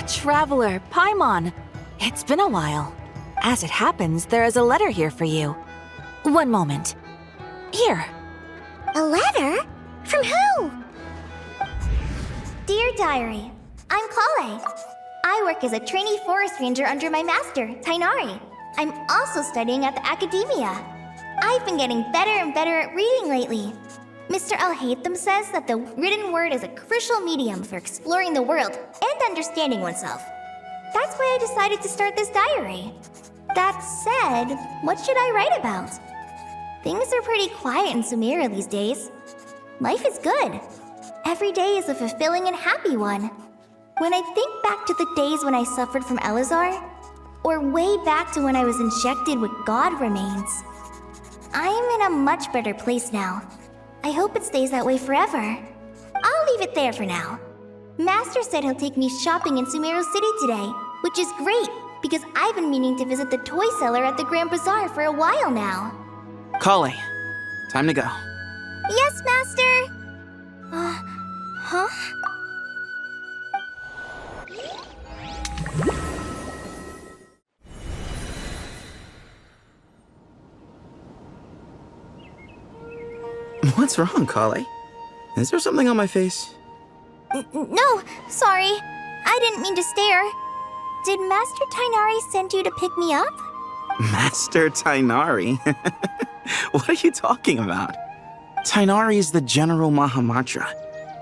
Traveler, Paimon. It's been a while. As it happens, there is a letter here for you. One moment. Here. A letter? From who? Dear Diary, I'm Kale. I work as a trainee forest ranger under my master, Tainari. I'm also studying at the academia. I've been getting better and better at reading lately. Mr. Al-Haytham says that the written word is a crucial medium for exploring the world and understanding oneself. That's why I decided to start this diary. That said, what should I write about? Things are pretty quiet in Sumeria these days. Life is good. Every day is a fulfilling and happy one. When I think back to the days when I suffered from Elazar, or way back to when I was injected with God remains, I am in a much better place now. I hope it stays that way forever. I'll leave it there for now. Master said he'll take me shopping in Sumeru City today, which is great because I've been meaning to visit the toy seller at the Grand Bazaar for a while now. Kale, time to go. Yes, Master! Huh? What's wrong, Kale? Is there something on my face? No, sorry. I didn't mean to stare. Did Master Tainari send you to pick me up? Master Tainari? What are you talking about? Tainari is the General Mahamatra.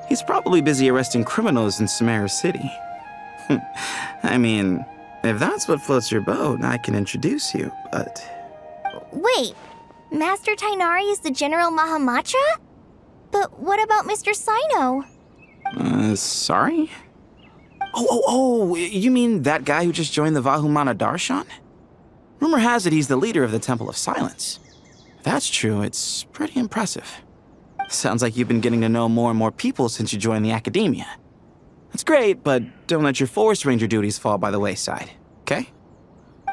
He's probably busy arresting criminals in Sumeru City. I mean, if that's what floats your boat, I can introduce you, but... Wait, Master Tainari is the General Mahamatra? But what about Mr. Sino? Sorry? Oh, you mean that guy who just joined the Vahumana Darshan? Rumor has it he's the leader of the Temple of Silence. If that's true, it's pretty impressive. Sounds like you've been getting to know more and more people since you joined the academia. That's great, but don't let your forest ranger duties fall by the wayside, okay?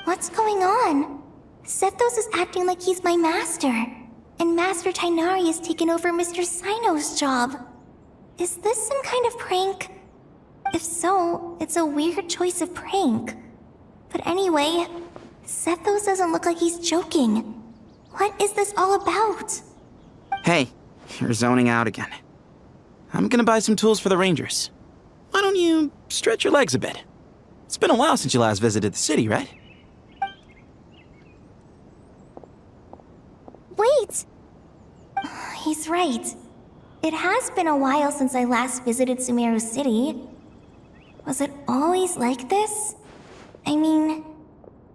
What's going on? Sethos is acting like he's my master, and Master Tainari has taken over Mr. Sino's job. Is this some kind of prank? If so, it's a weird choice of prank. But anyway, Sethos doesn't look like he's joking. What is this all about? Hey, you're zoning out again. I'm gonna buy some tools for the rangers. Why don't you stretch your legs a bit? It's been a while since you last visited the city, right? Wait! He's right. It has been a while since I last visited Sumeru City. Was it always like this? I mean,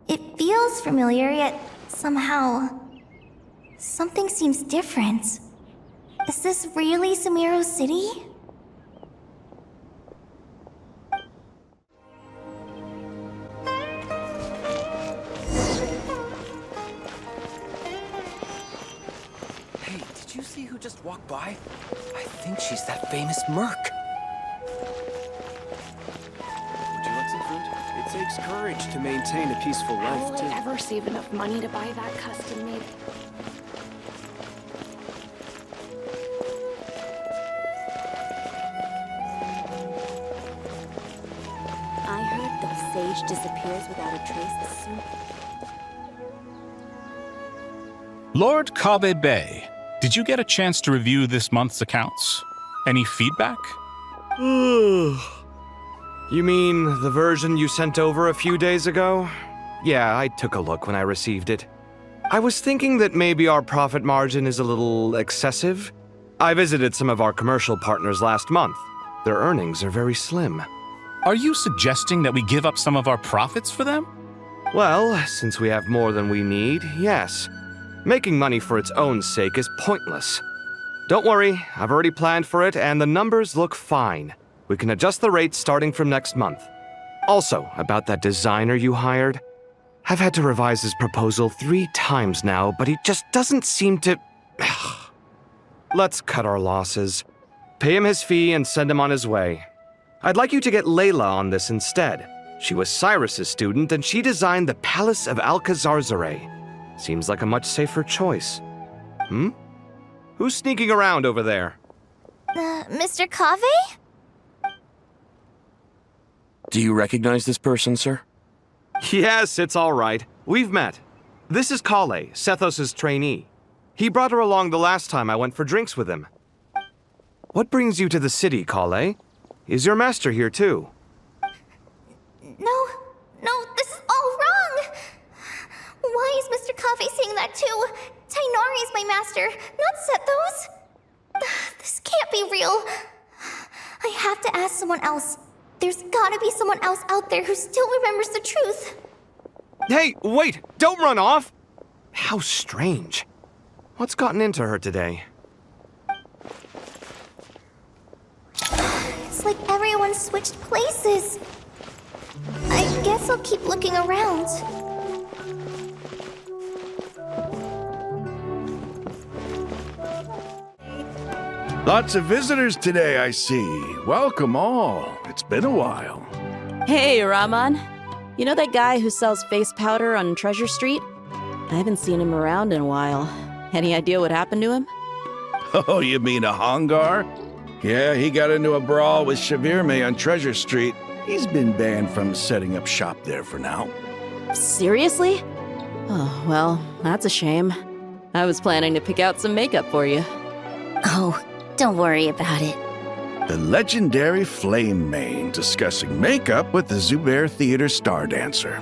it feels familiar, yet somehow... something seems different. Is this really Sumeru City? Hey, did you see who just walked by? I think she's that famous merc. Would you like some fruit? It takes courage to maintain a peaceful life, Will too. I ever save enough money to buy that custom-made? I heard the sage disappears without a trace as soon. Lord Kabe Bay, did you get a chance to review this month's accounts? Any feedback? You mean the version you sent over a few days ago? Yeah, I took a look when I received it. I was thinking that maybe our profit margin is a little excessive. I visited some of our commercial partners last month. Their earnings are very slim. Are you suggesting that we give up some of our profits for them? Well, since we have more than we need, yes. Making money for its own sake is pointless. Don't worry, I've already planned for it, and the numbers look fine. We can adjust the rates starting from next month. Also, about that designer you hired, I've had to revise his proposal 3 times now, but he just doesn't seem to... Let's cut our losses. Pay him his fee and send him on his way. I'd like you to get Layla on this instead. She was Cyrus's student, and she designed the Palace of Alcazarzare. Seems like a much safer choice. Who's sneaking around over there? Mr. Kave? Do you recognize this person, sir? Yes, it's all right. We've met. This is Kale, Sethos' trainee. He brought her along the last time I went for drinks with him. What brings you to the city, Kale? Is your master here too? No, this is all wrong! Why is Mr. Kave saying that too? Tainari is my master, not Sethos. This can't be real. I have to ask someone else. There's gotta be someone else out there who still remembers the truth. Hey, wait! Don't run off! How strange. What's gotten into her today? It's like everyone switched places. I guess I'll keep looking around. Lots of visitors today, I see. Welcome all. It's been a while. Hey, Rahman. You know that guy who sells face powder on Treasure Street? I haven't seen him around in a while. Any idea what happened to him? Oh, you mean a Hongar? Yeah, he got into a brawl with Shavirme on Treasure Street. He's been banned from setting up shop there for now. Seriously? Oh, well, that's a shame. I was planning to pick out some makeup for you. Oh, don't worry about it. The legendary Flame Mane discussing makeup with the Zubair Theater star dancer.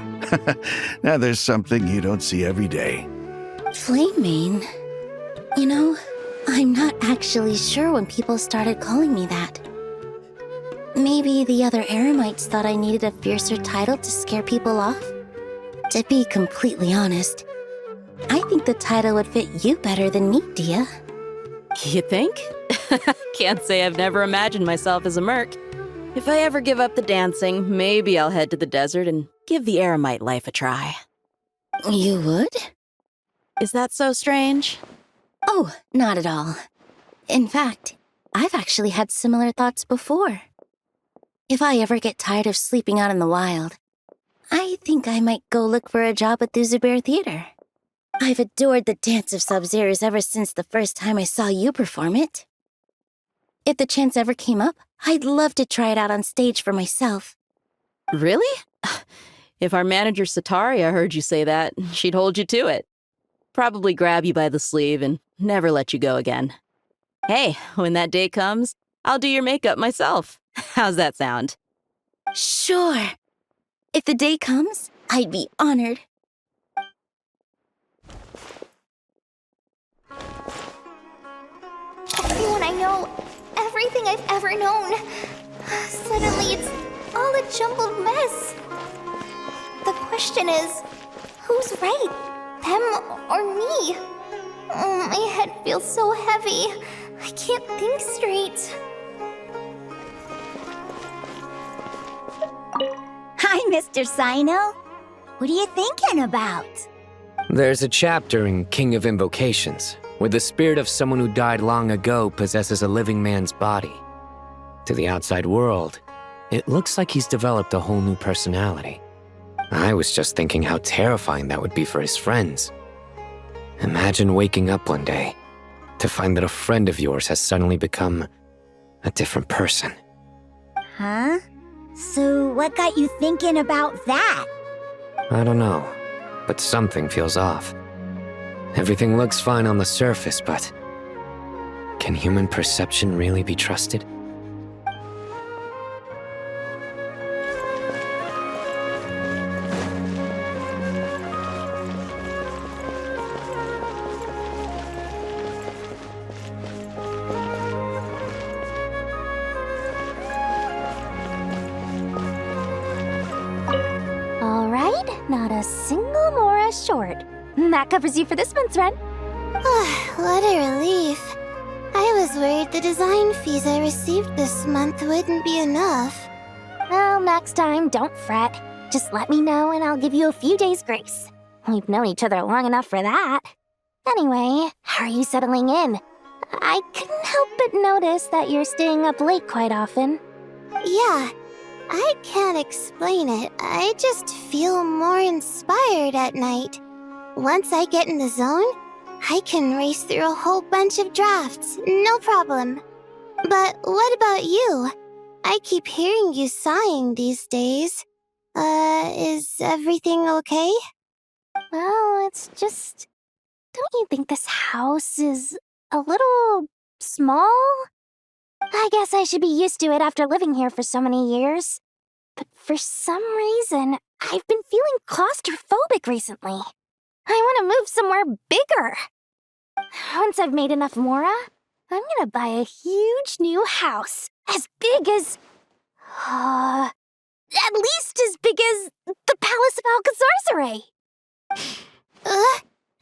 Now there's something you don't see every day. Flame Mane? You know, I'm not actually sure when people started calling me that. Maybe the other Eremites thought I needed a fiercer title to scare people off? To be completely honest, I think the title would fit you better than me, Dia. You think? Can't say I've never imagined myself as a merc. If I ever give up the dancing, maybe I'll head to the desert and give the Eremite life a try. You would? Is that so strange? Oh, not at all. In fact, I've actually had similar thoughts before. If I ever get tired of sleeping out in the wild, I think I might go look for a job at the Zubair Theater. I've adored the dance of Sub-Zeros ever since the first time I saw you perform it. If the chance ever came up, I'd love to try it out on stage for myself. Really? If our manager Sataria heard you say that, she'd hold you to it. Probably grab you by the sleeve and never let you go again. Hey, when that day comes, I'll do your makeup myself. How's that sound? Sure. If the day comes, I'd be honored. Everyone I know, everything I've ever known. Suddenly it's all a jumbled mess. The question is, who's right? Them or me? Oh, my head feels so heavy. I can't think straight. Hi, Mr. Sino. What are you thinking about? There's a chapter in King of Invocations where the spirit of someone who died long ago possesses a living man's body. To the outside world, it looks like he's developed a whole new personality. I was just thinking how terrifying that would be for his friends. Imagine waking up one day to find that a friend of yours has suddenly become a different person. Huh? So what got you thinking about that? I don't know, but something feels off. Everything looks fine on the surface, but can human perception really be trusted? All right, not a single Mora short. That covers you for this month's rent. What a relief. I was worried the design fees I received this month wouldn't be enough. Well, next time, don't fret. Just let me know and I'll give you a few days' grace. We've known each other long enough for that. Anyway, how are you settling in? I couldn't help but notice that you're staying up late quite often. Yeah, I can't explain it. I just feel more inspired at night. Once I get in the zone, I can race through a whole bunch of drafts, no problem. But what about you? I keep hearing you sighing these days. Is everything okay? Well, it's just... Don't you think this house is a little small? I guess I should be used to it after living here for so many years. But for some reason, I've been feeling claustrophobic recently. I want to move somewhere bigger. Once I've made enough Mora, I'm gonna buy a huge new house. As big as... at least as big as the Palace of Alcazarzaray.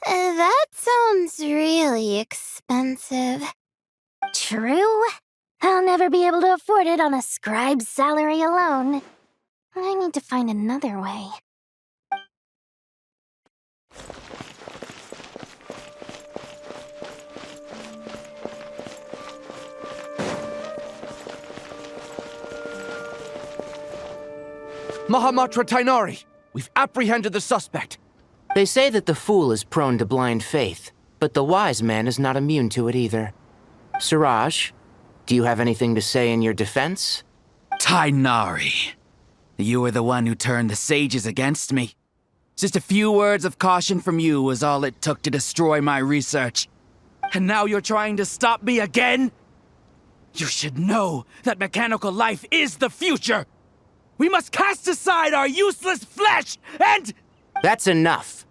That sounds really expensive. True. I'll never be able to afford it on a scribe's salary alone. I need to find another way. Mahamatra Tainari, we've apprehended the suspect. They say that the fool is prone to blind faith, but the wise man is not immune to it either. Suraj, do you have anything to say in your defense? Tainari, you were the one who turned the sages against me. Just a few words of caution from you was all it took to destroy my research. And now you're trying to stop me again? You should know that mechanical life is the future! We must cast aside our useless flesh and... That's enough.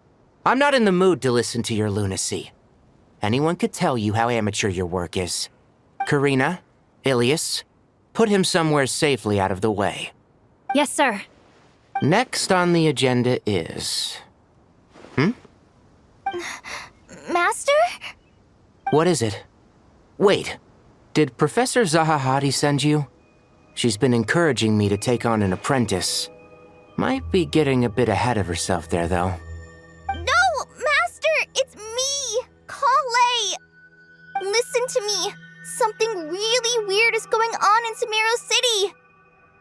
I'm not in the mood to listen to your lunacy. Anyone could tell you how amateur your work is. Karina, Ilias, put him somewhere safely out of the way. Yes, sir. Next on the agenda is... Master? What is it? Wait, did Professor Zahahati send you? She's been encouraging me to take on an apprentice. Might be getting a bit ahead of herself there, though. No, Master! It's me! Kale! Listen to me. Something really weird is going on in Sumeru City.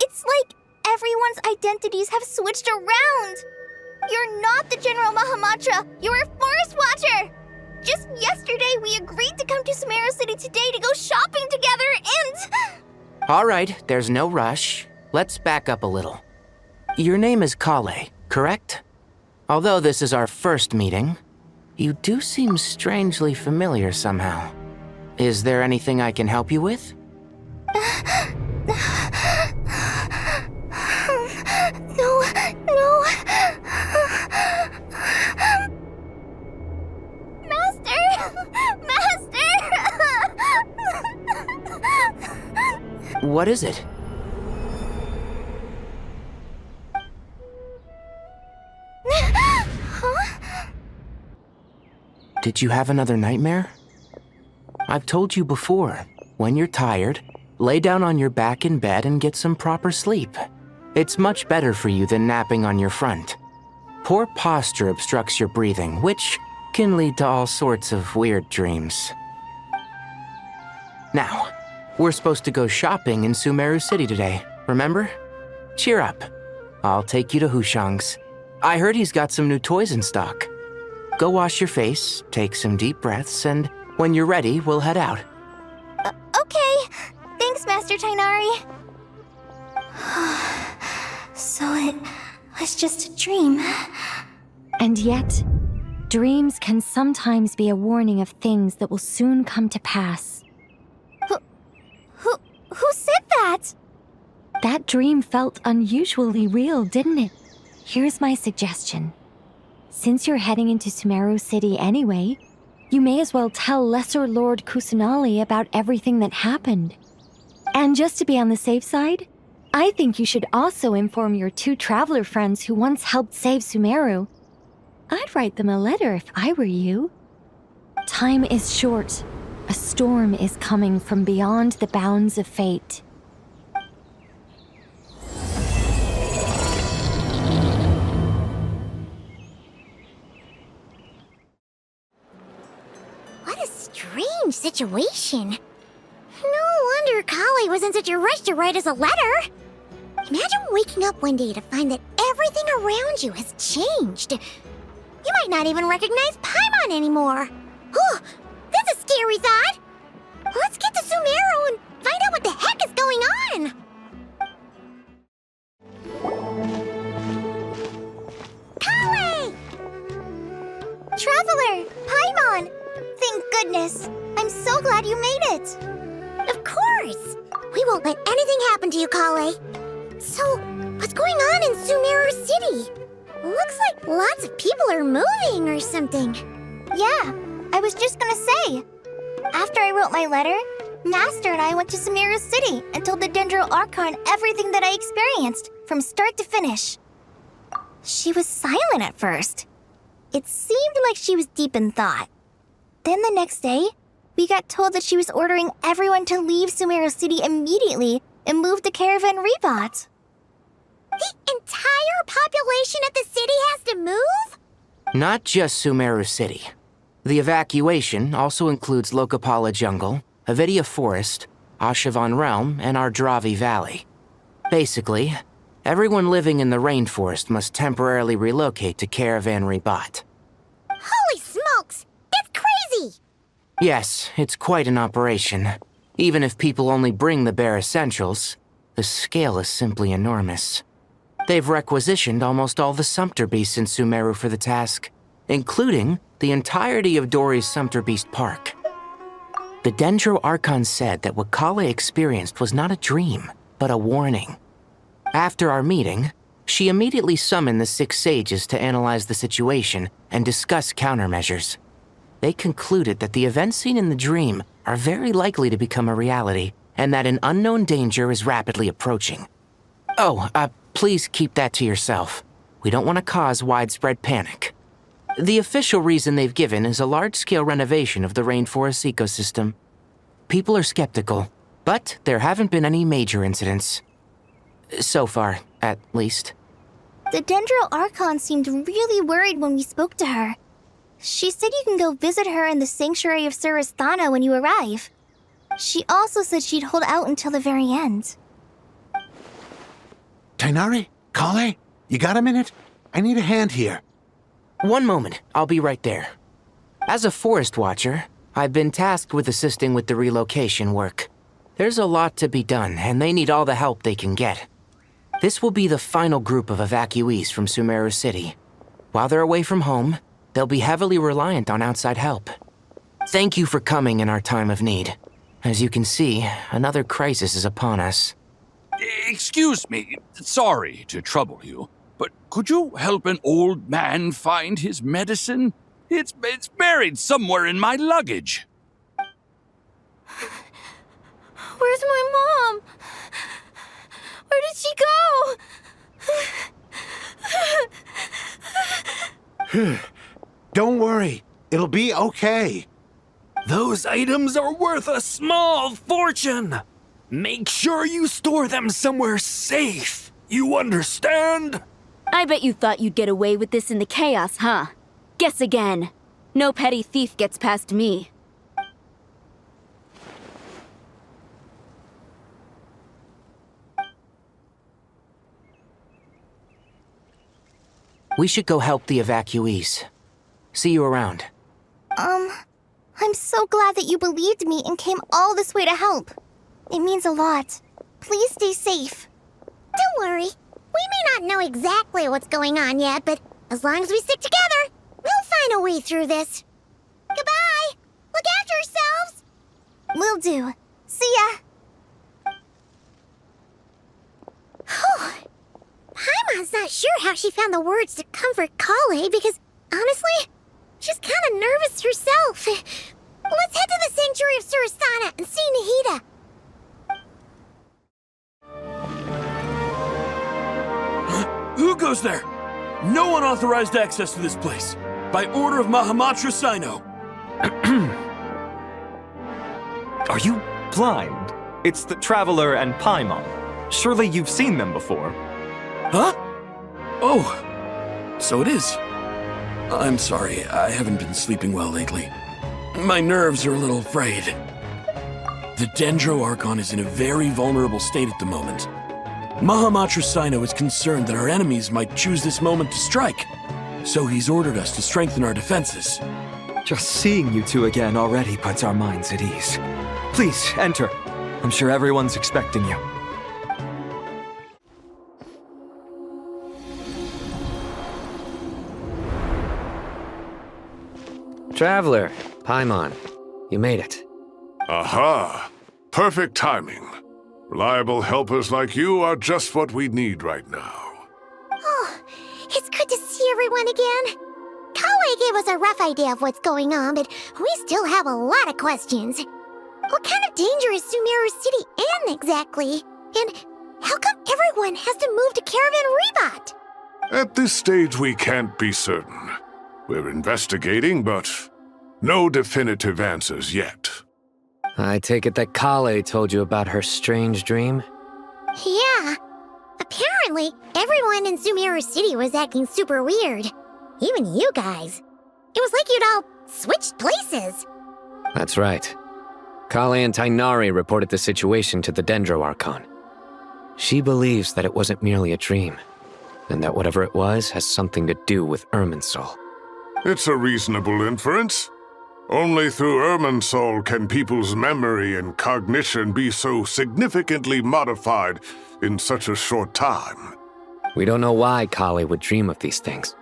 It's like everyone's identities have switched around. You're not the General Mahamatra. You're a Forest Watcher. Just yesterday, we agreed to come to Sumeru City today to go shopping together and... All right, there's no rush. Let's back up a little. Your name is Kale, correct? Although this is our first meeting, you do seem strangely familiar somehow. Is there anything I can help you with? No. Master! What is it? Huh? Did you have another nightmare? I've told you before, when you're tired, lay down on your back in bed and get some proper sleep. It's much better for you than napping on your front. Poor posture obstructs your breathing, which can lead to all sorts of weird dreams. Now, we're supposed to go shopping in Sumeru City today, remember? Cheer up. I'll take you to Hushang's. I heard he's got some new toys in stock. Go wash your face, take some deep breaths, and when you're ready, we'll head out. Okay. Thanks, Master Tainari. So it was just a dream. And yet, dreams can sometimes be a warning of things that will soon come to pass. Who said that? That dream felt unusually real, didn't it? Here's my suggestion. Since you're heading into Sumeru City anyway, you may as well tell Lesser Lord Kusanali about everything that happened. And just to be on the safe side, I think you should also inform your 2 traveler friends who once helped save Sumeru. I'd write them a letter if I were you. Time is short. A storm is coming from beyond the bounds of fate. What a strange situation. No wonder Kale was in such a rush to write us a letter. Imagine waking up one day to find that everything around you has changed. You might not even recognize Paimon anymore. Oh, that's a scary thought. Let's get to Sumeru and find out what the heck is going on. Sis. I'm so glad you made it. Of course! We won't let anything happen to you, Kale. So, what's going on in Sumeru City? Looks like lots of people are moving or something. Yeah, I was just gonna say. After I wrote my letter, Master and I went to Sumeru City and told the Dendro Archon everything that I experienced, from start to finish. She was silent at first. It seemed like she was deep in thought. Then the next day, we got told that she was ordering everyone to leave Sumeru City immediately and move to Caravan Rebot. The entire population of the city has to move? Not just Sumeru City. The evacuation also includes Lokapala Jungle, Avidia Forest, Ashavan Realm, and Ardravi Valley. Basically, everyone living in the rainforest must temporarily relocate to Caravan Rebot. Holy smokes! That's crazy! Yes, it's quite an operation. Even if people only bring the bare essentials, the scale is simply enormous. They've requisitioned almost all the Sumpter Beasts in Sumeru for the task, including the entirety of Dori's Sumpter Beast Park. The Dendro Archon said that what Kale experienced was not a dream, but a warning. After our meeting, she immediately summoned the 6 sages to analyze the situation and discuss countermeasures. They concluded that the events seen in the dream are very likely to become a reality, and that an unknown danger is rapidly approaching. Oh, please keep that to yourself. We don't want to cause widespread panic. The official reason they've given is a large-scale renovation of the rainforest ecosystem. People are skeptical, but there haven't been any major incidents. So far, at least. The Dendro Archon seemed really worried when we spoke to her. She said you can go visit her in the Sanctuary of Surasthana when you arrive. She also said she'd hold out until the very end. Tighnari? Kale? You got a minute? I need a hand here. One moment, I'll be right there. As a forest watcher, I've been tasked with assisting with the relocation work. There's a lot to be done, and they need all the help they can get. This will be the final group of evacuees from Sumeru City. While they're away from home, they'll be heavily reliant on outside help. Thank you for coming in our time of need. As you can see, another crisis is upon us. Excuse me, sorry to trouble you, but could you help an old man find his medicine? It's buried somewhere in my luggage. Where's my mom? Where did she go? Don't worry, it'll be okay. Those items are worth a small fortune. Make sure you store them somewhere safe. You understand? I bet you thought you'd get away with this in the chaos, huh? Guess again. No petty thief gets past me. We should go help the evacuees. See you around. I'm so glad that you believed me and came all this way to help. It means a lot. Please stay safe. Don't worry. We may not know exactly what's going on yet, but as long as we stick together, we'll find a way through this. Goodbye! Look after yourselves! Will do. See ya! Paimon's not sure how she found the words to comfort Kale because, honestly, she's kind of nervous herself. Let's head to the Sanctuary of Surasthana and see Nahida. Who goes there? No unauthorized access to this place. By order of Mahamatra Sino. Are you blind? It's the Traveler and Paimon. Surely you've seen them before. Huh? Oh, so it is. I'm sorry, I haven't been sleeping well lately. My nerves are a little frayed. The Dendro Archon is in a very vulnerable state at the moment. Mahamatra Sino is concerned that our enemies might choose this moment to strike, so he's ordered us to strengthen our defenses. Just seeing you two again already puts our minds at ease. Please, enter. I'm sure everyone's expecting you. Traveler, Paimon, You made it. Aha! Perfect timing. Reliable helpers like you are just what we need right now. Oh, it's good to see everyone again. Kale gave us a rough idea of what's going on, but we still have a lot of questions. What kind of danger is Sumeru City in exactly? And how come everyone has to move to Caravan Rebot? At this stage, we can't be certain. We're investigating, but no definitive answers yet. I take it that Kale told you about her strange dream? Yeah. Apparently, everyone in Sumeru City was acting super weird. Even you guys. It was like you'd all switched places. That's right. Kale and Tainari reported the situation to the Dendro Archon. She believes that it wasn't merely a dream, and that whatever it was has something to do with Irminsul. It's a reasonable inference. Only through Irminsul can people's memory and cognition be so significantly modified in such a short time. We don't know why Kale would dream of these things,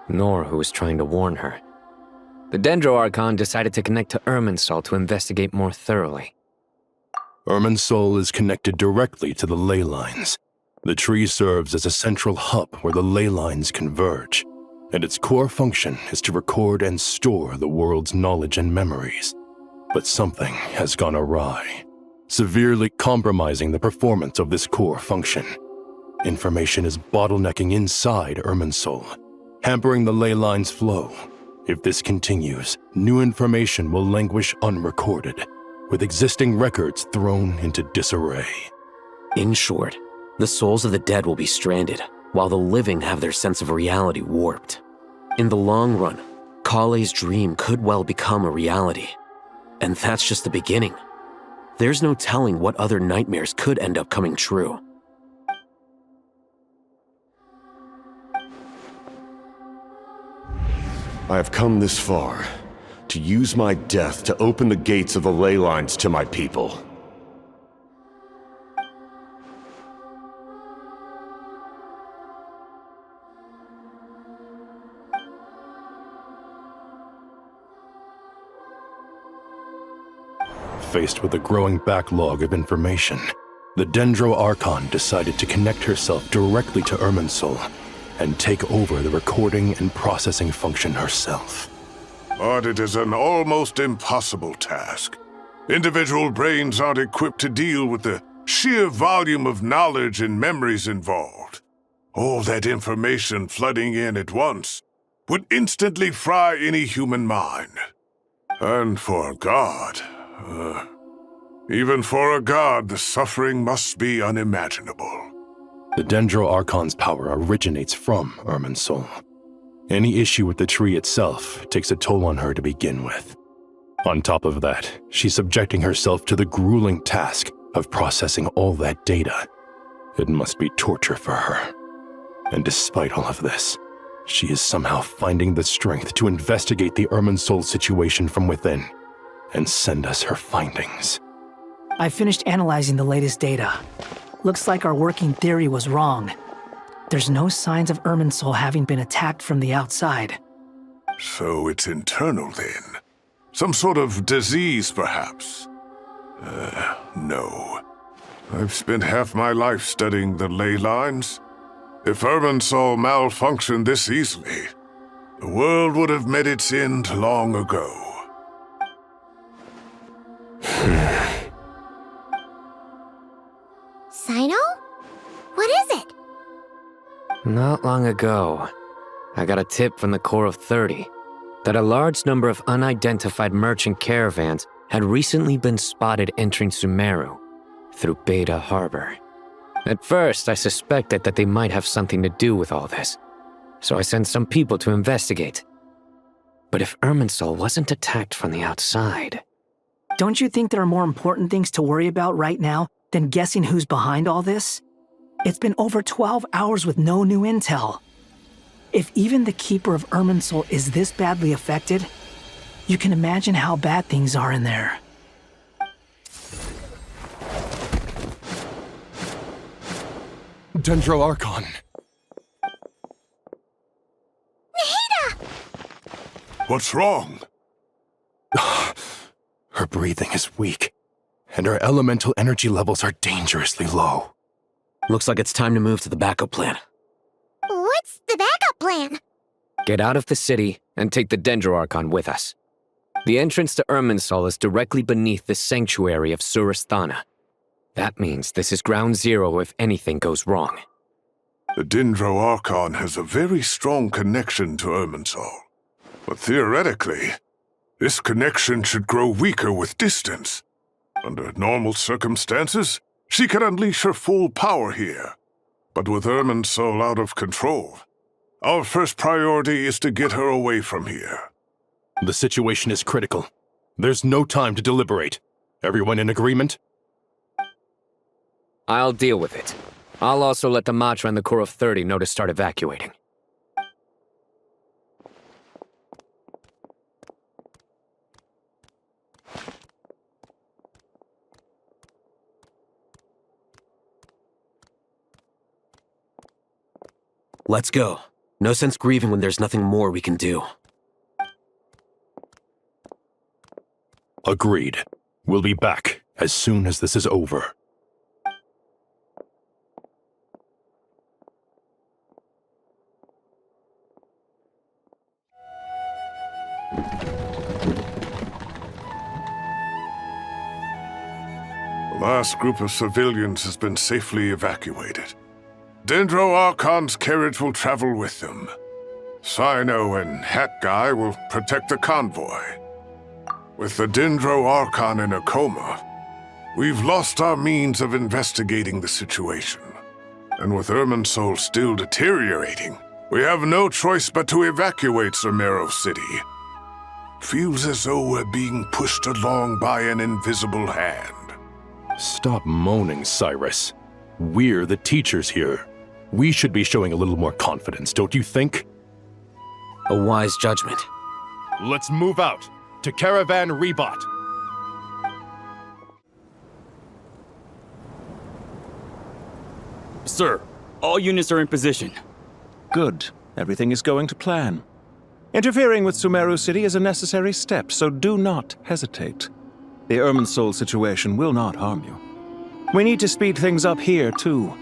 nor who was trying to warn her. The Dendro Archon decided to connect to Irminsul to investigate more thoroughly. Irminsul is connected directly to the ley lines. The tree serves as a central hub where the ley lines converge, and its core function is to record and store the world's knowledge and memories. But something has gone awry, severely compromising the performance of this core function. Information is bottlenecking inside Irminsul, hampering the ley lines' flow. If this continues, new information will languish unrecorded, with existing records thrown into disarray. In short, the souls of the dead will be stranded, while the living have their sense of reality warped. In the long run, Kale's dream could well become a reality. And that's just the beginning. There's no telling what other nightmares could end up coming true. I have come this far, to use my death to open the gates of the ley lines to my people. Faced with a growing backlog of information, the Dendro Archon decided to connect herself directly to Irminsul and take over the recording and processing function herself. But it is an almost impossible task. Individual brains aren't equipped to deal with the sheer volume of knowledge and memories involved. All that information flooding in at once would instantly fry any human mind. And for a god, even for a god, the suffering must be unimaginable. The Dendro Archon's power originates from Irminsul. Any issue with the tree itself takes a toll on her to begin with. On top of that, she's subjecting herself to the grueling task of processing all that data. It must be torture for her. And despite all of this, she is somehow finding the strength to investigate the Irminsul situation from within and send us her findings. I finished analyzing the latest data. Looks like our working theory was wrong. There's no signs of Irminsul having been attacked from the outside. So it's internal then? Some sort of disease, perhaps? No. I've spent half my life studying the ley lines. If Irminsul malfunctioned this easily, the world would have met its end long ago. Sino? What is it? Not long ago, I got a tip from the Core of 30 that a large number of unidentified merchant caravans had recently been spotted entering Sumeru through Beta Harbor. At first, I suspected that they might have something to do with all this, so I sent some people to investigate. But if Irminsul wasn't attacked from the outside... Don't you think there are more important things to worry about right now than guessing who's behind all this? It's been over 12 hours with no new intel. If even the Keeper of Irminsul is this badly affected, you can imagine how bad things are in there. Dendro Archon. What's wrong? Her Her breathing is weak, and her elemental energy levels are dangerously low. Looks like it's time to move to the backup plan. What's the backup plan? Get out of the city and take the Dendroarchon with us. The entrance to Irminsul is directly beneath the sanctuary of Surasthana. That means this is ground zero if anything goes wrong. The Dendroarchon has a very strong connection to Irminsul. But theoretically, this connection should grow weaker with distance. Under normal circumstances, she could unleash her full power here. But with Irminsul out of control, our first priority is to get her away from here. The situation is critical. There's no time to deliberate. Everyone in agreement? I'll deal with it. I'll also let the Matra and the Core of 30 know to start evacuating. Let's go. No sense grieving when there's nothing more we can do. Agreed. We'll be back as soon as this is over. The last group of civilians has been safely evacuated. Dendroarchon's carriage will travel with them. Sino and Hat Guy will protect the convoy. With the Dendroarchon in a coma, we've lost our means of investigating the situation. And with Irminsul still deteriorating, we have no choice but to evacuate Sumeru City. Feels as though we're being pushed along by an invisible hand. Stop moaning, Cyrus. We're the teachers here. We should be showing a little more confidence, don't you think? A wise judgment. Let's move out to Caravan Rebot. Sir, all units are in position. Good. Everything is going to plan. Interfering with Sumeru City is a necessary step, so do not hesitate. The Irminsul situation will not harm you. We need to speed things up here, too.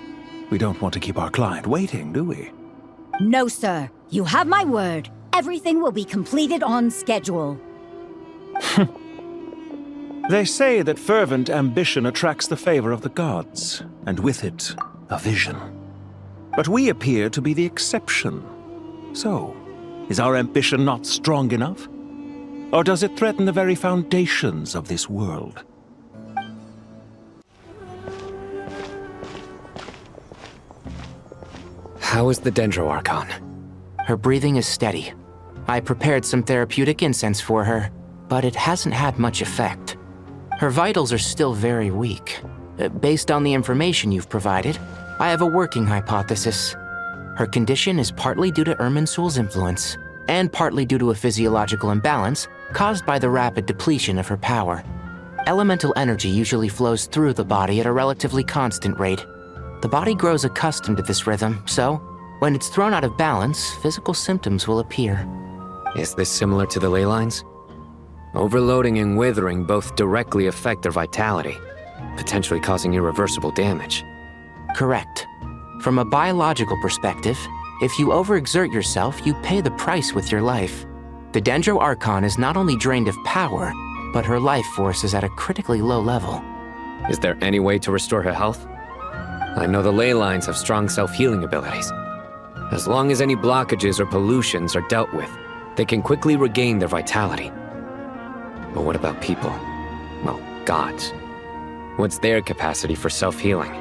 We don't want to keep our client waiting, do we? No, sir. You have my word. Everything will be completed on schedule. They say that fervent ambition attracts the favor of the gods, and with it, a vision. But we appear to be the exception. So, is our ambition not strong enough? Or does it threaten the very foundations of this world? How is the Dendroarchon? Her breathing is steady. I prepared some therapeutic incense for her, but it hasn't had much effect. Her vitals are still very weak. Based on the information you've provided, I have a working hypothesis. Her condition is partly due to Irminsul's influence, and partly due to a physiological imbalance caused by the rapid depletion of her power. Elemental energy usually flows through the body at a relatively constant rate. The body grows accustomed to this rhythm, so when it's thrown out of balance, physical symptoms will appear. Is this similar to the ley lines? Overloading and withering both directly affect their vitality, potentially causing irreversible damage. Correct. From a biological perspective, if you overexert yourself, you pay the price with your life. The Dendroarchon is not only drained of power, but her life force is at a critically low level. Is there any way to restore her health? I know the ley lines have strong self-healing abilities. As long as any blockages or pollutions are dealt with, they can quickly regain their vitality. But what about people? Well, gods. What's their capacity for self-healing?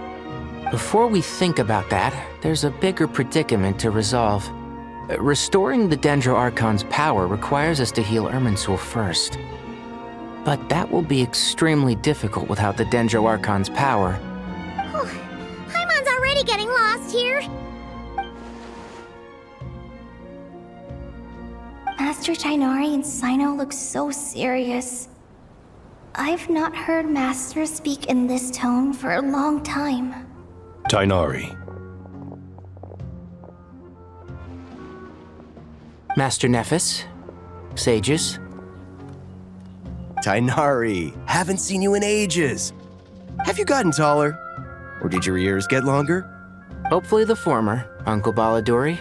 Before we think about that, there's a bigger predicament to resolve. Restoring the Dendroarchon's power requires us to heal Irminsul first. But that will be extremely difficult without the Dendroarchon's power. Paimon's already getting lost here. Master Tighnari and Sino look so serious. I've not heard Master speak in this tone for a long time. Tighnari. Master Nephis, sages. Tainari, haven't seen you in ages. Have you gotten taller? Or did your ears get longer? Hopefully the former, Uncle Baladuri.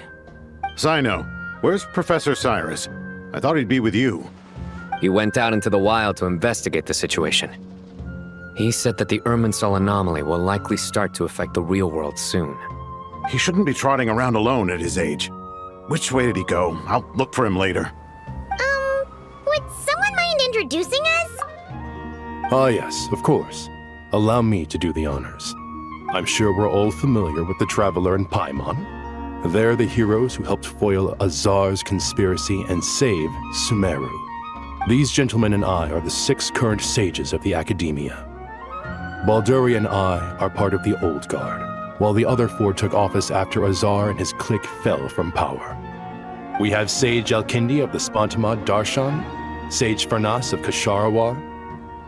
Sino, where's Professor Cyrus? I thought he'd be with you. He went out into the wild to investigate the situation. He said that the Irminsul anomaly will likely start to affect the real world soon. He shouldn't be trotting around alone at his age. Which way did he go? I'll look for him later. Would someone mind introducing us? Ah yes, of course. Allow me to do the honors. I'm sure we're all familiar with the Traveler and Paimon. They're the heroes who helped foil Azar's conspiracy and save Sumeru. These gentlemen and I are the 6 current sages of the Academia. Balduri and I are part of the Old Guard, while the other 4 took office after Azar and his clique fell from power. We have Sage Elkindi of the Spantamad Darshan, Sage Farnas of Kasharawar,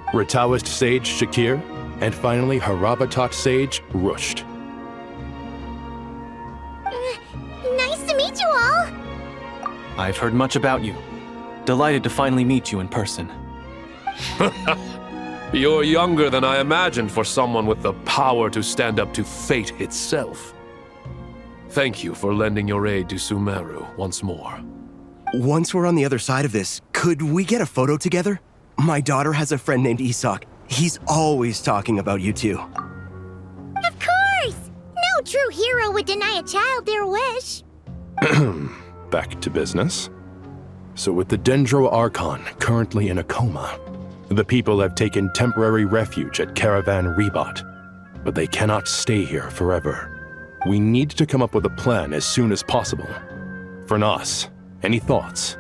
Rataoist Sage Shakir, and finally Haravatat Sage Rusht. Nice to meet you all! I've heard much about you. Delighted to finally meet you in person. You're younger than I imagined for someone with the power to stand up to fate itself. Thank you for lending your aid to Sumeru once more. Once we're on the other side of this, could we get a photo together? My daughter has a friend named Isak. He's always talking about you two. Of course! No true hero would deny a child their wish. Back to business. So with the Dendro Archon currently in a coma, the people have taken temporary refuge at Caravan Rebot, but they cannot stay here forever. We need to come up with a plan as soon as possible. Fernas, any thoughts?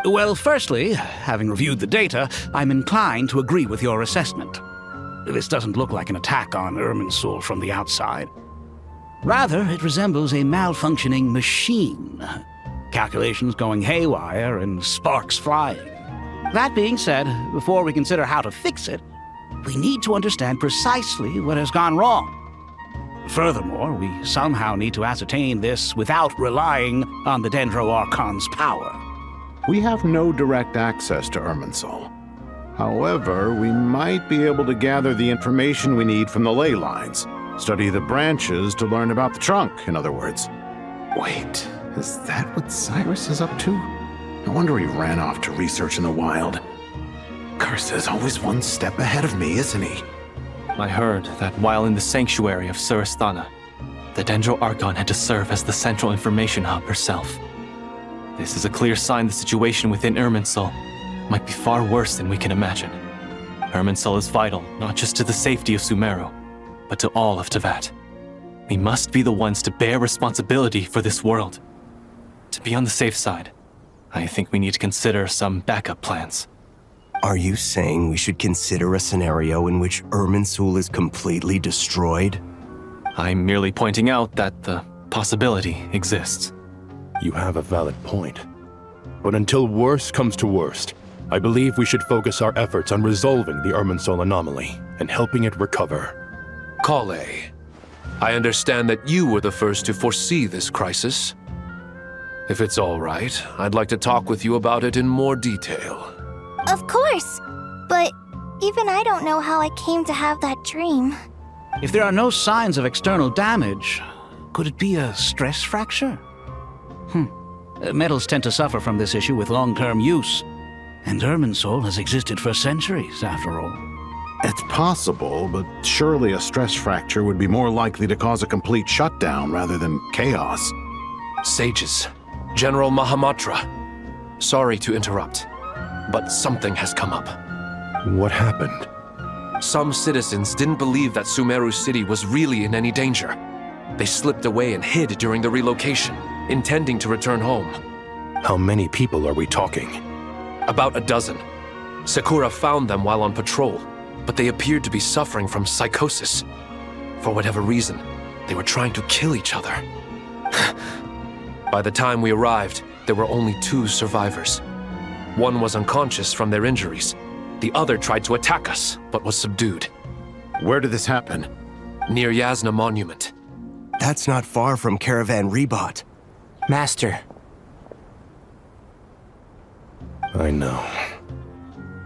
Well, firstly, having reviewed the data, I'm inclined to agree with your assessment. This doesn't look like an attack on Irminsul from the outside. Rather, it resembles a malfunctioning machine. Calculations going haywire and sparks flying. That being said, before we consider how to fix it, we need to understand precisely what has gone wrong. Furthermore, we somehow need to ascertain this without relying on the Dendro Archon's power. We have no direct access to Irminsul. However, we might be able to gather the information we need from the ley lines. Study the branches to learn about the trunk, in other words. Wait, is that what Cyrus is up to? No wonder he ran off to research in the wild. Curse, always one step ahead of me, isn't he? I heard that while in the sanctuary of Surasthana, the Dendro Archon had to serve as the central information hub herself. This is a clear sign the situation within Irminsul might be far worse than we can imagine. Irminsul is vital not just to the safety of Sumeru, but to all of Teyvat. We must be the ones to bear responsibility for this world. To be on the safe side, I think we need to consider some backup plans. Are you saying we should consider a scenario in which Irminsul is completely destroyed? I'm merely pointing out that the possibility exists. You have a valid point. But until worst comes to worst, I believe we should focus our efforts on resolving the Irminsul anomaly and helping it recover. Kale, I understand that you were the first to foresee this crisis. If it's all right, I'd like to talk with you about it in more detail. Of course, but even I don't know how I came to have that dream. If there are no signs of external damage, could it be a stress fracture? Metals tend to suffer from this issue with long-term use, and Irminsul has existed for centuries, after all. It's possible, but surely a stress fracture would be more likely to cause a complete shutdown rather than chaos. Sages, General Mahamatra, sorry to interrupt, but something has come up. What happened? Some citizens didn't believe that Sumeru City was really in any danger. They slipped away and hid during the relocation, intending to return home. How many people are we talking? About a dozen. Sakura found them while on patrol, but they appeared to be suffering from psychosis. For whatever reason, they were trying to kill each other. By the time we arrived, there were only 2 survivors. One was unconscious from their injuries. The other tried to attack us, but was subdued. Where did this happen? Near Yasna Monument. That's not far from Caravan Rebot. Master. I know.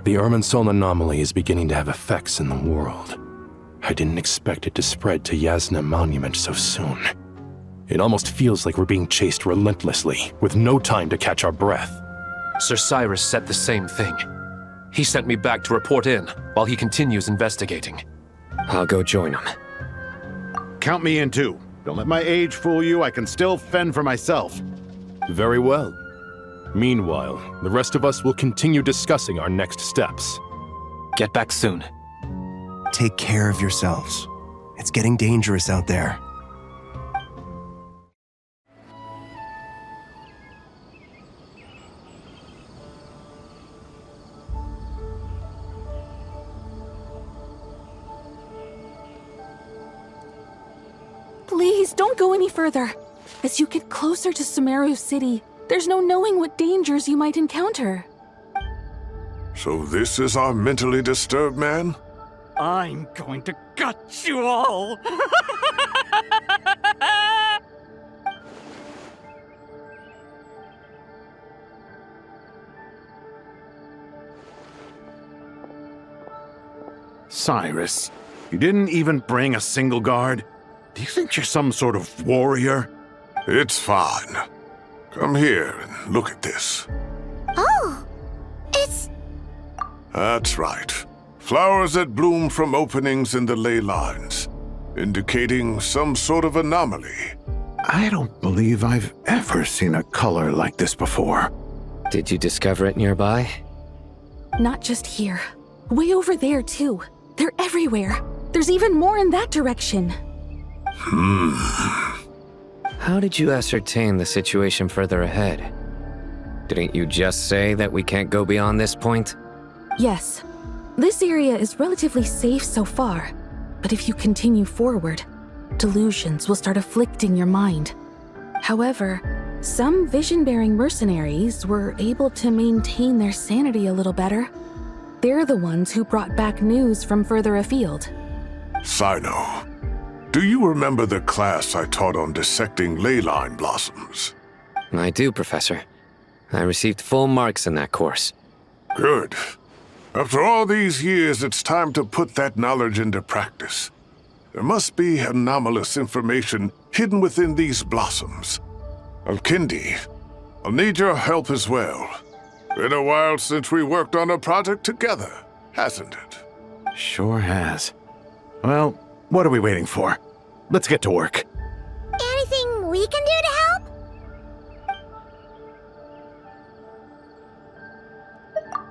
The Irminsul anomaly is beginning to have effects in the world. I didn't expect it to spread to Yasna Monument so soon. It almost feels like we're being chased relentlessly, with no time to catch our breath. Sir Cyrus said the same thing. He sent me back to report in, while he continues investigating. I'll go join him. Count me in too. Don't let my age fool you, I can still fend for myself. Very well. Meanwhile, the rest of us will continue discussing our next steps. Get back soon. Take care of yourselves. It's getting dangerous out there. Please, don't go any further. As you get closer to Sumeru City, there's no knowing what dangers you might encounter. So this is our mentally disturbed man? I'm going to gut you all! Cyrus, you didn't even bring a single guard? Do you think you're some sort of warrior? It's fine. Come here and look at this. Oh, it's... That's right. Flowers that bloom from openings in the ley lines, indicating some sort of anomaly. I don't believe I've ever seen a color like this before. Did you discover it nearby? Not just here. Way over there, too. They're everywhere. There's even more in that direction. How did you ascertain the situation further ahead? Didn't you just say that we can't go beyond this point? Yes. This area is relatively safe so far, but if you continue forward, delusions will start afflicting your mind. However, some vision-bearing mercenaries were able to maintain their sanity a little better. They're the ones who brought back news from further afield. Sino, do you remember the class I taught on dissecting ley line blossoms? I do, Professor. I received full marks in that course. Good. After all these years, it's time to put that knowledge into practice. There must be anomalous information hidden within these blossoms. Alkindi, I'll need your help as well. Been a while since we worked on a project together, hasn't it? Sure has. Well, what are we waiting for? Let's get to work. Anything we can do to help?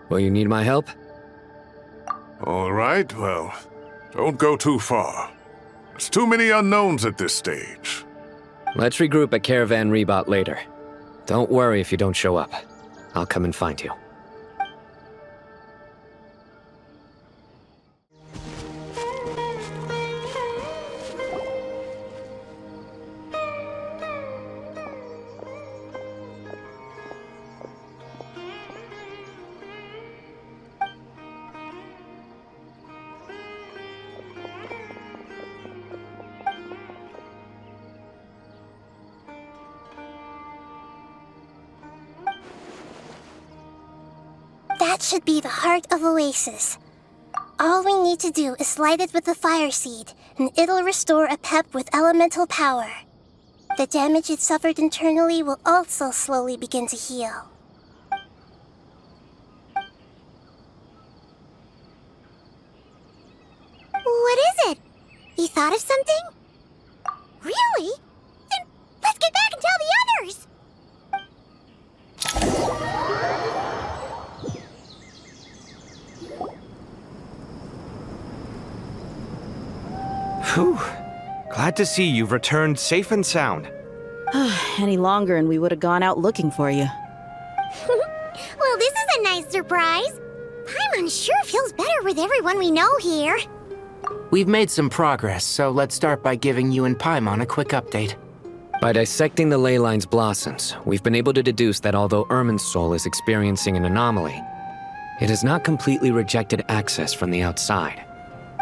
Will you need my help? All right, well, don't go too far. There's too many unknowns at this stage. Let's regroup at Caravan Rebot later. Don't worry if you don't show up. I'll come and find you. That should be the heart of Oasis. All we need to do is light it with the fire seed, and it'll restore a pep with elemental power. The damage it suffered internally will also slowly begin to heal. What is it? You thought of something? Really? Then let's get back and tell the others! Whew. Glad to see you've returned safe and sound. Any longer and we would have gone out looking for you. Well, this is a nice surprise. Paimon sure feels better with everyone we know here. We've made some progress, so let's start by giving you and Paimon a quick update. By dissecting the ley line's blossoms, we've been able to deduce that although Irminsul is experiencing an anomaly, it has not completely rejected access from the outside.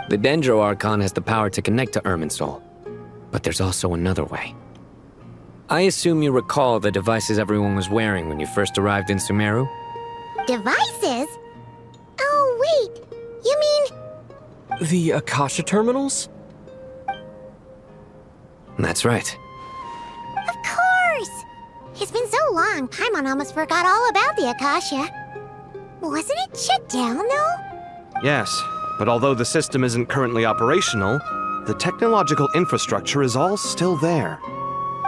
The Dendro Archon has the power to connect to Irminsul, but there's also another way. I assume you recall the devices everyone was wearing when you first arrived in Sumeru? Devices? Oh, The Akasha terminals? That's right. Of course! It's been so long, Paimon almost forgot all about the Akasha. Wasn't it shut down, though? Yes, but although the system isn't currently operational, the technological infrastructure is all still there.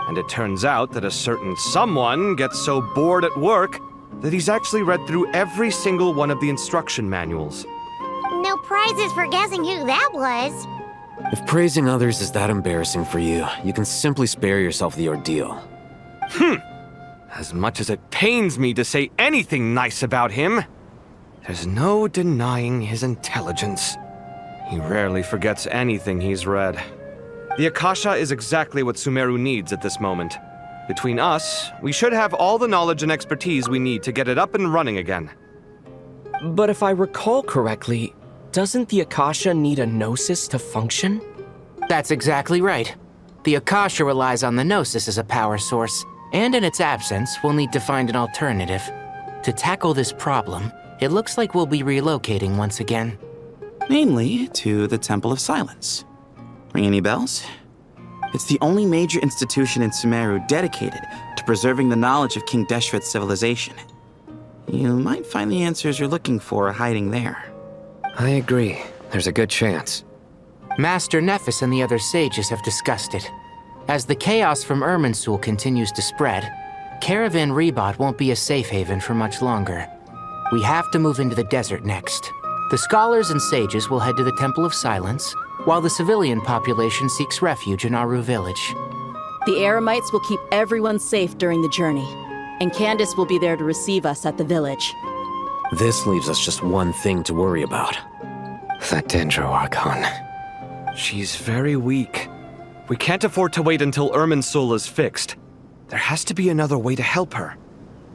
And it turns out that a certain someone gets so bored at work that he's actually read through every single one of the instruction manuals. No prizes for guessing who that was. If praising others is that embarrassing for you, you can simply spare yourself the ordeal. As much as it pains me to say anything nice about him, there's no denying his intelligence. He rarely forgets anything he's read. The Akasha is exactly what Sumeru needs at this moment. Between us, we should have all the knowledge and expertise we need to get it up and running again. But if I recall correctly, doesn't the Akasha need a gnosis to function? That's exactly right. The Akasha relies on the Gnosis as a power source, and in its absence, we'll need to find an alternative. To tackle this problem, it looks like we'll be relocating once again. Namely, to the Temple of Silence. Ring any bells? It's the only major institution in Sumeru dedicated to preserving the knowledge of King Deshret's civilization. You might find the answers you're looking for hiding there. I agree. There's a good chance. Master Nephis and the other sages have discussed it. As the chaos from Irminsul continues to spread, Caravan Rebot won't be a safe haven for much longer. We have to move into the desert next. The scholars and sages will head to the Temple of Silence, while the civilian population seeks refuge in Aru village. The Eremites will keep everyone safe during the journey, and Candace will be there to receive us at the village. This leaves us just one thing to worry about. That Dendro Archon. She's very weak. We can't afford to wait until Irminsul is fixed. There has to be another way to help her.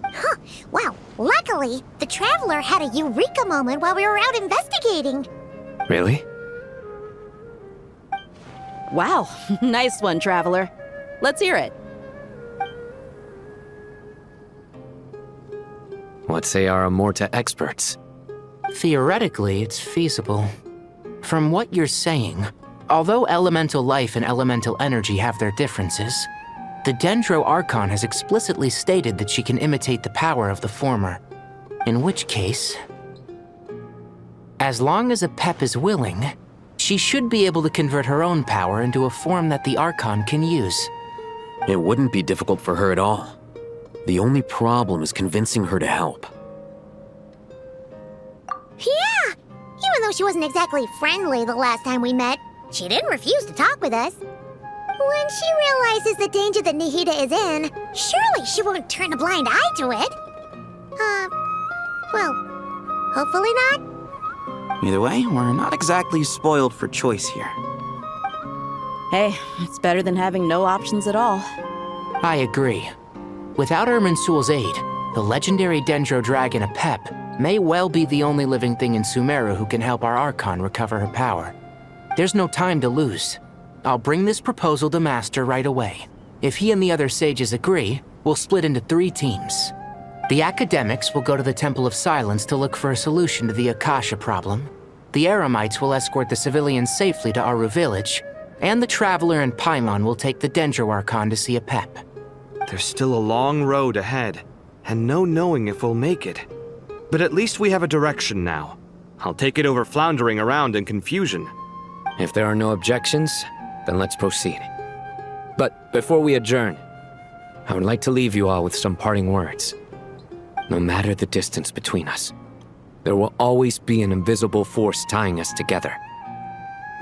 Huh. Wow. Luckily, the Traveler had a eureka moment while we were out investigating. Really? Wow. Nice one, Traveler. Let's hear it. What say our Amorta experts? Theoretically, it's feasible. From what you're saying, although elemental life and elemental energy have their differences, the Dendro Archon has explicitly stated that she can imitate the power of the former. In which case, as long as Apep is willing, she should be able to convert her own power into a form that the Archon can use. It wouldn't be difficult for her at all. The only problem is convincing her to help. Yeah! Even though she wasn't exactly friendly the last time we met, she didn't refuse to talk with us. When she realizes the danger that Nihida is in, surely she won't turn a blind eye to it. Well, hopefully not. Either way, we're not exactly spoiled for choice here. Hey, it's better than having no options at all. I agree. Without Irminsul's aid, the legendary Dendro Dragon Apep may well be the only living thing in Sumeru who can help our Archon recover her power. There's no time to lose. I'll bring this proposal to Master right away. If he and the other sages agree, we'll split into 3 teams. The academics will go to the Temple of Silence to look for a solution to the Akasha problem. The Eremites will escort the civilians safely to Aru village, and the Traveler and Paimon will take the Dendro Archon to see Apep. There's still a long road ahead, and no knowing if we'll make it. But at least we have a direction now. I'll take it over floundering around in confusion. If there are no objections, then let's proceed. But before we adjourn, I would like to leave you all with some parting words. No matter the distance between us, there will always be an invisible force tying us together.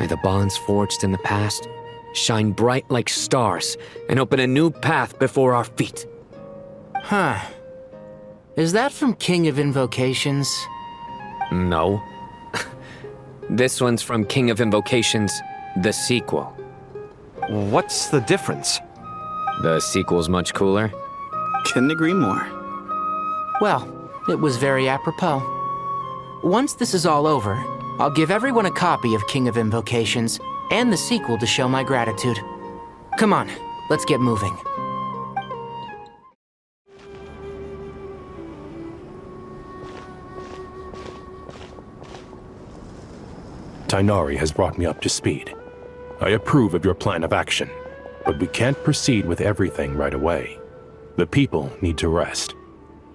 May the bonds forged in the past shine bright like stars and open a new path before our feet. Huh. Is that from King of Invocations? No. This one's from King of Invocations, the sequel. What's the difference? The sequel's much cooler. Couldn't agree more. Well, it was very apropos. Once this is all over, I'll give everyone a copy of King of Invocations and the sequel to show my gratitude. Come on, let's get moving. Tainari has brought me up to speed. I approve of your plan of action, but we can't proceed with everything right away. The people need to rest.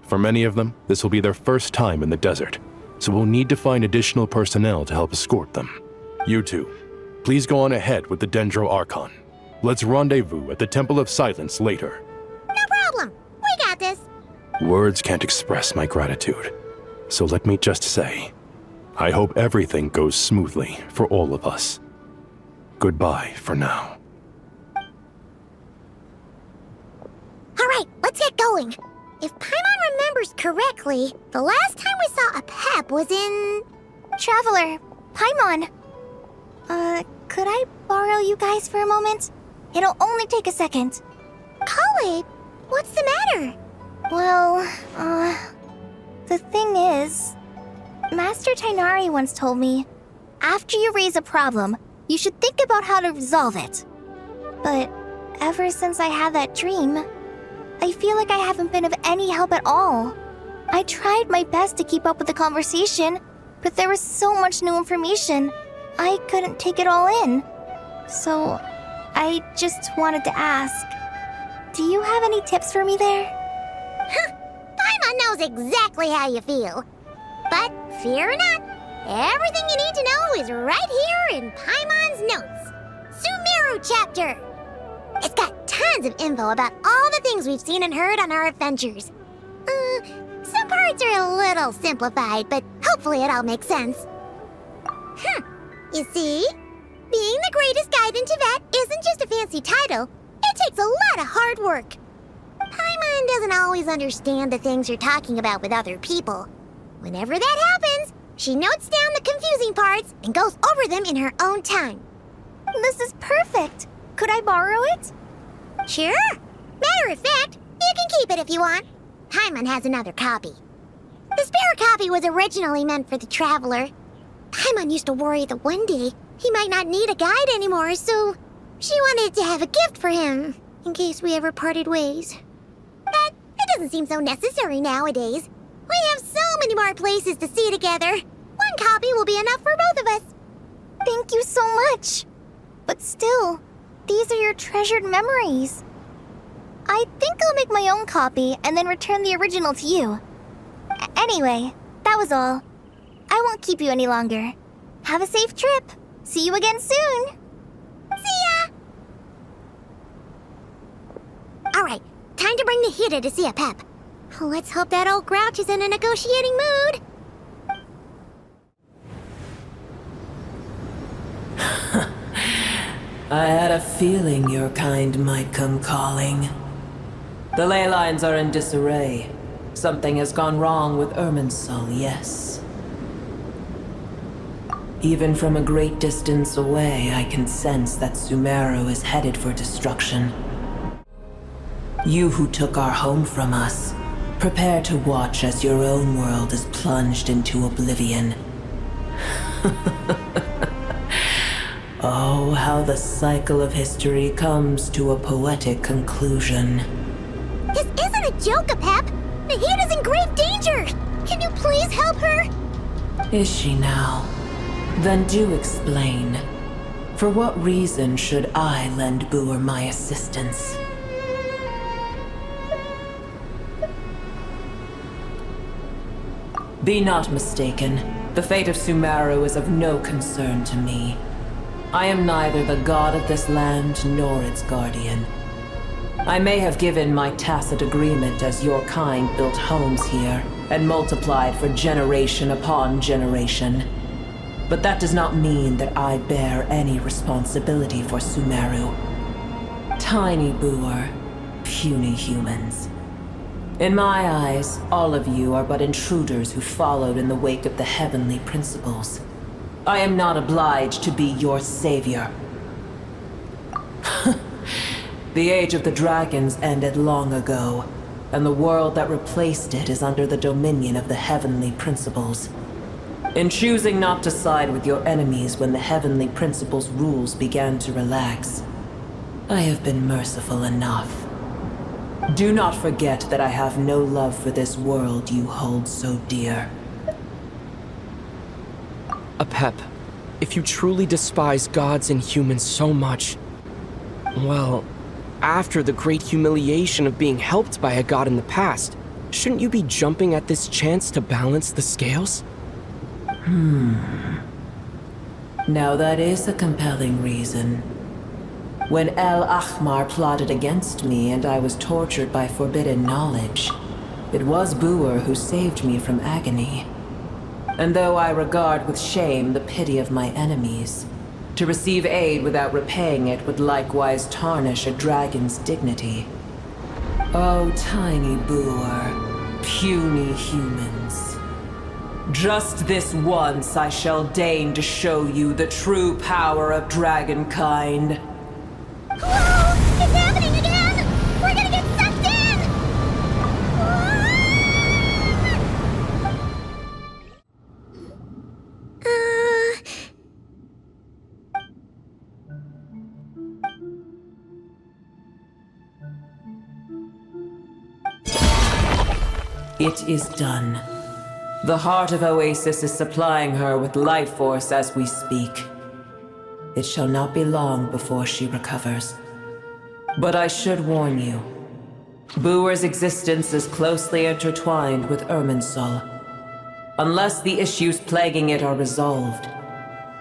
For many of them, this will be their first time in the desert, so we'll need to find additional personnel to help escort them. You two, please go on ahead with the Dendro Archon. Let's rendezvous at the Temple of Silence later. No problem. We got this. Words can't express my gratitude, so let me just say, I hope everything goes smoothly for all of us. Goodbye for now. Alright, let's get going. If Paimon remembers correctly, the last time we saw a Pep was in... Traveler, Paimon. Could I borrow you guys for a moment? It'll only take a second. Kale, what's the matter? Well, the thing is, Master Tainari once told me, after you raise a problem, you should think about how to resolve it. But ever since I had that dream, I feel like I haven't been of any help at all. I tried my best to keep up with the conversation, but there was so much new information, I couldn't take it all in. So, I just wanted to ask, do you have any tips for me there? Huh, Paimon knows exactly how you feel. But fear not, everything you need to know is right here in Paimon's notes. Sumeru chapter. It's got tons of info about all the things we've seen and heard on our adventures. Some parts are a little simplified, but hopefully it all makes sense. You see? Being the greatest guide in Tibet isn't just a fancy title. It takes a lot of hard work. Paimon doesn't always understand the things you're talking about with other people. Whenever that happens, she notes down the confusing parts and goes over them in her own time. This is perfect. Could I borrow it? Sure. Matter of fact, you can keep it if you want. Paimon has another copy. The spare copy was originally meant for the traveler. Paimon used to worry that one day he might not need a guide anymore, so she wanted to have a gift for him, in case we ever parted ways. But it doesn't seem so necessary nowadays. We have so many more places to see together. One copy will be enough for both of us. Thank you so much. But still, these are your treasured memories. I think I'll make my own copy and then return the original to you. Anyway, that was all. I won't keep you any longer. Have a safe trip. See you again soon. See ya! Alright, time to bring the Hida to see a Pep. Let's hope that old grouch is in a negotiating mood. I had a feeling your kind might come calling. The ley lines are in disarray. Something has gone wrong with Irminsul, yes. Even from a great distance away, I can sense that Sumeru is headed for destruction. You who took our home from us, prepare to watch as your own world is plunged into oblivion. Oh, how the cycle of history comes to a poetic conclusion. This isn't a joke, Pep! Nahida's in grave danger! Can you please help her? Is she now? Then do explain. For what reason should I lend Boer my assistance? Be not mistaken. The fate of Sumeru is of no concern to me. I am neither the god of this land nor its guardian. I may have given my tacit agreement as your kind built homes here and multiplied for generation upon generation. But that does not mean that I bear any responsibility for Sumeru. Tiny Boer, puny humans. In my eyes, all of you are but intruders who followed in the wake of the heavenly principles. I am not obliged to be your savior. The age of the dragons ended long ago, and the world that replaced it is under the dominion of the heavenly principles. In choosing not to side with your enemies when the heavenly principles' rules began to relax, I have been merciful enough. Do not forget that I have no love for this world you hold so dear. A Pep, If you truly despise gods and humans so much, well, after the great humiliation of being helped by a god in the past, shouldn't you be jumping at this chance to balance the scales? Now that is a compelling reason. When El Ahmar plotted against me and I was tortured by forbidden knowledge, it was Buer who saved me from agony. And though I regard with shame the pity of my enemies, to receive aid without repaying it would likewise tarnish a dragon's dignity. Oh, tiny Buer, puny humans. Just this once I shall deign to show you the true power of dragonkind. Whoa! It's happening again! We're gonna get sucked in! It is done. The heart of Oasis is supplying her with life force as we speak. It shall not be long before she recovers. But I should warn you. Buer's existence is closely intertwined with Irminsul. Unless the issues plaguing it are resolved,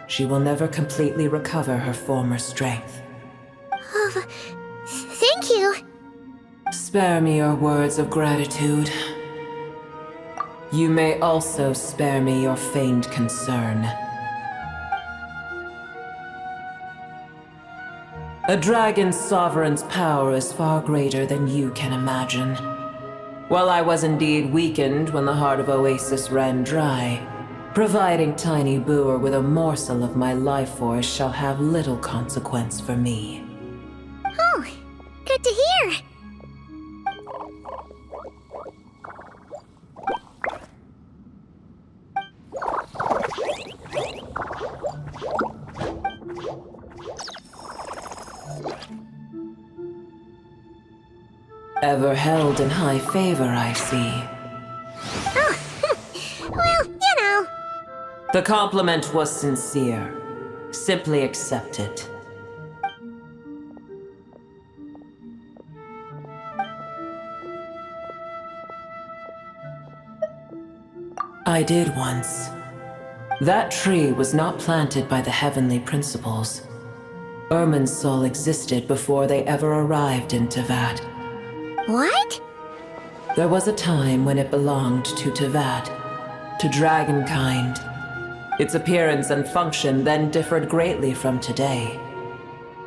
she will never completely recover her former strength. Oh, thank you. Spare me your words of gratitude. You may also spare me your feigned concern. A dragon's sovereign's power is far greater than you can imagine. While I was indeed weakened when the heart of Oasis ran dry, providing tiny Buer with a morsel of my life force shall have little consequence for me. Oh, good to hear. Ever held in high favor, I see. Oh, well, you know. The compliment was sincere. Simply accept it. I did once. That tree was not planted by the heavenly principles. Irminsul existed before they ever arrived in Tevat. What? There was a time when it belonged to Tevat, to dragonkind. Its appearance and function then differed greatly from today.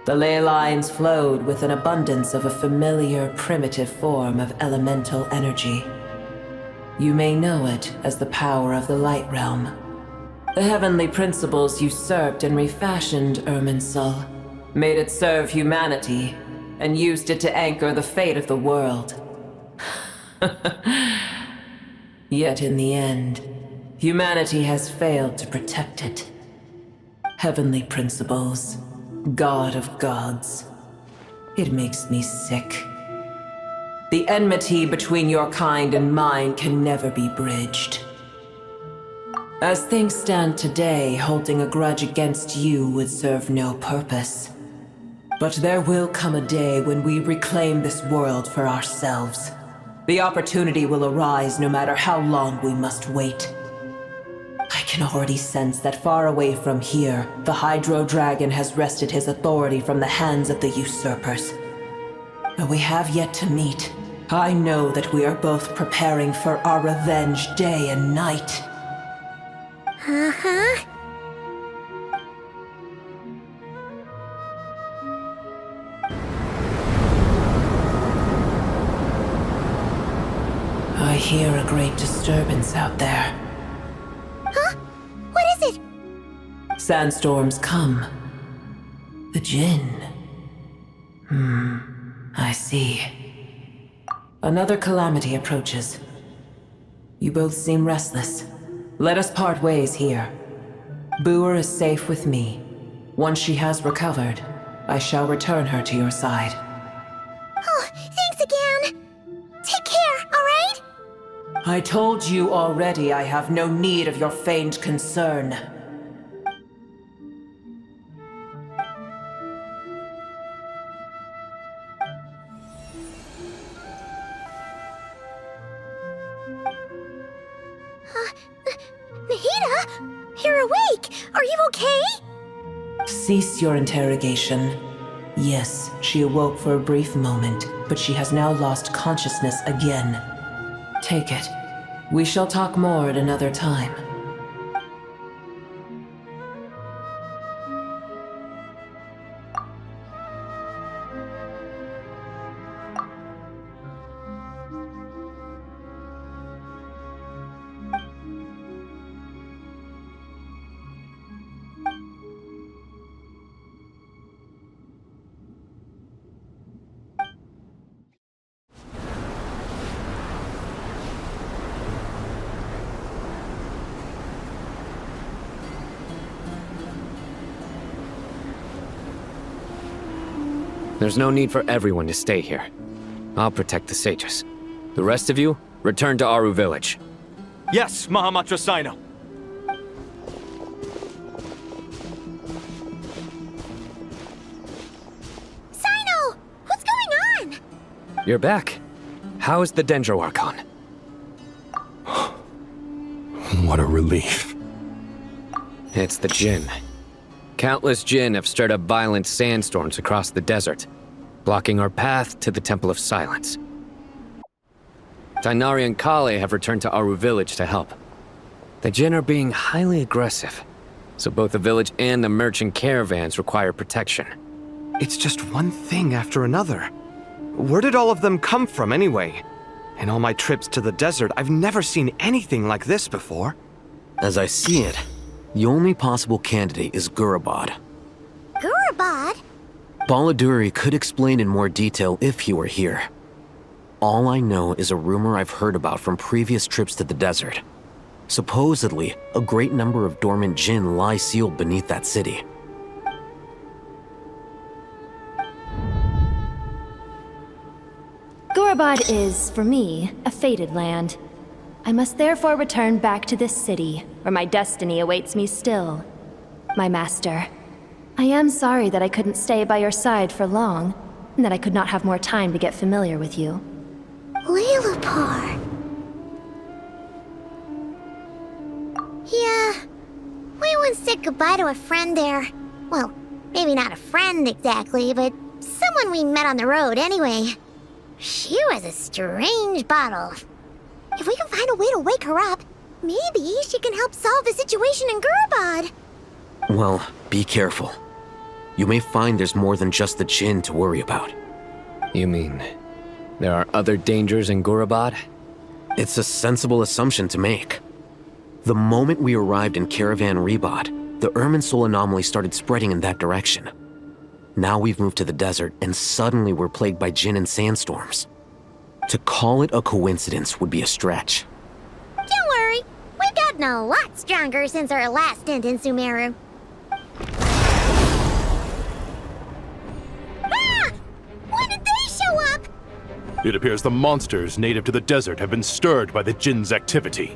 The ley lines flowed with an abundance of a familiar, primitive form of elemental energy. You may know it as the power of the Light Realm. The heavenly principles usurped and refashioned Irminsul, made it serve humanity, and used it to anchor the fate of the world. Yet in the end, humanity has failed to protect it. Heavenly principles, God of gods. It makes me sick. The enmity between your kind and mine can never be bridged. As things stand today, holding a grudge against you would serve no purpose. But there will come a day when we reclaim this world for ourselves. The opportunity will arise no matter how long we must wait. I can already sense that far away from here, the Hydro Dragon has wrested his authority from the hands of the usurpers. Though we have yet to meet, I know that we are both preparing for our revenge day and night. Uh-huh. I hear a great disturbance out there. Huh? What is it? Sandstorms come. The Jinn. I see. Another calamity approaches. You both seem restless. Let us part ways here. Buer is safe with me. Once she has recovered, I shall return her to your side. Oh, thanks again. Take care, alright? I told you already I have no need of your feigned concern. Nahida? You're awake! Are you okay? Cease your interrogation. Yes, she awoke for a brief moment, but she has now lost consciousness again. Take it. We shall talk more at another time. There's no need for everyone to stay here. I'll protect the sages. The rest of you, return to Aru village. Yes, Mahamatra Sino. Sino! What's going on? You're back. How is the Dendro Archon? What a relief. It's the Jinn. Countless Jinn have stirred up violent sandstorms across the desert, blocking our path to the Temple of Silence. Tainari and Kale have returned to Aru village to help. The Jinn are being highly aggressive, so both the village and the merchant caravans require protection. It's just one thing after another. Where did all of them come from anyway? In all my trips to the desert, I've never seen anything like this before. As I see it, the only possible candidate is Gurabad. Gurabad? Baladuri could explain in more detail if he were here. All I know is a rumor I've heard about from previous trips to the desert. Supposedly, a great number of dormant Jinn lie sealed beneath that city. Gurabad is, for me, a fated land. I must therefore return back to this city, where my destiny awaits me still. My master, I am sorry that I couldn't stay by your side for long, and that I could not have more time to get familiar with you. Lailapar. Yeah, we once said goodbye to a friend there. Well, maybe not a friend exactly, but someone we met on the road anyway. She was a strange bottle. If we can find a way to wake her up, maybe she can help solve the situation in Gurabad. Well, be careful. You may find there's more than just the Jinn to worry about. You mean, there are other dangers in Gurabad? It's a sensible assumption to make. The moment we arrived in Caravan Rebad, the Irminsul anomaly started spreading in that direction. Now we've moved to the desert, and suddenly we're plagued by Jinn and sandstorms. To call it a coincidence would be a stretch. Don't worry, we've gotten a lot stronger since our last stint in Sumeru. Ah! When did they show up? It appears the monsters native to the desert have been stirred by the Jinn's activity.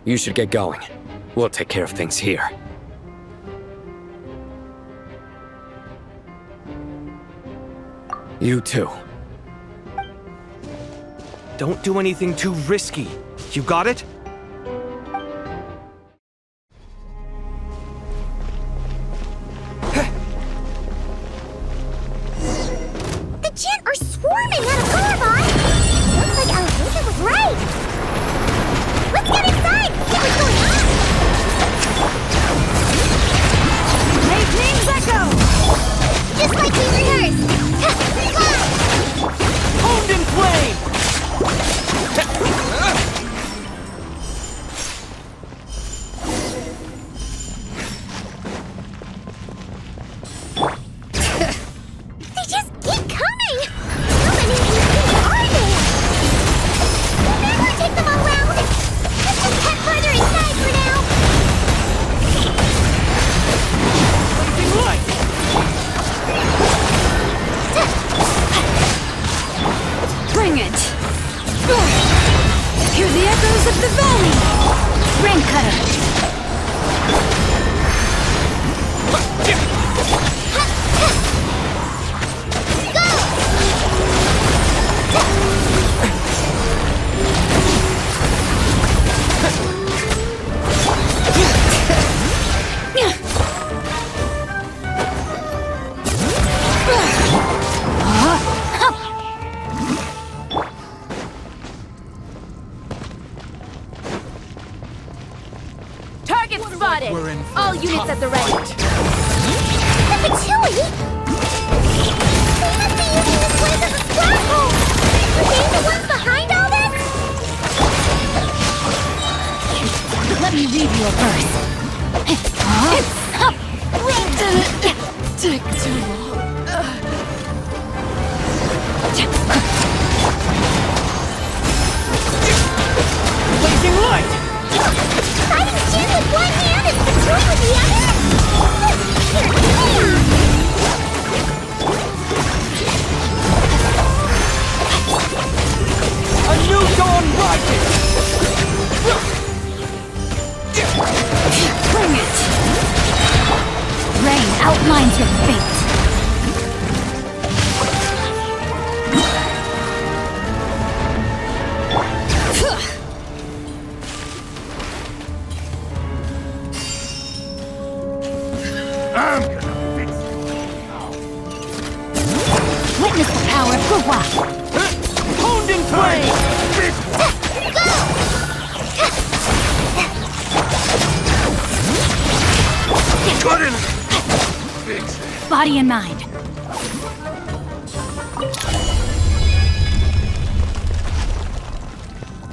You should get going. We'll take care of things here. You too. Don't do anything too risky. You got it? The Jinn are swarming out of Gurabad! Looks like Awaken was right! Let's get inside and see what's going on! Make things echo! Just like we rehearsed! Honed in flame! They just keep coming! How many of these things are there? We'll never take them all out! Let's just head further inside for now! Blazing light! Bring it! Hear the echoes of the valley! Rain cutter! Target spotted! All units at the ready. The Patui? They must be using this place as a stronghold! Are they the ones behind all this? Let me read you a verse. Take too long. Blazing light! Fighting Jin with one hand and Patui with the other? A new dawn rises! Bring it! Rain outlines your fate. Witness the power of Gurwa! Honed in flame! Body and mind.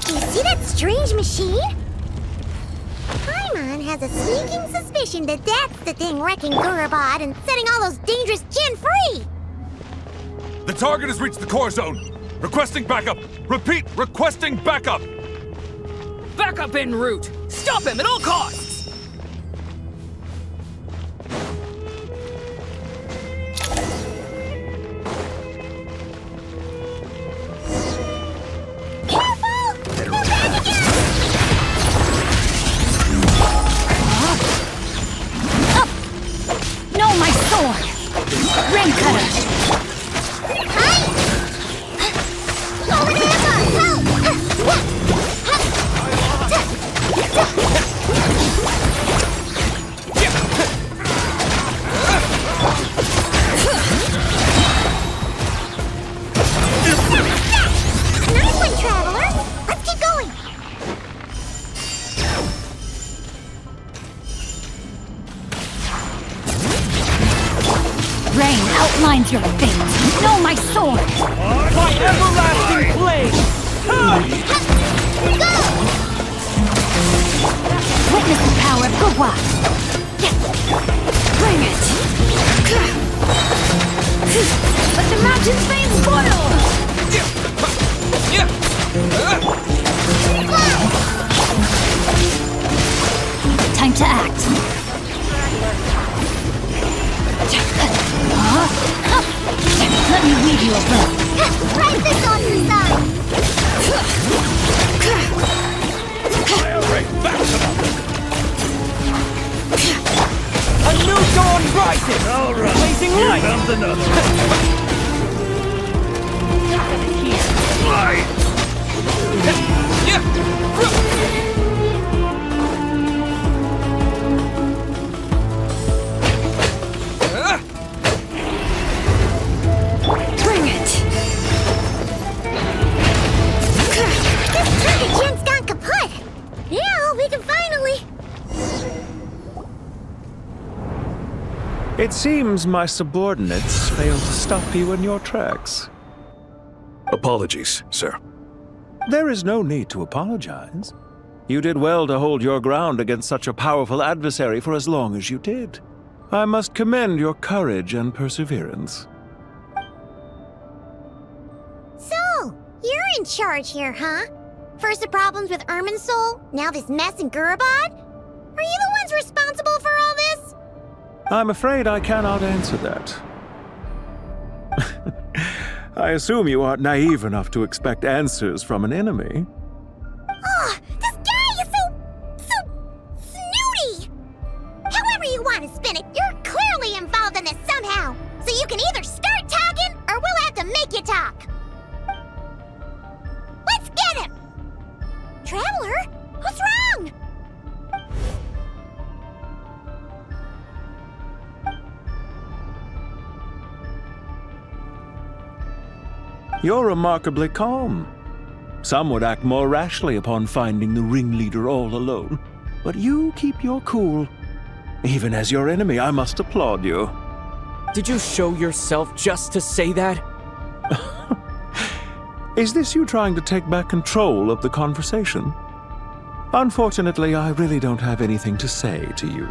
You see that strange machine? Paimon has a sneaking suspicion that that's the thing wrecking Gurabad and setting all those dangerous Jin free! The target has reached the core zone. Requesting backup. Repeat, requesting backup. Backup en route. Stop him at all costs. No, my sword! Rain cutter! Nice one, Traveler! Let's keep going! Rain outlines your fate! No, my sword! My everlasting flame! Witness the power of Gurwa! Bring it! Let the mountain's veins boil! Time to act! Let me weave you a bow! Right this on your side! A new dawn rises! All right. Blazing light! Here comes another. Bring it! This target Jin's gone kaput! Now we can finally... It seems my subordinates failed to stop you in your tracks. Apologies, sir. There is no need to apologize. You did well to hold your ground against such a powerful adversary for as long as you did. I must commend your courage and perseverance. So, you're in charge here, huh? First the problems with Irminsul, now this mess in Gurabad? Are you the ones responsible for all this? I'm afraid I cannot answer that. I assume you aren't naive enough to expect answers from an enemy. Traveler? What's wrong? You're remarkably calm. Some would act more rashly upon finding the ringleader all alone. But you keep your cool. Even as your enemy, I must applaud you. Did you show yourself just to say that? Is this you trying to take back control of the conversation? Unfortunately, I really don't have anything to say to you.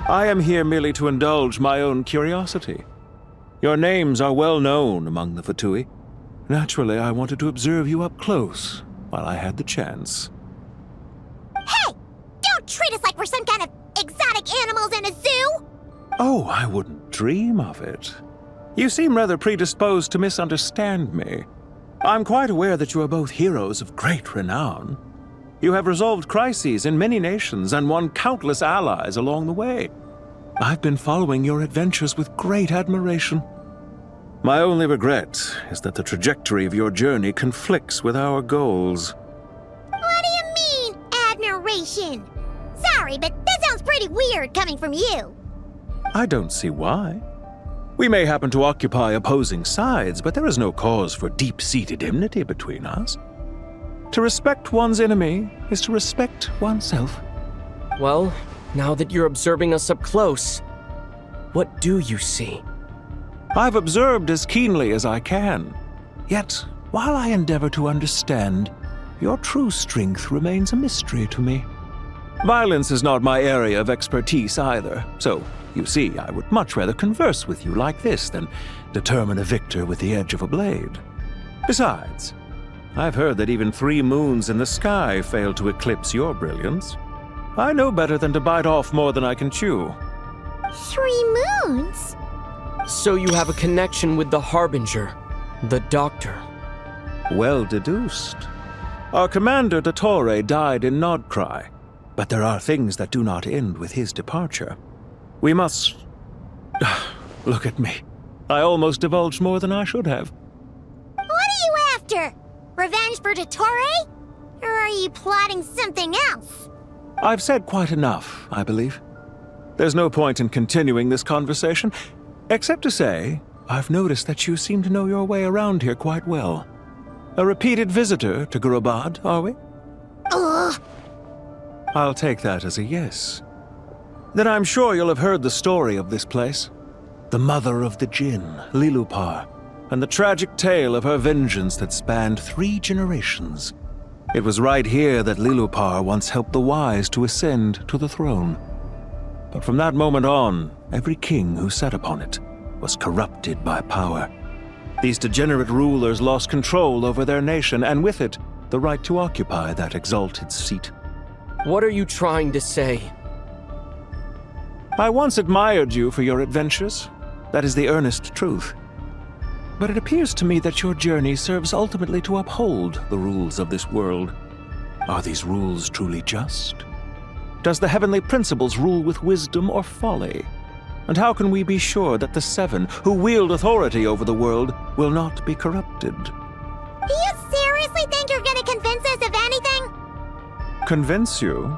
I am here merely to indulge my own curiosity. Your names are well known among the Fatui. Naturally, I wanted to observe you up close while I had the chance. Hey! Don't treat us like we're some kind of exotic animals in a zoo! Oh, I wouldn't dream of it. You seem rather predisposed to misunderstand me. I'm quite aware that you are both heroes of great renown. You have resolved crises in many nations and won countless allies along the way. I've been following your adventures with great admiration. My only regret is that the trajectory of your journey conflicts with our goals. What do you mean, admiration? Sorry, but that sounds pretty weird coming from you. I don't see why. We may happen to occupy opposing sides, but there is no cause for deep-seated enmity between us. To respect one's enemy is to respect oneself. Well, now that you're observing us up close, what do you see? I've observed as keenly as I can. Yet, while I endeavor to understand, your true strength remains a mystery to me. Violence is not my area of expertise either, so, you see, I would much rather converse with you like this than determine a victor with the edge of a blade. Besides, I've heard that even 3 moons in the sky fail to eclipse your brilliance. I know better than to bite off more than I can chew. 3 moons? So you have a connection with the Harbinger, the Doctor. Well deduced. Our commander, Dottore, died in Nodcry, but there are things that do not end with his departure. We must... Look at me. I almost divulged more than I should have. What are you after? Revenge for Dottore? Or are you plotting something else? I've said quite enough, I believe. There's no point in continuing this conversation, except to say, I've noticed that you seem to know your way around here quite well. A repeated visitor to Gurubad, are we? Ugh. I'll take that as a yes. Then I'm sure you'll have heard the story of this place. The mother of the Jinn, Lilupar, and the tragic tale of her vengeance that spanned 3 generations. It was right here that Lilupar once helped the wise to ascend to the throne. But from that moment on, every king who sat upon it was corrupted by power. These degenerate rulers lost control over their nation, and with it, the right to occupy that exalted seat. What are you trying to say? I once admired you for your adventures. That is the earnest truth. But it appears to me that your journey serves ultimately to uphold the rules of this world. Are these rules truly just? Does the heavenly principles rule with wisdom or folly? And how can we be sure that the 7 who wield authority over the world will not be corrupted? Do you seriously think you're gonna convince us of anything? Convince you?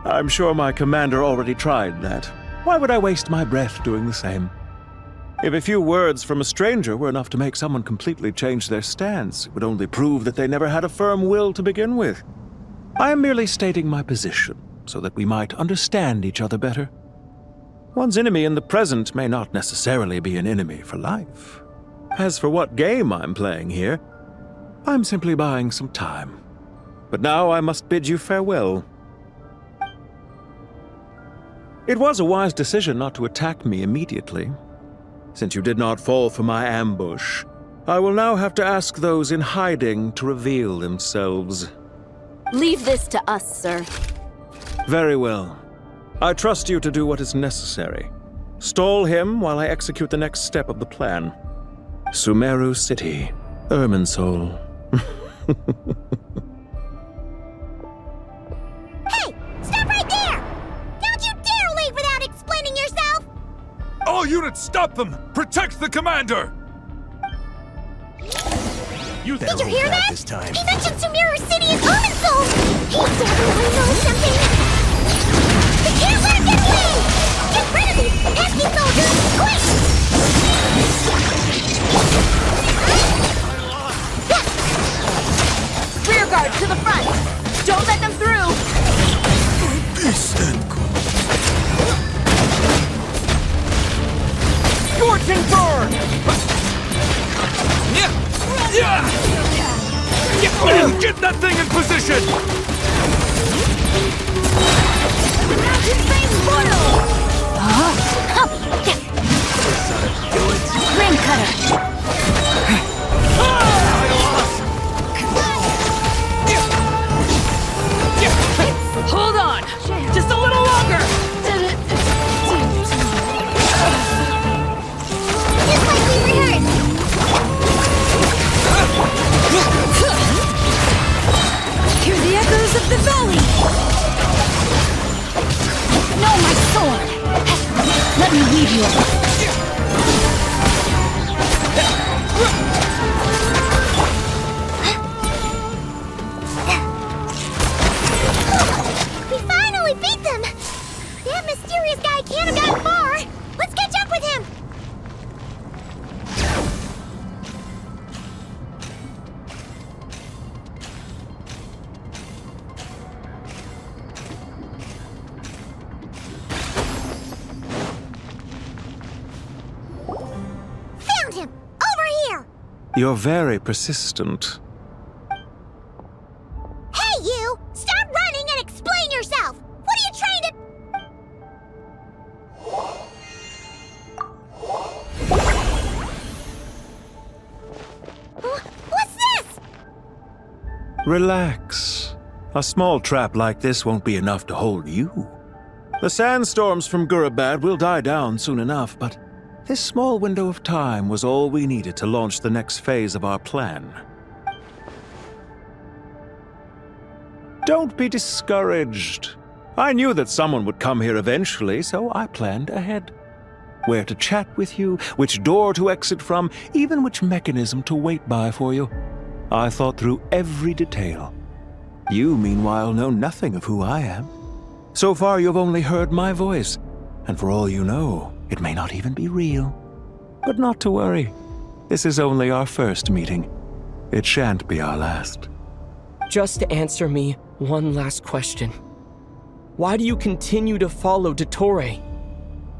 I'm sure my commander already tried that. Why would I waste my breath doing the same? If a few words from a stranger were enough to make someone completely change their stance, it would only prove that they never had a firm will to begin with. I am merely stating my position, so that we might understand each other better. One's enemy in the present may not necessarily be an enemy for life. As for what game I'm playing here, I'm simply buying some time. But now I must bid you farewell. It was a wise decision not to attack me immediately. Since you did not fall for my ambush, I will now have to ask those in hiding to reveal themselves. Leave this to us, sir. Very well. I trust you to do what is necessary. Stall him while I execute the next step of the plan. Sumeru City, Irminsul. Hey! Stop right there! Don't you dare leave without explaining yourself! All units, stop them! Protect the commander! You Did you hear that? this time. He mentioned Sumeru City is Oneself! He definitely knows something! We can't let him get away! Get rid of these pesky soldiers, quick! Rear guard to the front! Don't let them through! Scorching burn! Get that thing in position! Ring cutter! Hold on! Just a little longer! Just like we rehearsed! Hear the echoes of the valley! No, my sword! Let me lead you up. We finally beat them! That mysterious guy can't have gotten far! Let's catch up with him! Found him! Over here! You're very persistent. Hey, you! Stop running and explain yourself! What are you trying to... What's this? Relax. A small trap like this won't be enough to hold you. The sandstorms from Gurabad will die down soon enough, but this small window of time was all we needed to launch the next phase of our plan. Don't be discouraged. I knew that someone would come here eventually, so I planned ahead. Where to chat with you, which door to exit from, even which mechanism to wait by for you. I thought through every detail. You, meanwhile, know nothing of who I am. So far, you've only heard my voice, and for all you know, it may not even be real. But not to worry. This is only our first meeting. It shan't be our last. Just answer me one last question. Why do you continue to follow Dottore?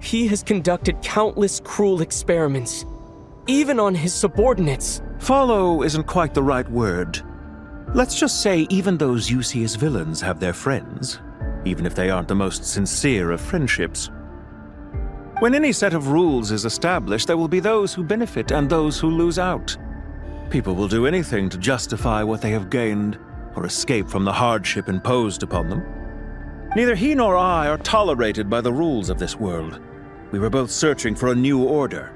He has conducted countless cruel experiments, even on his subordinates. Follow isn't quite the right word. Let's just say even those you see as villains have their friends, even if they aren't the most sincere of friendships. When any set of rules is established, there will be those who benefit and those who lose out. People will do anything to justify what they have gained or escape from the hardship imposed upon them. Neither he nor I are tolerated by the rules of this world. We were both searching for a new order.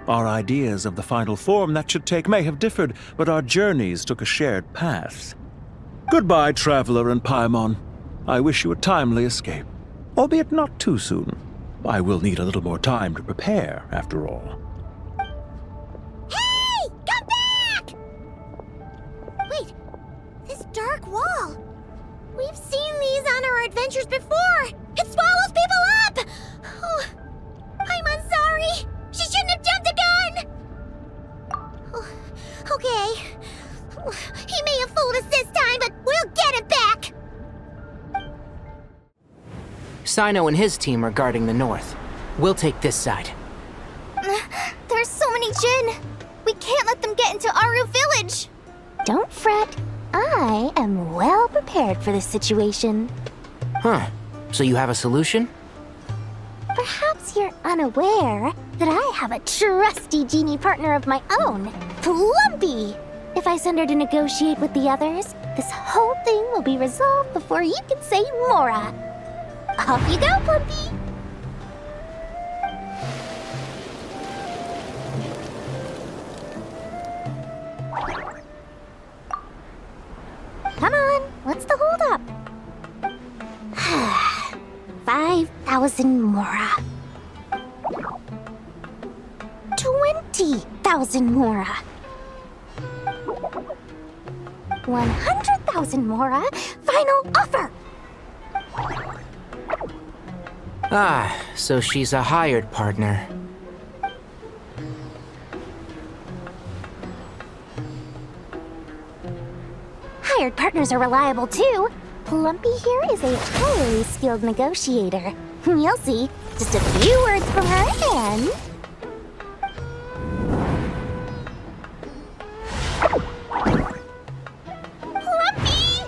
Our ideas of the final form that should take may have differed, but our journeys took a shared path. Goodbye, Traveler and Paimon. I wish you a timely escape, albeit not too soon. I will need a little more time to prepare, after all. Hey! Come back! Wait, this dark wall. We've seen these on our adventures before. It swallows people up! Oh, I'm sorry. She shouldn't have jumped the gun! Oh, okay. He may have fooled us this time, but we'll get him back! Sino and his team are guarding the north. We'll take this side. There's so many Jin! We can't let them get into Aru Village! Don't fret. I am well prepared for this situation. Huh. So you have a solution? Perhaps you're unaware that I have a trusty genie partner of my own, Plumpy. If I send her to negotiate with the others, this whole thing will be resolved before you can say Mora. Off you go, Plumpy! Come on, what's the holdup? 5,000 Mora. 20,000 Mora. 100,000 Mora. Final offer. Ah, so she's a hired partner. Hired partners are reliable too. Plumpy here is a highly skilled negotiator. You'll see. Just a few words from her and... Plumpy!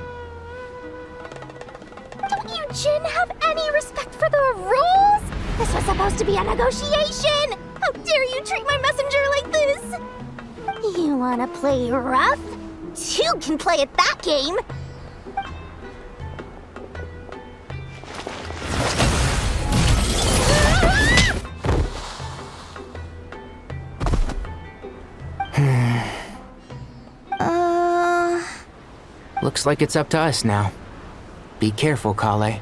Don't you, Jin, have any respect for the rules? This was supposed to be a negotiation! How dare you treat my messenger like this? You wanna play rough? Two can play at that game! Looks like it's up to us now. Be careful, Kale.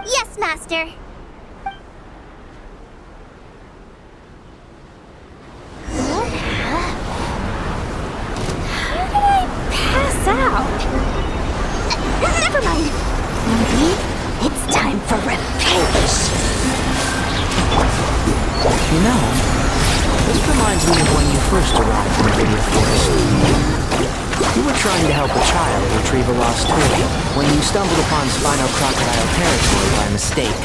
Yes, Master. How did I pass out? Never mind. Maybe it's time for revenge. You know, this reminds me of when you first arrived in the Video Forest. You were trying to help a child retrieve a lost toy when you stumbled upon Spino Crocodile territory by mistake.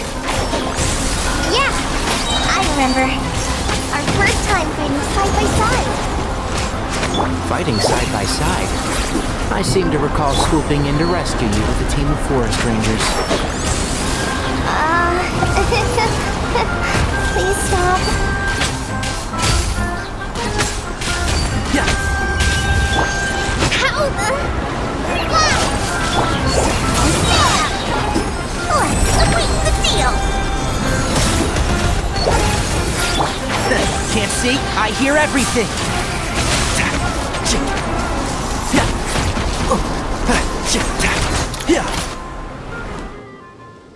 Yeah, I remember. Our first time fighting side by side. Fighting side by side? I seem to recall swooping in to rescue you with a team of forest rangers. Please stop. How the... Let's sweeten the deal. Can't see? I hear everything!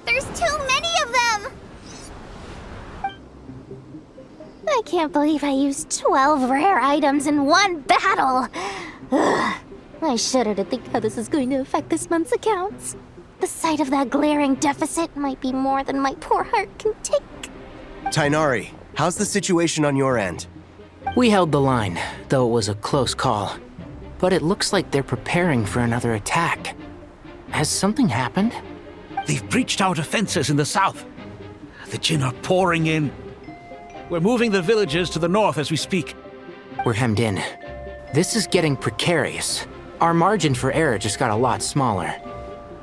There's too many of them! I can't believe I used 12 rare items in one battle! Ugh. I shudder to think how this is going to affect this month's accounts. The sight of that glaring deficit might be more than my poor heart can take. Tainari, how's the situation on your end? We held the line, though it was a close call. But it looks like they're preparing for another attack. Has something happened? They've breached our defenses in the south. The Jin are pouring in. We're moving the villagers to the north as we speak. We're hemmed in. This is getting precarious. Our margin for error just got a lot smaller.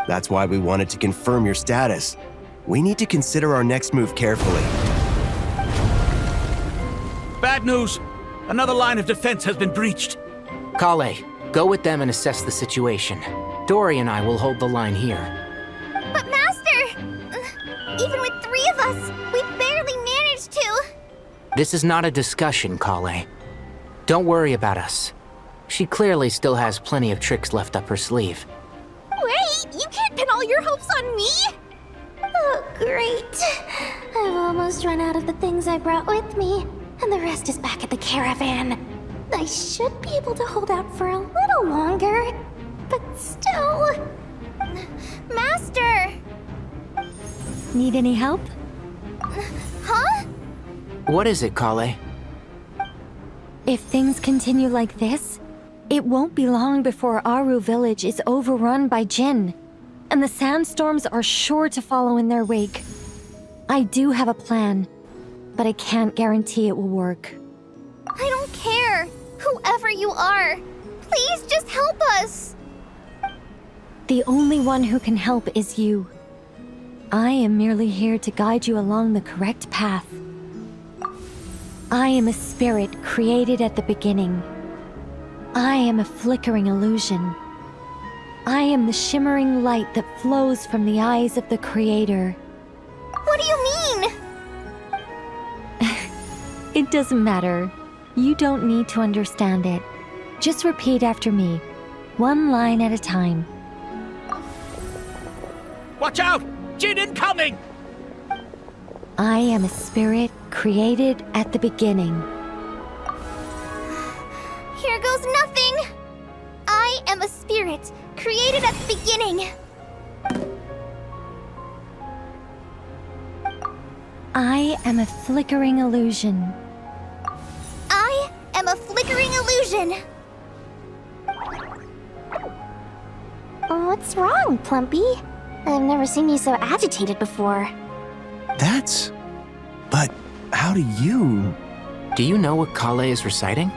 That's why we wanted to confirm your status. We need to consider our next move carefully. Bad news! Another line of defense has been breached. Kale, go with them and assess the situation. Dory and I will hold the line here. But Master! Even with 3 of us, we barely managed to... This is not a discussion, Kale. Don't worry about us. She clearly still has plenty of tricks left up her sleeve. Wait, you can't pin all your hopes on me! Oh, great. I've almost run out of the things I brought with me, and the rest is back at the caravan. I should be able to hold out for a little longer, but still... Master! Need any help? Huh? What is it, Kale? If things continue like this, it won't be long before Aru village is overrun by Jin, and the sandstorms are sure to follow in their wake. I do have a plan, but I can't guarantee it will work. I don't care. Whoever you are, please just help us. The only one who can help is you. I am merely here to guide you along the correct path. I am a spirit created at the beginning. I am a flickering illusion. I am the shimmering light that flows from the eyes of the Creator. What do you mean? It doesn't matter. You don't need to understand it. Just repeat after me, one line at a time. Watch out! Jin incoming! I am a spirit created at the beginning. Here goes nothing! spirit, created at the beginning. I am a flickering illusion. I am a flickering illusion. What's wrong, Plumpy? I've never seen you so agitated before. But how do you... Do you know what Kale is reciting?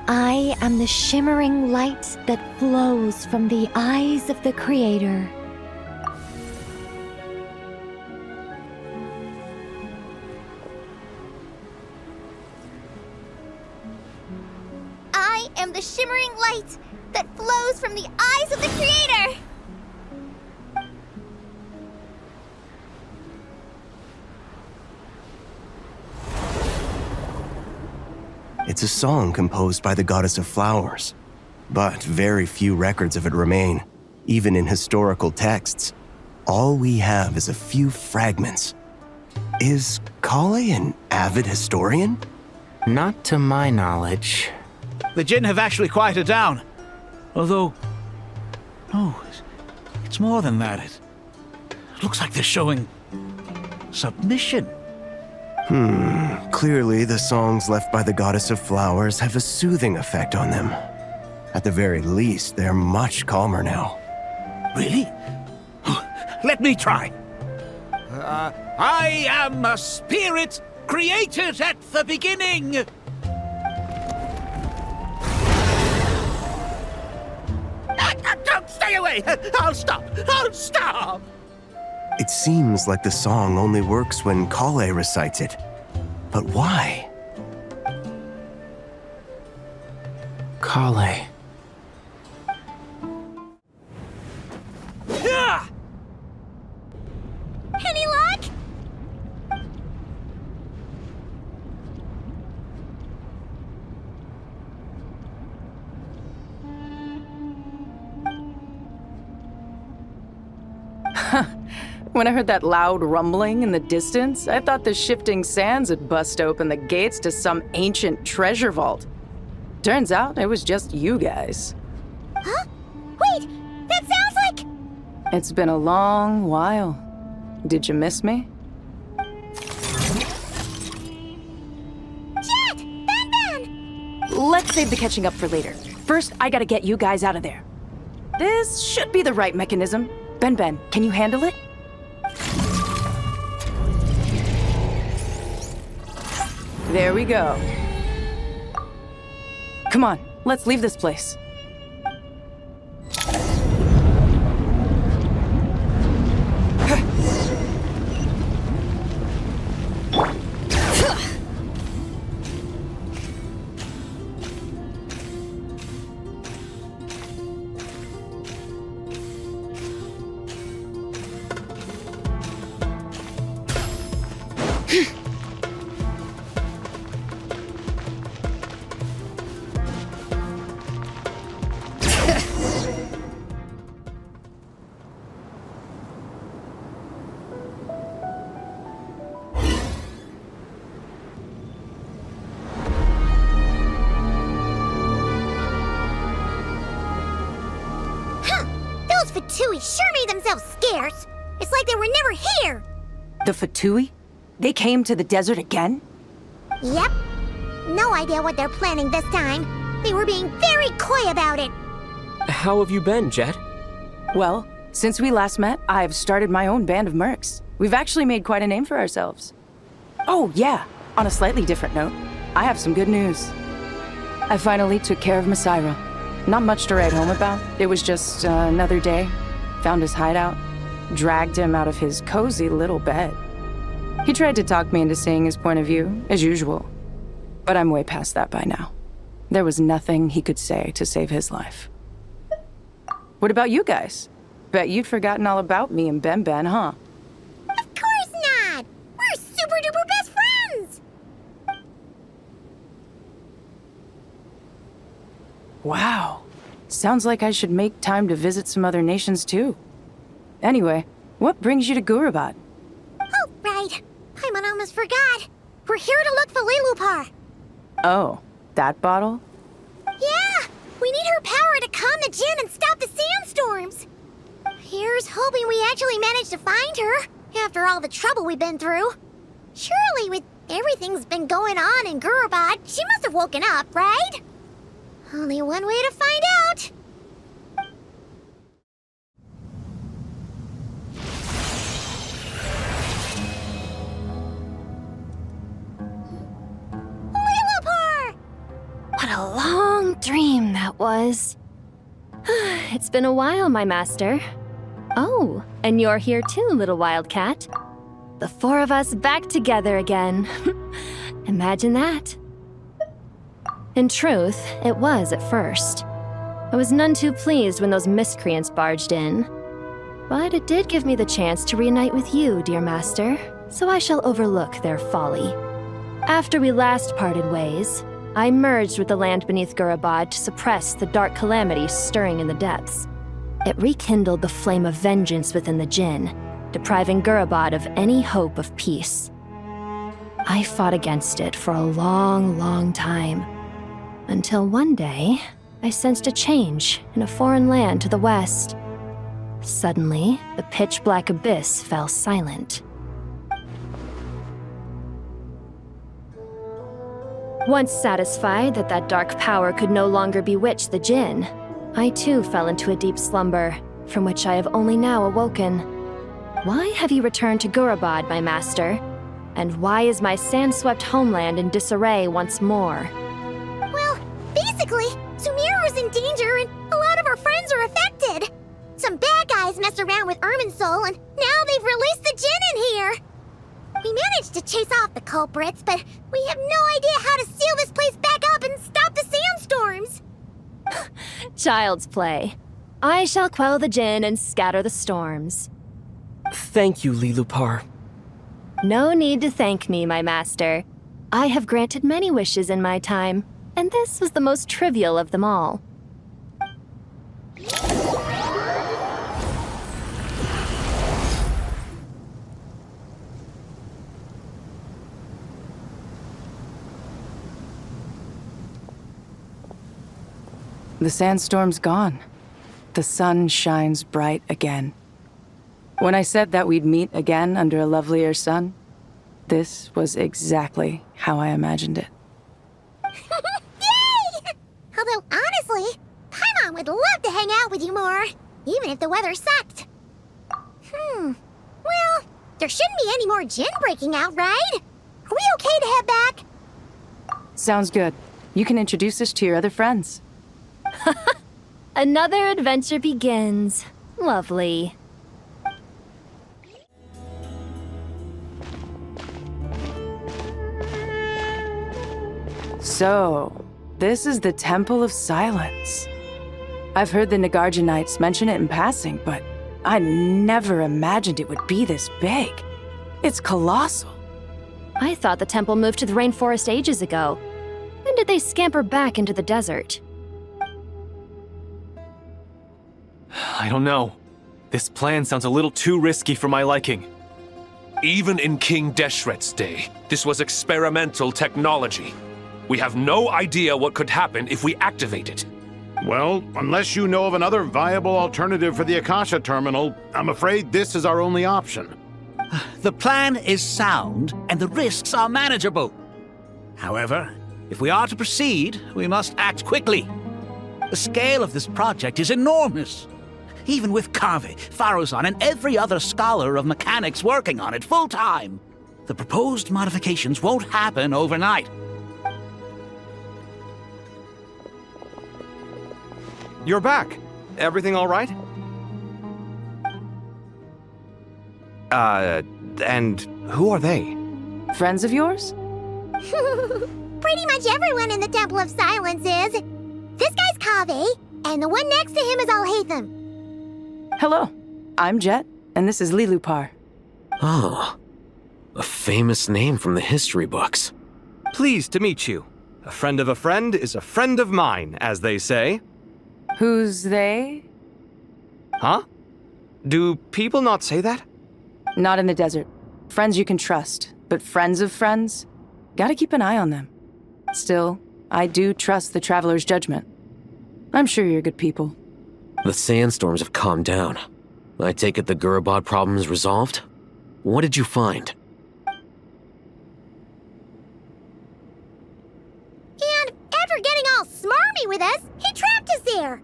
I am the shimmering light that flows from the eyes of the Creator. I am the shimmering light that flows from the eyes of the Creator. It's a song composed by the goddess of flowers, but very few records of it remain, even in historical texts. All we have is a few fragments. Is Kale an avid historian? Not to my knowledge. The Jinn have actually quieted down. Although... no, it's more than that. It looks like they're showing... submission. Clearly the songs left by the goddess of flowers have a soothing effect on them. At the very least, they're much calmer now. Really? Let me try. I am a spirit created at the beginning. Don't stay away! I'll stop! I'll stop! It seems like the song only works when Kale recites it. But why? Kale. Any luck? When I heard that loud rumbling in the distance, I thought the shifting sands had bust open the gates to some ancient treasure vault. Turns out it was just you guys. Huh? Wait, that sounds like... It's been a long while. Did you miss me? Jet! Ben! Let's save the catching up for later. First, I gotta get you guys out of there. This should be the right mechanism. Ben, can you handle it? There we go. Come on, let's leave this place. Fatui sure made themselves scarce. It's like they were never here. The Fatui? They came to the desert again? Yep. No idea what they're planning this time. They were being very coy about it. How have you been, Jet? Well, since we last met, I've started my own band of mercs. We've actually made quite a name for ourselves. Oh, yeah. On a slightly different note, I have some good news. I finally took care of Masaira. Not much to write home about. It was just another day. Found his hideout. Dragged him out of his cozy little bed. He tried to talk me into seeing his point of view, as usual. But I'm way past that by now. There was nothing he could say to save his life. What about you guys? Bet you'd forgotten all about me and Ben, huh? Of course not! We're super duper best friends! Wow. Sounds like I should make time to visit some other nations too. Anyway, what brings you to Gurabat? Oh, right. I almost forgot. We're here to look for Lilupar. Oh, that bottle? Yeah! We need her power to calm the Jinn and stop the sandstorms. Here's hoping we actually managed to find her, after all the trouble we've been through. Surely, with everything's been going on in Gurabad, she must have woken up, right? Only one way to find out. What a long dream that was. It's been a while, my master. Oh, and you're here too, little wildcat. The four of us back together again. Imagine that. In truth, it was at first. I was none too pleased when those miscreants barged in. But it did give me the chance to reunite with you, dear master, so I shall overlook their folly. After we last parted ways, I merged with the land beneath Gurabad to suppress the dark calamity stirring in the depths. It rekindled the flame of vengeance within the Jinn, depriving Gurabad of any hope of peace. I fought against it for a long, long time, until one day, I sensed a change in a foreign land to the west. Suddenly, the pitch-black abyss fell silent. Once satisfied that that dark power could no longer bewitch the Jinn, I too fell into a deep slumber, from which I have only now awoken. Why have you returned to Gurabad, my master? And why is my sand-swept homeland in disarray once more? Well, basically, Sumeru's in danger and a lot of our friends are affected. Some bad guys messed around with Irminsul and now they've released the Jinn in here. We managed to chase off the culprits, but we have no idea how to seal this place back up and stop the sandstorms. Child's play. I shall quell the Jinn and scatter the storms. Thank you, Lilupar. No need to thank me, my master. I have granted many wishes in my time, and this was the most trivial of them all. The sandstorm's gone. The sun shines bright again. When I said that we'd meet again under a lovelier sun, this was exactly how I imagined it. Yay! Although, honestly, Paimon would love to hang out with you more, even if the weather sucked. Well, there shouldn't be any more Jinn breaking out, right? Are we okay to head back? Sounds good. You can introduce us to your other friends. Another adventure begins. Lovely. So, this is the Temple of Silence. I've heard the Nagarjanites mention it in passing, but I never imagined it would be this big. It's colossal. I thought the temple moved to the rainforest ages ago. When did they scamper back into the desert? I don't know. This plan sounds a little too risky for my liking. Even in King Deshret's day, this was experimental technology. We have no idea what could happen if we activate it. Well, unless you know of another viable alternative for the Akasha terminal, I'm afraid this is our only option. The plan is sound, and the risks are manageable. However, if we are to proceed, we must act quickly. The scale of this project is enormous. Even with Kave, Faruzan, and every other scholar of mechanics working on it full-time, the proposed modifications won't happen overnight. You're back. Everything all right? And who are they? Friends of yours? Pretty much everyone in the Temple of Silence is. This guy's Kave, and the one next to him is Alhaitham. Hello, I'm Jet, and this is Lilupar. Oh, a famous name from the history books. Pleased to meet you. A friend of a friend is a friend of mine, as they say. Who's they? Huh? Do people not say that? Not in the desert. Friends you can trust, but friends of friends? Gotta keep an eye on them. Still, I do trust the Traveler's judgment. I'm sure you're good people. The sandstorms have calmed down. I take it the Gurubad problem is resolved? What did you find? And after getting all smarmy with us, he trapped us there.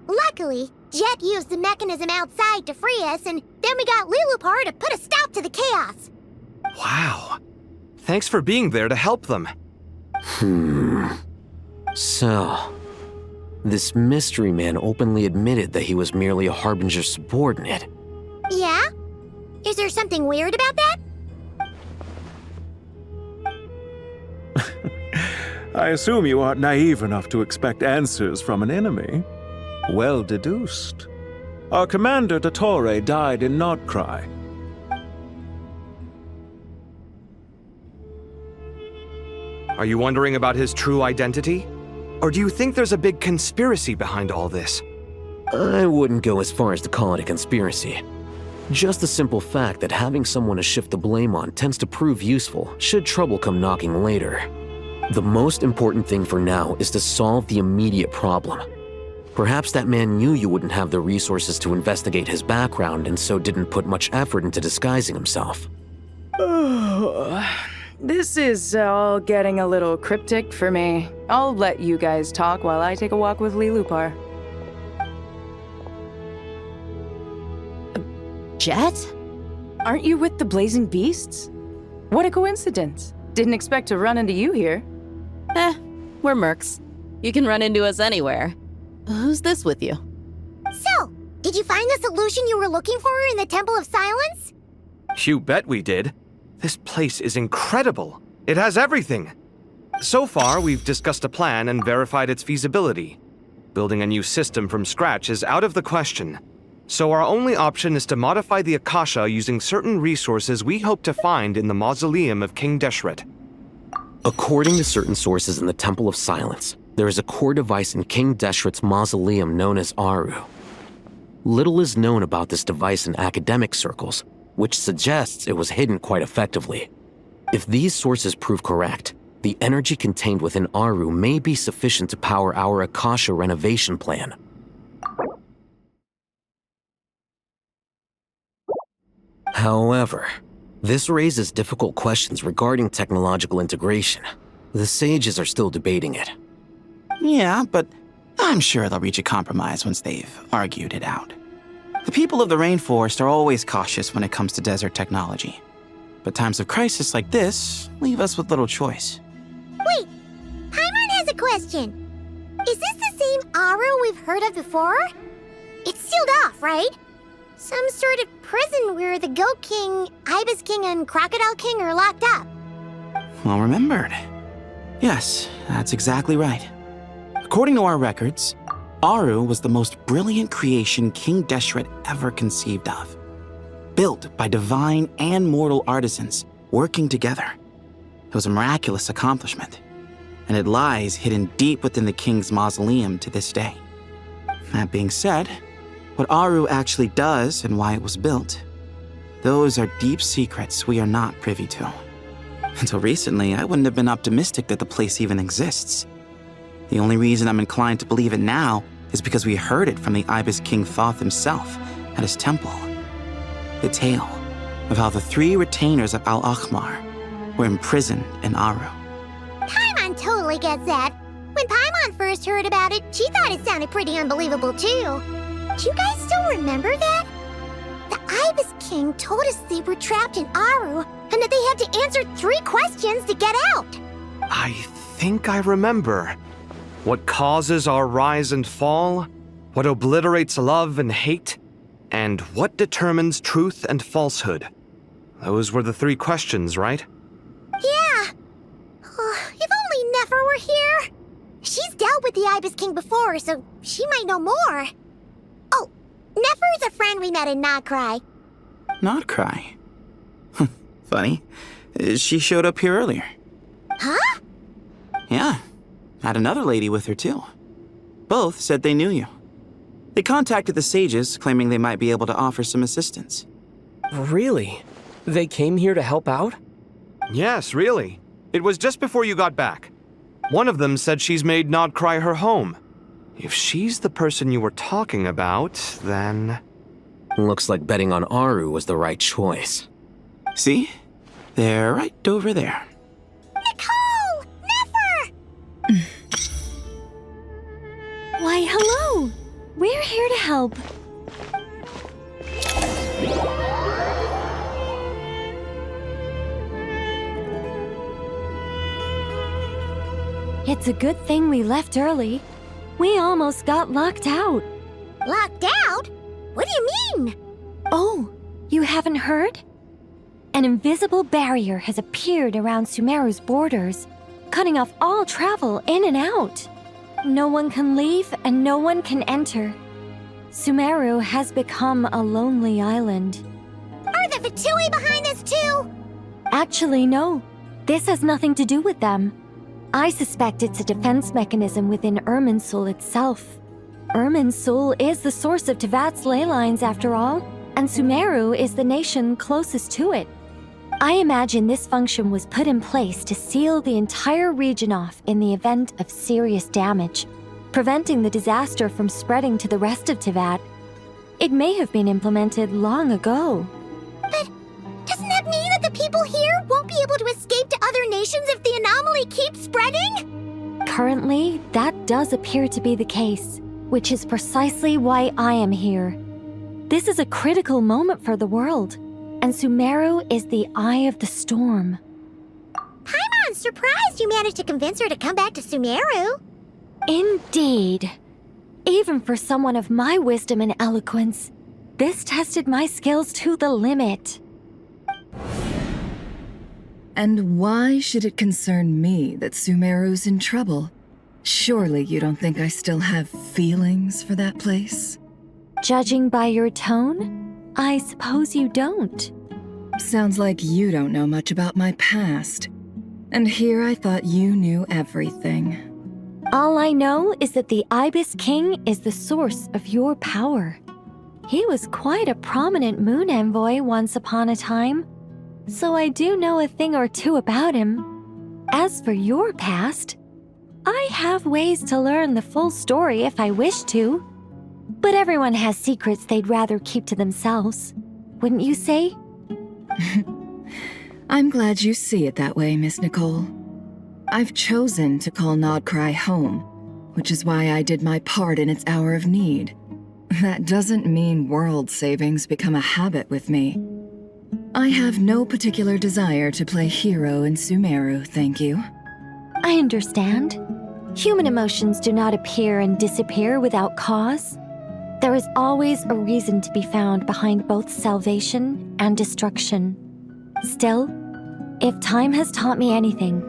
Luckily, Jet used the mechanism outside to free us, and then we got Lilupar to put a stop to the chaos. Wow. Thanks for being there to help them. So, this mystery man openly admitted that he was merely a Harbinger subordinate. Yeah? Is there something weird about that? I assume you aren't naive enough to expect answers from an enemy. Well deduced. Our commander, Dottore, died in Nodcry. Are you wondering about his true identity? Or do you think there's a big conspiracy behind all this? I wouldn't go as far as to call it a conspiracy. Just the simple fact that having someone to shift the blame on tends to prove useful should trouble come knocking later. The most important thing for now is to solve the immediate problem. Perhaps that man knew you wouldn't have the resources to investigate his background and so didn't put much effort into disguising himself. This is all getting a little cryptic for me. I'll let you guys talk while I take a walk with Lilupar. Jet? Aren't you with the Blazing Beasts? What a coincidence. Didn't expect to run into you here. We're mercs. You can run into us anywhere. Who's this with you? So, did you find the solution you were looking for in the Temple of Silence? You bet we did. This place is incredible. It has everything. So far, we've discussed a plan and verified its feasibility. Building a new system from scratch is out of the question. So our only option is to modify the Akasha using certain resources we hope to find in the mausoleum of King Deshret. According to certain sources in the Temple of Silence, there is a core device in King Deshret's mausoleum known as Aru. Little is known about this device in academic circles, which suggests it was hidden quite effectively. If these sources prove correct, the energy contained within Aru may be sufficient to power our Akasha renovation plan. However, this raises difficult questions regarding technological integration. The sages are still debating it. Yeah, but I'm sure they'll reach a compromise once they've argued it out. The people of the rainforest are always cautious when it comes to desert technology. But times of crisis like this leave us with little choice. Wait, Paimon has a question. Is this the same Aru we've heard of before? It's sealed off, right? Some sort of prison where the Goat King, Ibis King, and Crocodile King are locked up. Well remembered. Yes, that's exactly right. According to our records, Aru was the most brilliant creation King Deshret ever conceived of. Built by divine and mortal artisans working together. It was a miraculous accomplishment, and it lies hidden deep within the king's mausoleum to this day. That being said, what Aru actually does and why it was built, those are deep secrets we are not privy to. Until recently, I wouldn't have been optimistic that the place even exists. The only reason I'm inclined to believe it now is because we heard it from the Ibis King Thoth himself at his temple. The tale of how the 3 retainers of Al-Akhmar were imprisoned in Aru. Paimon totally gets that. When Paimon first heard about it, she thought it sounded pretty unbelievable too. Do you guys still remember that? The Ibis King told us they were trapped in Aru and that they had to answer 3 questions to get out. I think I remember. What causes our rise and fall? What obliterates love and hate? And what determines truth and falsehood? Those were the 3 questions, right? Yeah. If only Nefer were here. She's dealt with the Ibis King before, so she might know more. Oh, Nefer is a friend we met in Nodcry. Nodcry? Funny. She showed up here earlier. Huh? Yeah. Had another lady with her too. Both said they knew you. They contacted the sages, claiming they might be able to offer some assistance. Really? They came here to help out? Yes, really. It was just before you got back. One of them said she's made Nodcry her home. If she's the person you were talking about, then... Looks like betting on Aru was the right choice. See? They're right over there. Nicole! Never! Why, hello! We're here to help. It's a good thing we left early. We almost got locked out. Locked out? What do you mean? Oh, you haven't heard? An invisible barrier has appeared around Sumeru's borders, cutting off all travel in and out. No one can leave and no one can enter. Sumeru has become a lonely island. Are the Fatui behind this too? Actually, no. This has nothing to do with them. I suspect it's a defense mechanism within Irminsul itself. Irminsul is the source of Tevat's ley lines, after all, and Sumeru is the nation closest to it. I imagine this function was put in place to seal the entire region off in the event of serious damage, preventing the disaster from spreading to the rest of Tevat. It may have been implemented long ago. But doesn't that mean that the people here won't be able to escape to other nations if the anomaly keeps spreading? Currently, that does appear to be the case, which is precisely why I am here. This is a critical moment for the world, and Sumeru is the eye of the storm. Paimon's surprised you managed to convince her to come back to Sumeru. Indeed. Even for someone of my wisdom and eloquence, this tested my skills to the limit. And why should it concern me that Sumeru's in trouble? Surely you don't think I still have feelings for that place? Judging by your tone, I suppose you don't. Sounds like you don't know much about my past. And here I thought you knew everything. All I know is that the Ibis King is the source of your power. He was quite a prominent moon envoy once upon a time, so I do know a thing or two about him. As for your past, I have ways to learn the full story if I wish to. But everyone has secrets they'd rather keep to themselves, wouldn't you say? I'm glad you see it that way, Miss Nicole. I've chosen to call Nodcry home, which is why I did my part in its hour of need. That doesn't mean world savings become a habit with me. I have no particular desire to play hero in Sumeru, thank you. I understand. Human emotions do not appear and disappear without cause. There is always a reason to be found behind both salvation and destruction. Still, if time has taught me anything,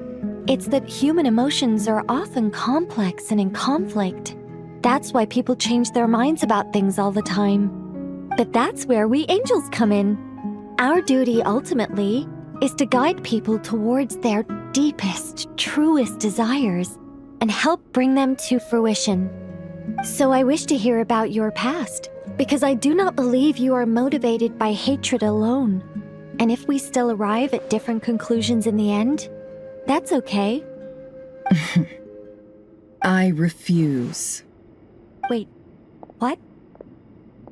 it's that human emotions are often complex and in conflict. That's why people change their minds about things all the time. But that's where we angels come in. Our duty ultimately is to guide people towards their deepest, truest desires and help bring them to fruition. So I wish to hear about your past, because I do not believe you are motivated by hatred alone. And if we still arrive at different conclusions in the end, that's okay. I refuse. Wait, what?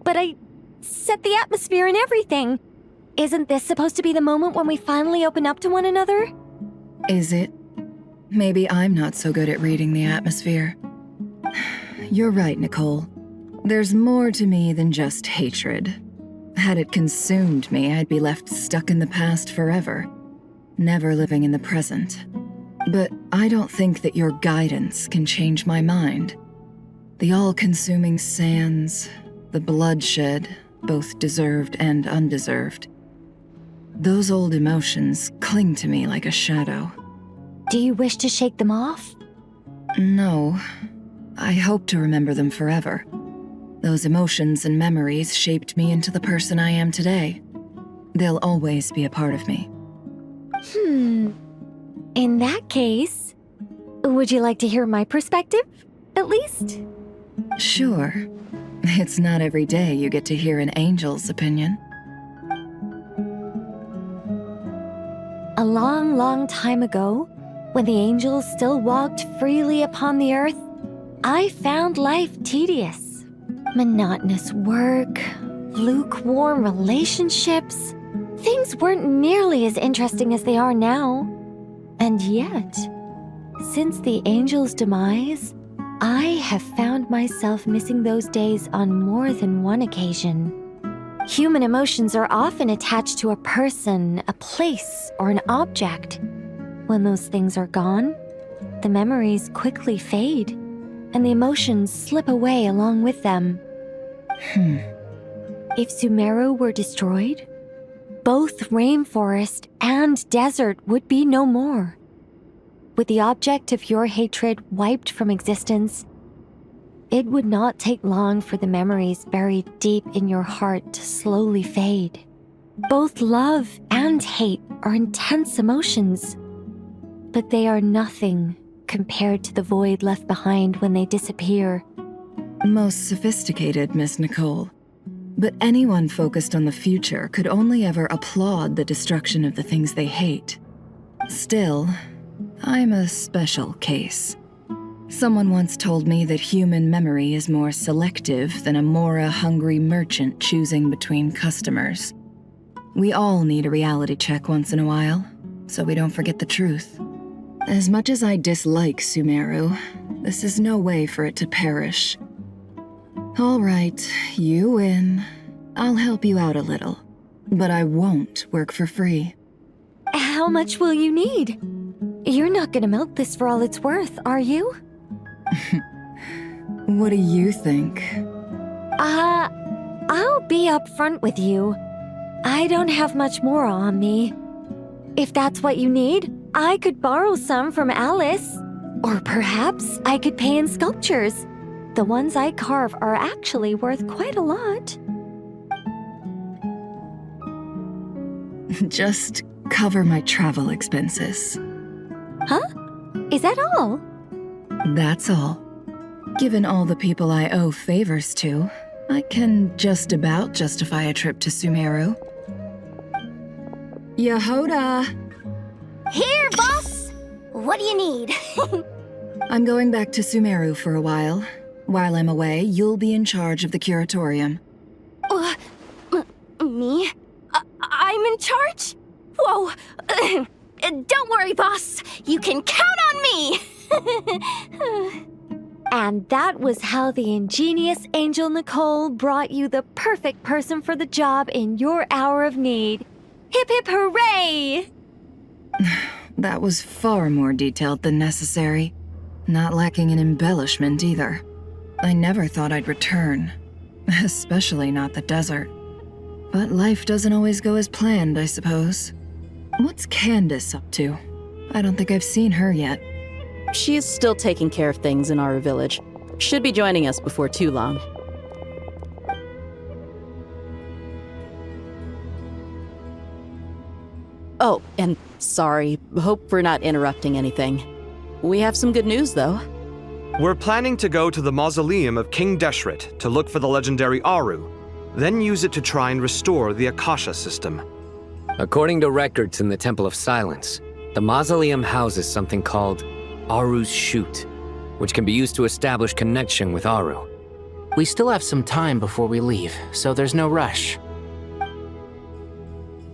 But I set the atmosphere and everything. Isn't this supposed to be the moment when we finally open up to one another? Is it? Maybe I'm not so good at reading the atmosphere. You're right, Nicole. There's more to me than just hatred. Had it consumed me, I'd be left stuck in the past forever, never living in the present. But I don't think that your guidance can change my mind. The all-consuming sands, the bloodshed, both deserved and undeserved. Those old emotions cling to me like a shadow. Do you wish to shake them off? No. I hope to remember them forever. Those emotions and memories shaped me into the person I am today. They'll always be a part of me. In that case, would you like to hear my perspective, at least? Sure. It's not every day you get to hear an angel's opinion. A long, long time ago, when the angels still walked freely upon the earth, I found life tedious. Monotonous work, lukewarm relationships. Things weren't nearly as interesting as they are now. And yet, since the angel's demise, I have found myself missing those days on more than one occasion. Human emotions are often attached to a person, a place, or an object. When those things are gone, the memories quickly fade, and the emotions slip away along with them. If Sumeru were destroyed, both rainforest and desert would be no more. With the object of your hatred wiped from existence, it would not take long for the memories buried deep in your heart to slowly fade. Both love and hate are intense emotions, but they are nothing compared to the void left behind when they disappear. Most sophisticated, Miss Nicole. But anyone focused on the future could only ever applaud the destruction of the things they hate. Still, I'm a special case. Someone once told me that human memory is more selective than a Mora-hungry merchant choosing between customers. We all need a reality check once in a while, so we don't forget the truth. As much as I dislike Sumeru, this is no way for it to perish. All right, you win. I'll help you out a little, but I won't work for free. How much will you need? You're not gonna milk this for all it's worth, are you? What do you think? I'll be upfront with you. I don't have much more on me. If that's what you need, I could borrow some from Alice. Or perhaps I could pay in sculptures. The ones I carve are actually worth quite a lot. Just cover my travel expenses. Huh? Is that all? That's all. Given all the people I owe favors to, I can just about justify a trip to Sumeru. Yehoda! Here, boss! What do you need? I'm going back to Sumeru for a while. While I'm away, you'll be in charge of the curatorium. Me? I'm in charge? Whoa! Don't worry, boss. You can count on me! And that was how the ingenious Angel Nicole brought you the perfect person for the job in your hour of need. Hip hip hooray! That was far more detailed than necessary. Not lacking in embellishment either. I never thought I'd return. Especially not the desert. But life doesn't always go as planned, I suppose. What's Candace up to? I don't think I've seen her yet. She is still taking care of things in our village. Should be joining us before too long. Oh, and sorry. Hope we're not interrupting anything. We have some good news, though. We're planning to go to the mausoleum of King Deshret to look for the legendary Aru, then use it to try and restore the Akasha system. According to records in the Temple of Silence, the mausoleum houses something called Aru's Chute, which can be used to establish connection with Aru. We still have some time before we leave, so there's no rush.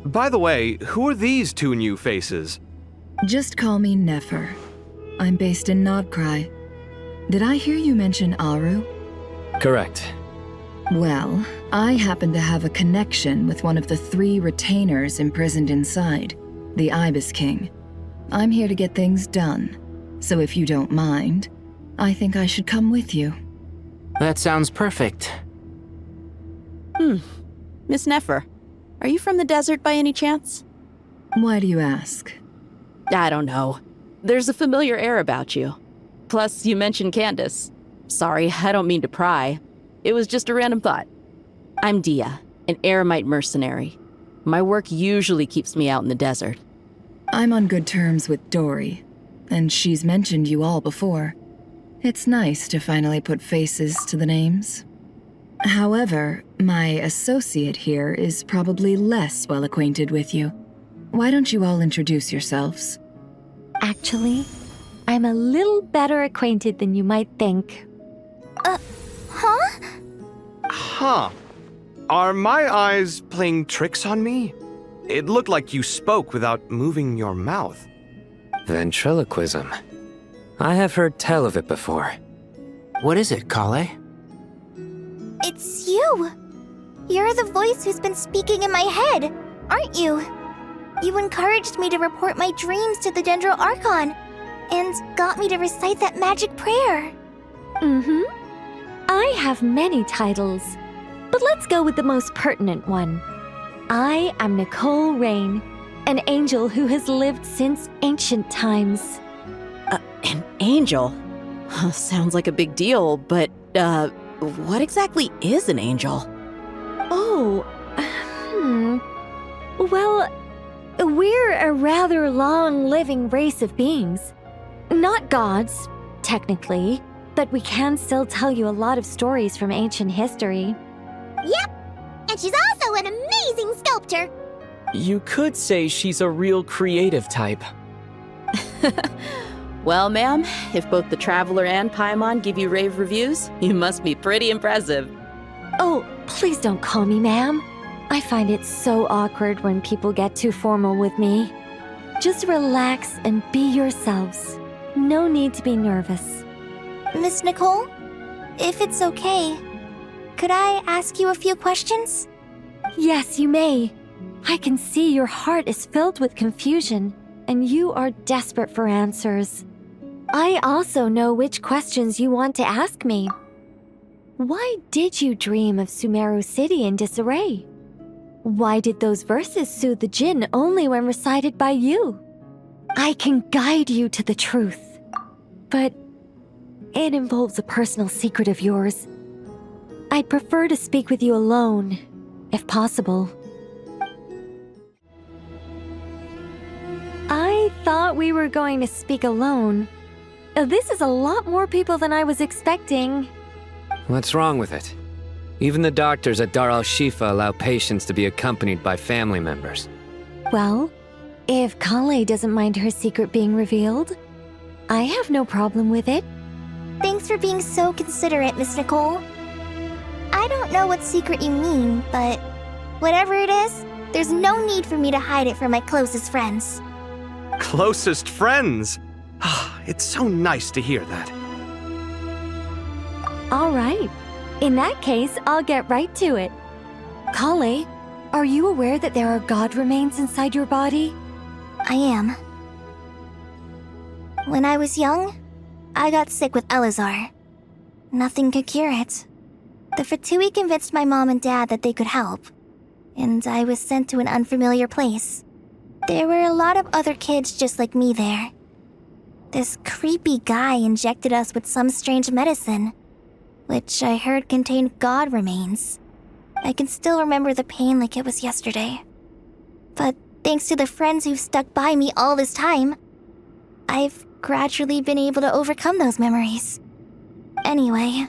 By the way, who are these two new faces? Just call me Nefer. I'm based in Nodcry. Did I hear you mention Aru? Correct. Well, I happen to have a connection with one of the 3 retainers imprisoned inside, the Ibis King. I'm here to get things done, so if you don't mind, I think I should come with you. That sounds perfect. Miss Nefer, are you from the desert by any chance? Why do you ask? I don't know. There's a familiar air about you. Plus, you mentioned Candace. Sorry, I don't mean to pry. It was just a random thought. I'm Dia, an eremite mercenary. My work usually keeps me out in the desert. I'm on good terms with Dory, and she's mentioned you all before. It's nice to finally put faces to the names. However, my associate here is probably less well acquainted with you. Why don't you all introduce yourselves? Actually, I'm a little better acquainted than you might think. Huh? Huh. Are my eyes playing tricks on me? It looked like you spoke without moving your mouth. Ventriloquism. I have heard tell of it before. What is it, Kale? It's you! You're the voice who's been speaking in my head, aren't you? You encouraged me to report my dreams to the Dendro Archon, and got me to recite that magic prayer. Mm-hmm. I have many titles, but let's go with the most pertinent one. I am Nicole Rain, an angel who has lived since ancient times. An angel? Sounds like a big deal, but, what exactly is an angel? Oh, Well, we're a rather long-living race of beings. Not gods, technically, but we can still tell you a lot of stories from ancient history. Yep, and she's also an amazing sculptor. You could say she's a real creative type. Well, ma'am, if both the Traveler and Paimon give you rave reviews, you must be pretty impressive. Oh, please don't call me ma'am. I find it so awkward when people get too formal with me. Just relax and be yourselves. No need to be nervous. Miss Nicole, if it's okay, could I ask you a few questions? Yes, you may. I can see your heart is filled with confusion, and you are desperate for answers. I also know which questions you want to ask me. Why did you dream of Sumeru City in disarray? Why did those verses soothe the Jinn only when recited by you? I can guide you to the truth, but it involves a personal secret of yours. I'd prefer to speak with you alone, if possible. I thought we were going to speak alone. This is a lot more people than I was expecting. What's wrong with it? Even the doctors at Dar al-Shifa allow patients to be accompanied by family members. Well, if Kale doesn't mind her secret being revealed, I have no problem with it. Thanks for being so considerate, Miss Nicole. I don't know what secret you mean, but whatever it is, there's no need for me to hide it from my closest friends. Closest friends? It's so nice to hear that. All right. In that case, I'll get right to it. Kale, are you aware that there are god remains inside your body? I am. When I was young, I got sick with Elazar. Nothing could cure it. The Fatui convinced my mom and dad that they could help, and I was sent to an unfamiliar place. There were a lot of other kids just like me there. This creepy guy injected us with some strange medicine, which I heard contained god remains. I can still remember the pain like it was yesterday. But thanks to the friends who've stuck by me all this time, I've gradually been able to overcome those memories. Anyway,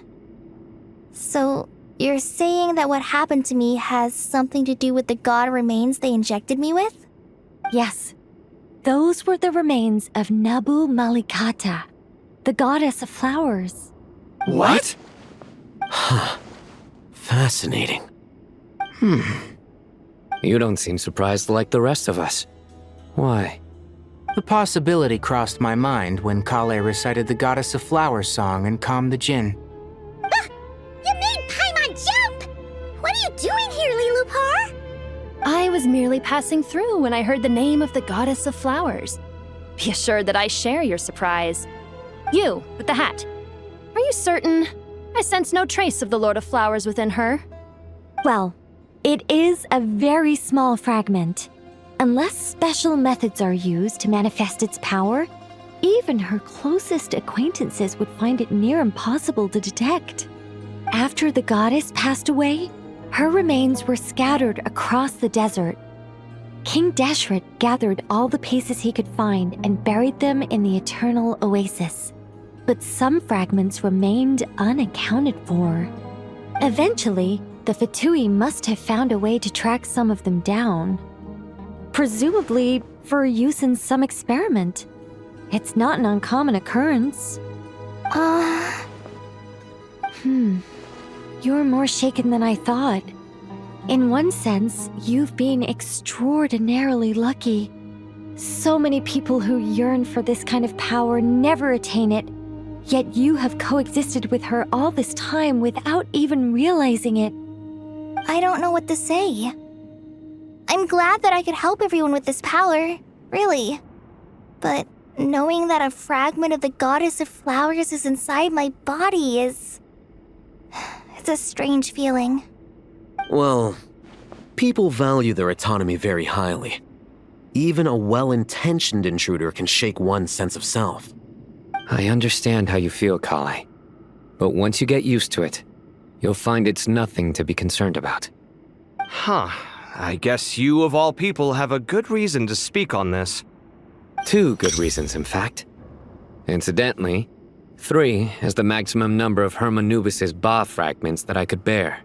so you're saying that what happened to me has something to do with the god remains they injected me with? Yes. Those were the remains of Nabu Malikata, the goddess of flowers. What? Huh. Fascinating. You don't seem surprised like the rest of us. Why? The possibility crossed my mind when Kale recited the Goddess of Flowers song and calmed the Jinn. You made Paimon jump! What are you doing here, Lilupar? I was merely passing through when I heard the name of the Goddess of Flowers. Be assured that I share your surprise. You, with the hat. Are you certain? I sense no trace of the Lord of Flowers within her. Well, it is a very small fragment. Unless special methods are used to manifest its power, even her closest acquaintances would find it near impossible to detect. After the goddess passed away, her remains were scattered across the desert. King Deshret gathered all the pieces he could find and buried them in the eternal oasis. But some fragments remained unaccounted for. Eventually, the Fatui must have found a way to track some of them down. Presumably for use in some experiment. It's not an uncommon occurrence. You're more shaken than I thought. In one sense, you've been extraordinarily lucky. So many people who yearn for this kind of power never attain it, yet you have coexisted with her all this time without even realizing it. I don't know what to say. I'm glad that I could help everyone with this power, really. But knowing that a fragment of the Goddess of Flowers is inside my body is... it's a strange feeling. Well, people value their autonomy very highly. Even a well-intentioned intruder can shake one's sense of self. I understand how you feel, Kale. But once you get used to it, you'll find it's nothing to be concerned about. Huh. I guess you, of all people, have a good reason to speak on this. 2 good reasons, in fact. Incidentally, 3 is the maximum number of Hermanubis' Ba fragments that I could bear.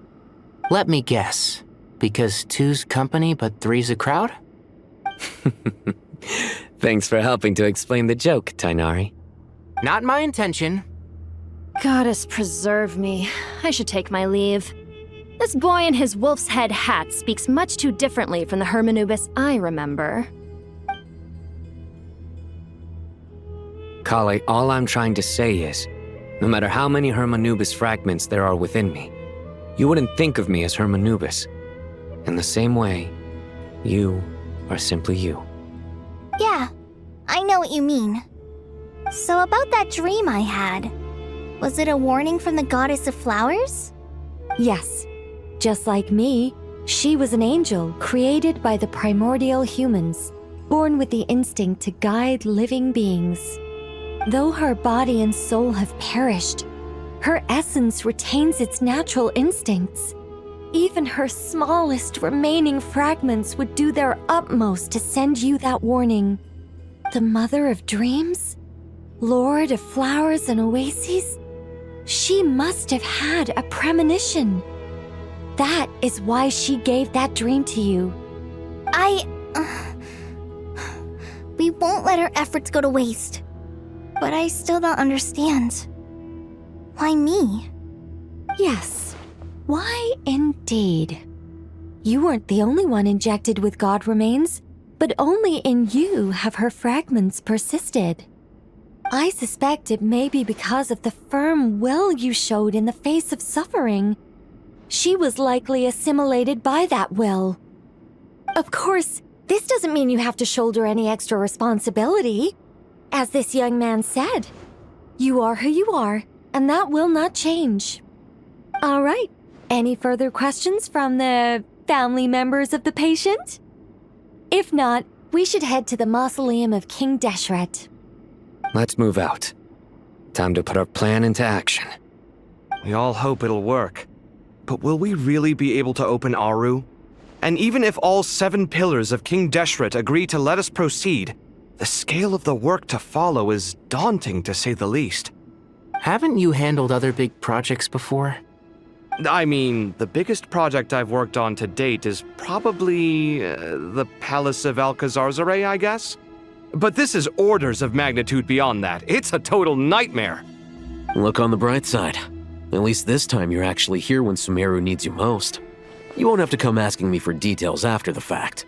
Let me guess. Because 2's company, but 3's a crowd? Thanks for helping to explain the joke, Tainari. Not my intention. Goddess preserve me. I should take my leave. This boy in his wolf's head hat speaks much too differently from the Hermanubis I remember. Kale, all I'm trying to say is, no matter how many Hermanubis fragments there are within me, you wouldn't think of me as Hermanubis. In the same way, you are simply you. Yeah, I know what you mean. So about that dream I had, was it a warning from the Goddess of Flowers? Yes. Just like me, she was an angel created by the primordial humans, born with the instinct to guide living beings. Though her body and soul have perished, her essence retains its natural instincts. Even her smallest remaining fragments would do their utmost to send you that warning. The Mother of Dreams? Lord of Flowers and Oases? She must have had a premonition. That is why she gave that dream to you. We won't let her efforts go to waste. But I still don't understand. Why me? Yes. Why indeed? You weren't the only one injected with God remains, but only in you have her fragments persisted. I suspect it may be because of the firm will you showed in the face of suffering. She was likely assimilated by that will. Of course, this doesn't mean you have to shoulder any extra responsibility. As this young man said, you are who you are, and that will not change. All right. Any further questions from the family members of the patient? If not, we should head to the mausoleum of King Deshret. Let's move out. Time to put our plan into action. We all hope it'll work. But will we really be able to open Aru? And even if all 7 pillars of King Deshret agree to let us proceed, the scale of the work to follow is daunting to say the least. Haven't you handled other big projects before? I mean, the biggest project I've worked on to date is probably the Palace of Alcazarzaray, I guess? But this is orders of magnitude beyond that. It's a total nightmare. Look on the bright side. At least this time you're actually here when Sumeru needs you most. You won't have to come asking me for details after the fact.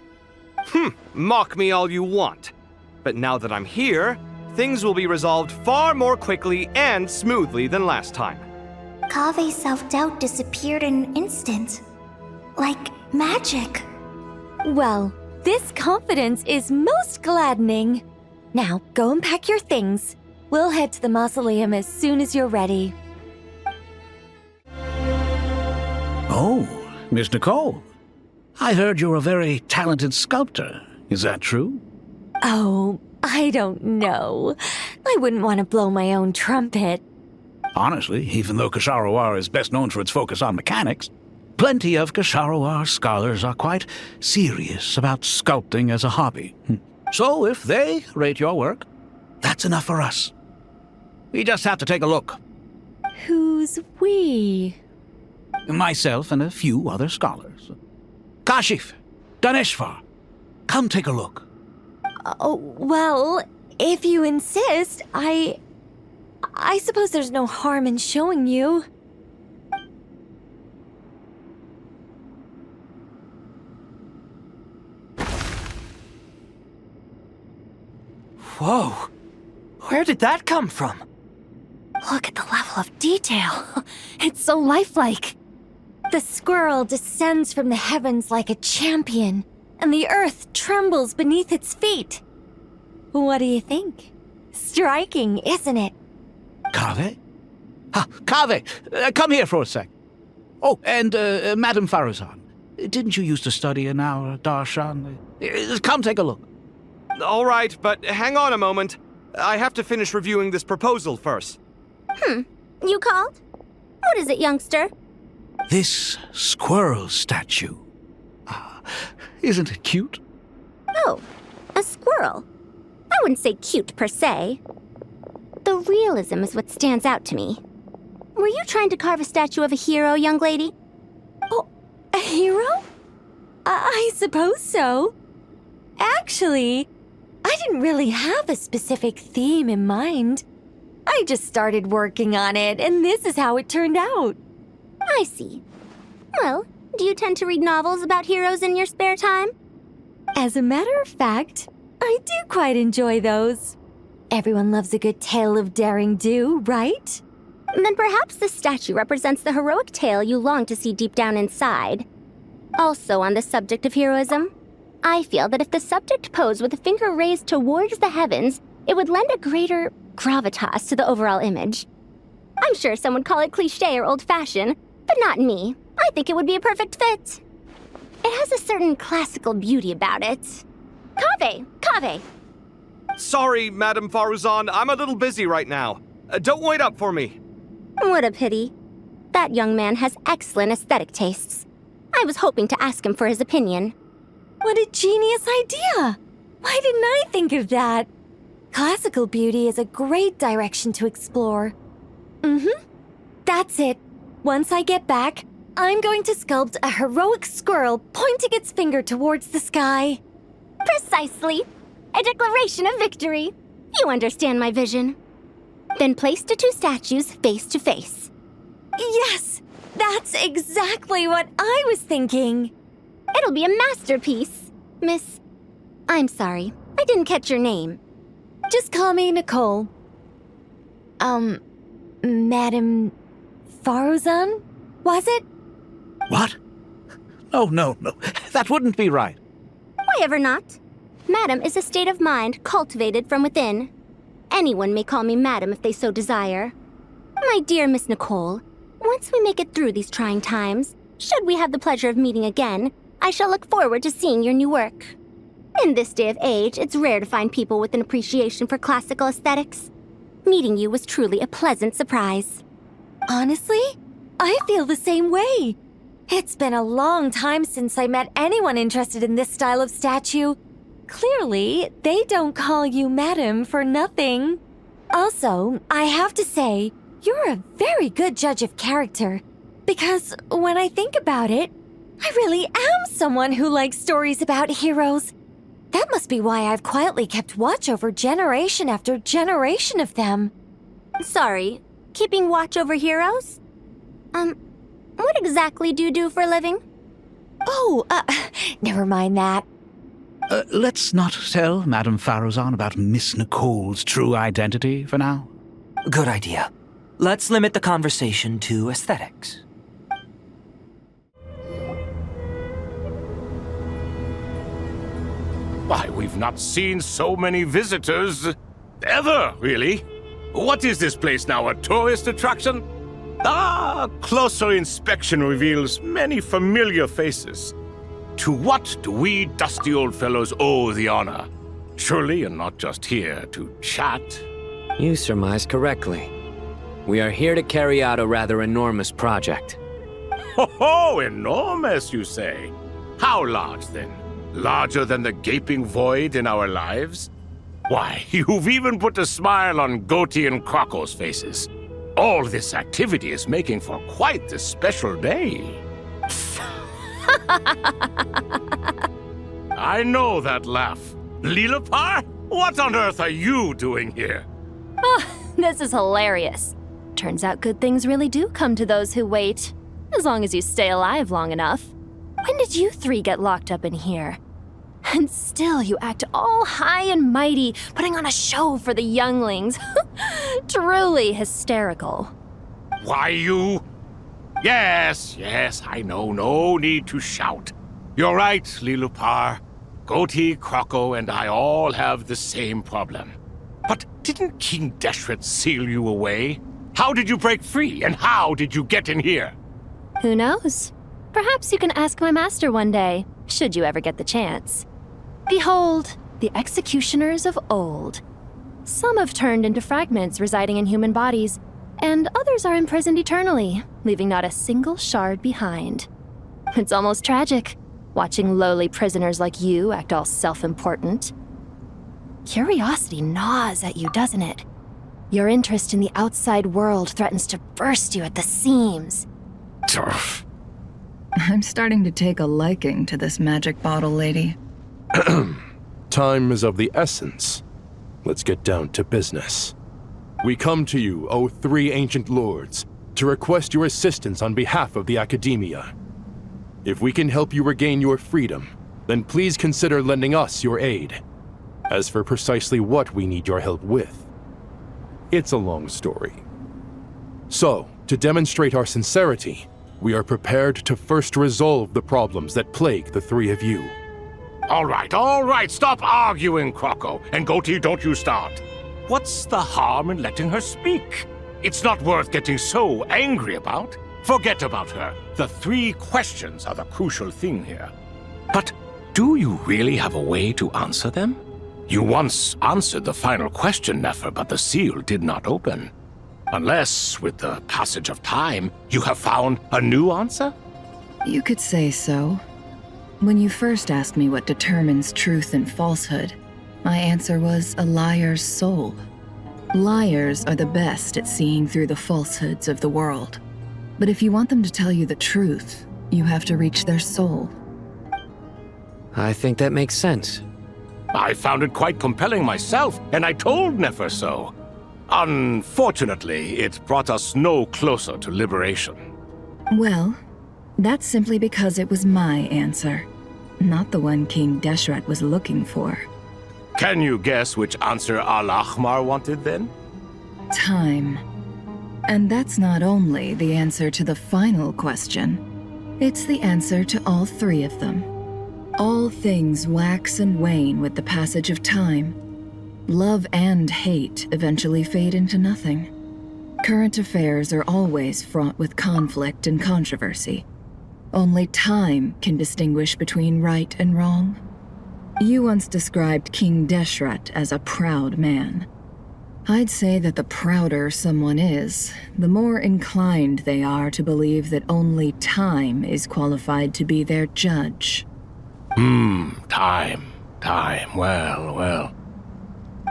Mock me all you want. But now that I'm here, things will be resolved far more quickly and smoothly than last time. Kave's self-doubt disappeared in an instant. Like magic. Well, this confidence is most gladdening. Now, go and pack your things. We'll head to the mausoleum as soon as you're ready. Oh, Miss Nicole. I heard you're a very talented sculptor. Is that true? Oh, I don't know. I wouldn't want to blow my own trumpet. Honestly, even though Kasharawar is best known for its focus on mechanics, plenty of Kasharawar scholars are quite serious about sculpting as a hobby. So if they rate your work, that's enough for us. We just have to take a look. Who's we? Myself and a few other scholars. Kashif, Daneshvar, come take a look. Oh, well, if you insist, I suppose there's no harm in showing you. Whoa. Where did that come from? Look at the level of detail. It's so lifelike. The squirrel descends from the heavens like a champion, and the earth trembles beneath its feet. What do you think? Striking, isn't it? Kaveh? Kaveh, come here for a sec. Oh, and Madame Faruzan, didn't you used to study in our darshan? Come take a look. All right, but hang on a moment. I have to finish reviewing this proposal first. You called? What is it, youngster? This squirrel statue. Isn't it cute? Oh, a squirrel. I wouldn't say cute per se. The realism is what stands out to me. Were you trying to carve a statue of a hero, young lady? Oh, a hero? I suppose so. Actually, I didn't really have a specific theme in mind. I just started working on it, and this is how it turned out. I see. Well, do you tend to read novels about heroes in your spare time? As a matter of fact, I do quite enjoy those. Everyone loves a good tale of daring do, right? Then perhaps this statue represents the heroic tale you long to see deep down inside. Also on the subject of heroism, I feel that if the subject posed with a finger raised towards the heavens, it would lend a greater gravitas to the overall image. I'm sure some would call it cliché or old-fashioned, but not me. I think it would be a perfect fit. It has a certain classical beauty about it. Kaveh! Sorry, Madame Faruzan, I'm a little busy right now. Don't wait up for me. What a pity. That young man has excellent aesthetic tastes. I was hoping to ask him for his opinion. What a genius idea! Why didn't I think of that? Classical beauty is a great direction to explore. That's it. Once I get back, I'm going to sculpt a heroic squirrel pointing its finger towards the sky. Precisely. A declaration of victory. You understand my vision. Then place the two statues face to face. Yes! That's exactly what I was thinking. It'll be a masterpiece. Miss... I'm sorry. I didn't catch your name. Just call me Nicole. Madame Faruzan? Was it? What? No. That wouldn't be right. Why ever not? Madam is a state of mind cultivated from within. Anyone may call me Madam if they so desire. My dear Miss Nicole, once we make it through these trying times, should we have the pleasure of meeting again, I shall look forward to seeing your new work. In this day of age, it's rare to find people with an appreciation for classical aesthetics. Meeting you was truly a pleasant surprise. Honestly, I feel the same way. It's been a long time since I met anyone interested in this style of statue. Clearly, they don't call you Madam for nothing. Also, I have to say, you're a very good judge of character. Because when I think about it, I really am someone who likes stories about heroes. That must be why I've quietly kept watch over generation after generation of them. Sorry, keeping watch over heroes? What exactly do you do for a living? Oh, never mind that. Let's not tell Madame Faruzan about Miss Nicole's true identity for now. Good idea. Let's limit the conversation to aesthetics. Why, we've not seen so many visitors ever, really. What is this place now, a tourist attraction? Closer inspection reveals many familiar faces. To what do we dusty old fellows owe the honor? Surely you're not just here to chat. You surmise correctly. We are here to carry out a rather enormous project. Ho, enormous, you say? How large, then? Larger than the gaping void in our lives? Why, you've even put a smile on Goatee and Crocco's faces. All this activity is making for quite the special day. I know that laugh. Lilipar? What on earth are you doing here? Oh, this is hilarious. Turns out good things really do come to those who wait. As long as you stay alive long enough. When did you three get locked up in here? And still you act all high and mighty, putting on a show for the younglings. Truly hysterical. Why, you... Yes, I know. No need to shout. You're right, Lilupar. Goatee, Croco, and I all have the same problem. But didn't King Deshret seal you away? How did you break free, and how did you get in here? Who knows? Perhaps you can ask my master one day, should you ever get the chance. Behold, the executioners of old. Some have turned into fragments residing in human bodies, and others are imprisoned eternally, leaving not a single shard behind. It's almost tragic, watching lowly prisoners like you act all self-important. Curiosity gnaws at you, doesn't it? Your interest in the outside world threatens to burst you at the seams. Turf. I'm starting to take a liking to this magic bottle lady. Time is of the essence. Let's get down to business. We come to you, O three ancient lords, to request your assistance on behalf of the Academia. If we can help you regain your freedom, then please consider lending us your aid. As for precisely what we need your help with, it's a long story. So, to demonstrate our sincerity, we are prepared to first resolve the problems that plague the three of you. All right, stop arguing, Croco. And Goatee, don't you start. What's the harm in letting her speak? It's not worth getting so angry about. Forget about her. The three questions are the crucial thing here. But do you really have a way to answer them? You once answered the final question, Nefer, but the seal did not open. Unless, with the passage of time, you have found a new answer? You could say so. When you first asked me what determines truth and falsehood, my answer was a liar's soul. Liars are the best at seeing through the falsehoods of the world. But if you want them to tell you the truth, you have to reach their soul. I think that makes sense. I found it quite compelling myself, and I told Nefer so. Unfortunately, it brought us no closer to liberation. Well, that's simply because it was my answer, not the one King Deshret was looking for. Can you guess which answer Al-Ahmar wanted then? Time. And that's not only the answer to the final question, it's the answer to all three of them. All things wax and wane with the passage of time. Love and hate eventually fade into nothing. Current affairs are always fraught with conflict and controversy. Only time can distinguish between right and wrong. You once described King Deshret as a proud man. I'd say that the prouder someone is, the more inclined they are to believe that only time is qualified to be their judge. Time. Well.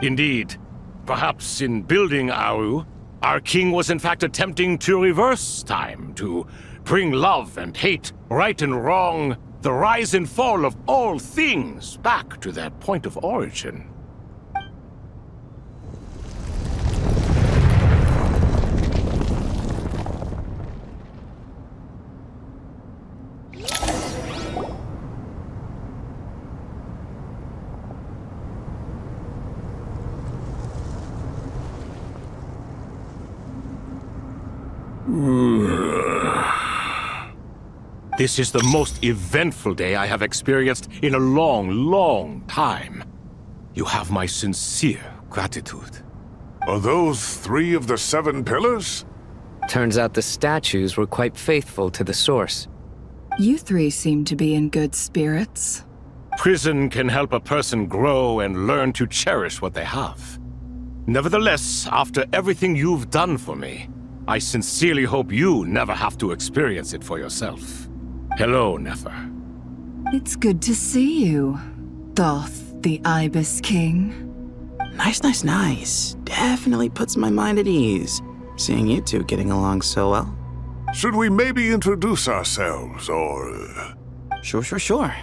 Indeed. Perhaps in building Aru, our king was in fact attempting to reverse time, to bring love and hate, right and wrong, the rise and fall of all things back to their point of origin. This is the most eventful day I have experienced in a long time. You have my sincere gratitude. Are those 3 of the 7 pillars? Turns out the statues were quite faithful to the source. You three seem to be in good spirits. Prison can help a person grow and learn to cherish what they have. Nevertheless, after everything you've done for me, I sincerely hope you never have to experience it for yourself. Hello, Nefer. It's good to see you, Thoth, the Ibis King. Nice. Definitely puts my mind at ease, seeing you two getting along so well. Should we maybe introduce ourselves, or... Sure.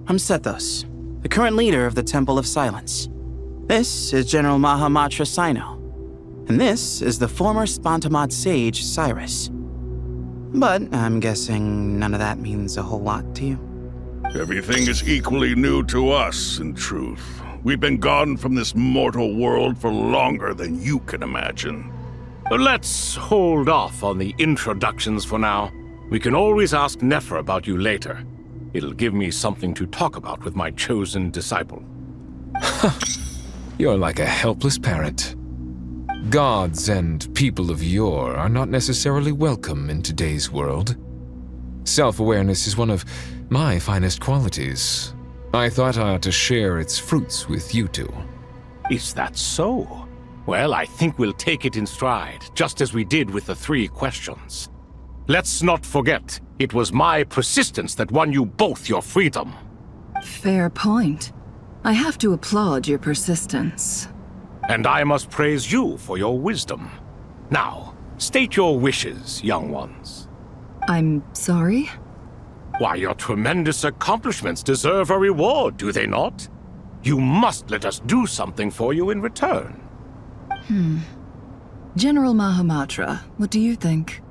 I'm Sethos, the current leader of the Temple of Silence. This is General Mahamatra Sino, and this is the former Spantamad sage, Cyrus. But I'm guessing none of that means a whole lot to you. Everything is equally new to us, in truth. We've been gone from this mortal world for longer than you can imagine. Let's hold off on the introductions for now. We can always ask Nefer about you later. It'll give me something to talk about with my chosen disciple. You're like a helpless parrot. Gods and people of yore are not necessarily welcome in today's world. Self-awareness is one of my finest qualities. I thought I ought to share its fruits with you two. Is that so? Well, I think we'll take it in stride, just as we did with the 3 questions. Let's not forget, it was my persistence that won you both your freedom. Fair point. I have to applaud your persistence. And I must praise you for your wisdom. Now, state your wishes, young ones. I'm sorry? Why, your tremendous accomplishments deserve a reward, do they not? You must let us do something for you in return. General Mahamatra, what do you think?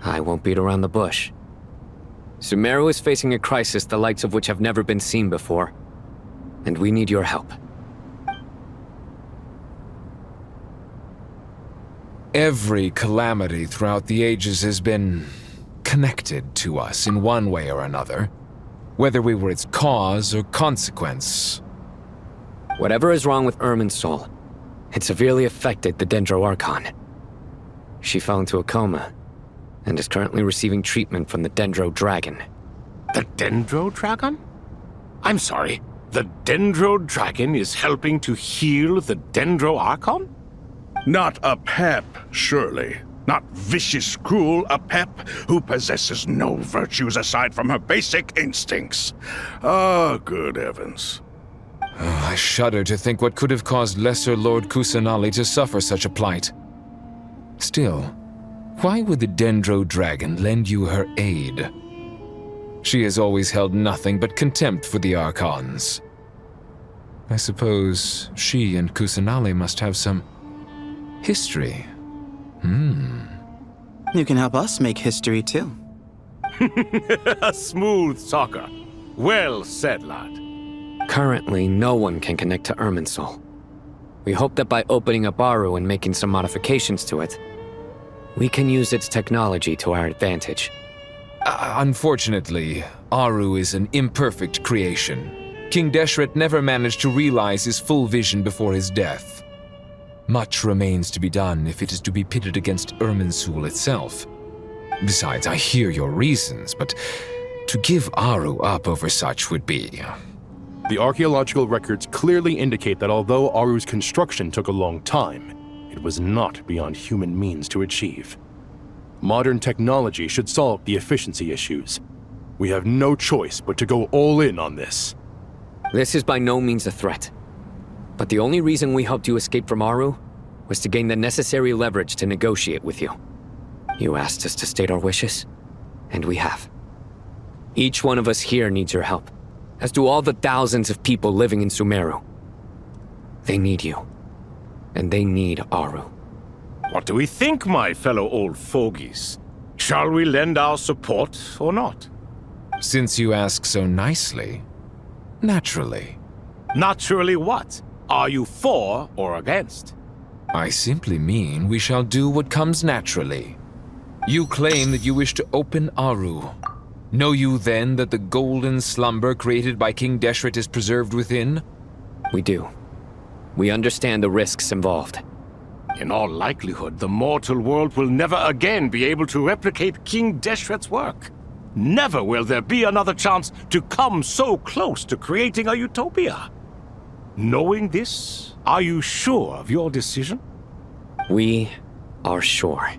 I won't beat around the bush. Sumeru is facing a crisis the likes of which have never been seen before, and we need your help. Every calamity throughout the ages has been connected to us in one way or another, whether we were its cause or consequence. Whatever is wrong with Irmin's soul, it severely affected the Dendro Archon. She fell into a coma and is currently receiving treatment from the Dendro Dragon. The Dendro Dragon? I'm sorry, the Dendro Dragon is helping to heal the Dendro Archon? Not a pep, surely. Not vicious, cruel, a pep who possesses no virtues aside from her basic instincts. Ah, good heavens. Oh, I shudder to think what could have caused Lesser Lord Kusanali to suffer such a plight. Still, why would the Dendro Dragon lend you her aid? She has always held nothing but contempt for the Archons. I suppose she and Kusanali must have some history. You can help us make history too. A smooth talker. Well said, lad. Currently, no one can connect to Irmin's soul. We hope that by opening up Aru and making some modifications to it, we can use its technology to our advantage. Unfortunately, Aru is an imperfect creation. King Deshret never managed to realize his full vision before his death. Much remains to be done if it is to be pitted against Irminsul itself. Besides, I hear your reasons, but to give Aru up over such would be... The archaeological records clearly indicate that although Aru's construction took a long time, it was not beyond human means to achieve. Modern technology should solve the efficiency issues. We have no choice but to go all in on this. This is by no means a threat. But the only reason we helped you escape from Aru was to gain the necessary leverage to negotiate with you. You asked us to state our wishes, and we have. Each one of us here needs your help, as do all the thousands of people living in Sumeru. They need you, and they need Aru. What do we think, my fellow old fogies? Shall we lend our support or not? Since you ask so nicely, naturally. Naturally what? Are you for or against? I simply mean we shall do what comes naturally. You claim that you wish to open Aru. Know you then that the golden slumber created by King Deshret is preserved within? We do. We understand the risks involved. In all likelihood, the mortal world will never again be able to replicate King Deshret's work. Never will there be another chance to come so close to creating a utopia. Knowing this, are you sure of your decision? We are sure.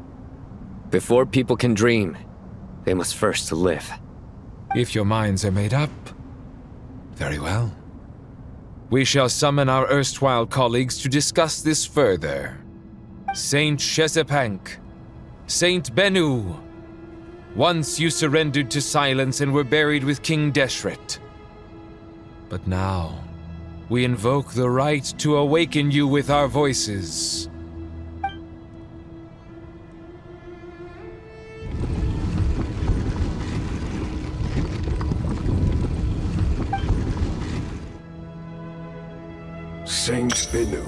Before people can dream, they must first live. If your minds are made up, very well. We shall summon our erstwhile colleagues to discuss this further. Saint Shezepank, Saint Bennu, once you surrendered to silence and were buried with King Deshret. But now, we invoke the right to awaken you with our voices. Saint Binu,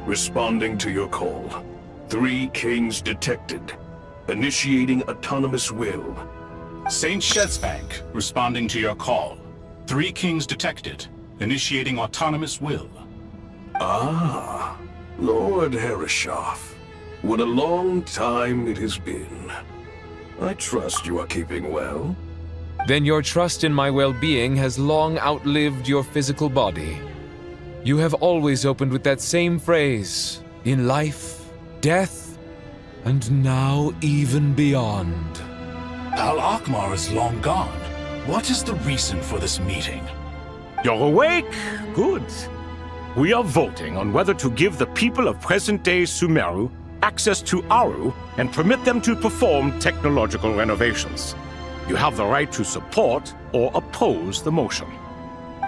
responding to your call. 3 kings detected. Initiating autonomous will. Saint Shezbank, responding to your call. 3 kings detected. Initiating autonomous will. Ah, Lord Herreshoff. What a long time it has been. I trust you are keeping well. Then your trust in my well-being has long outlived your physical body. You have always opened with that same phrase, in life, death, and now even beyond. Al-Akmar is long gone. What is the reason for this meeting? You're awake? Good. We are voting on whether to give the people of present-day Sumeru access to Aru and permit them to perform technological renovations. You have the right to support or oppose the motion.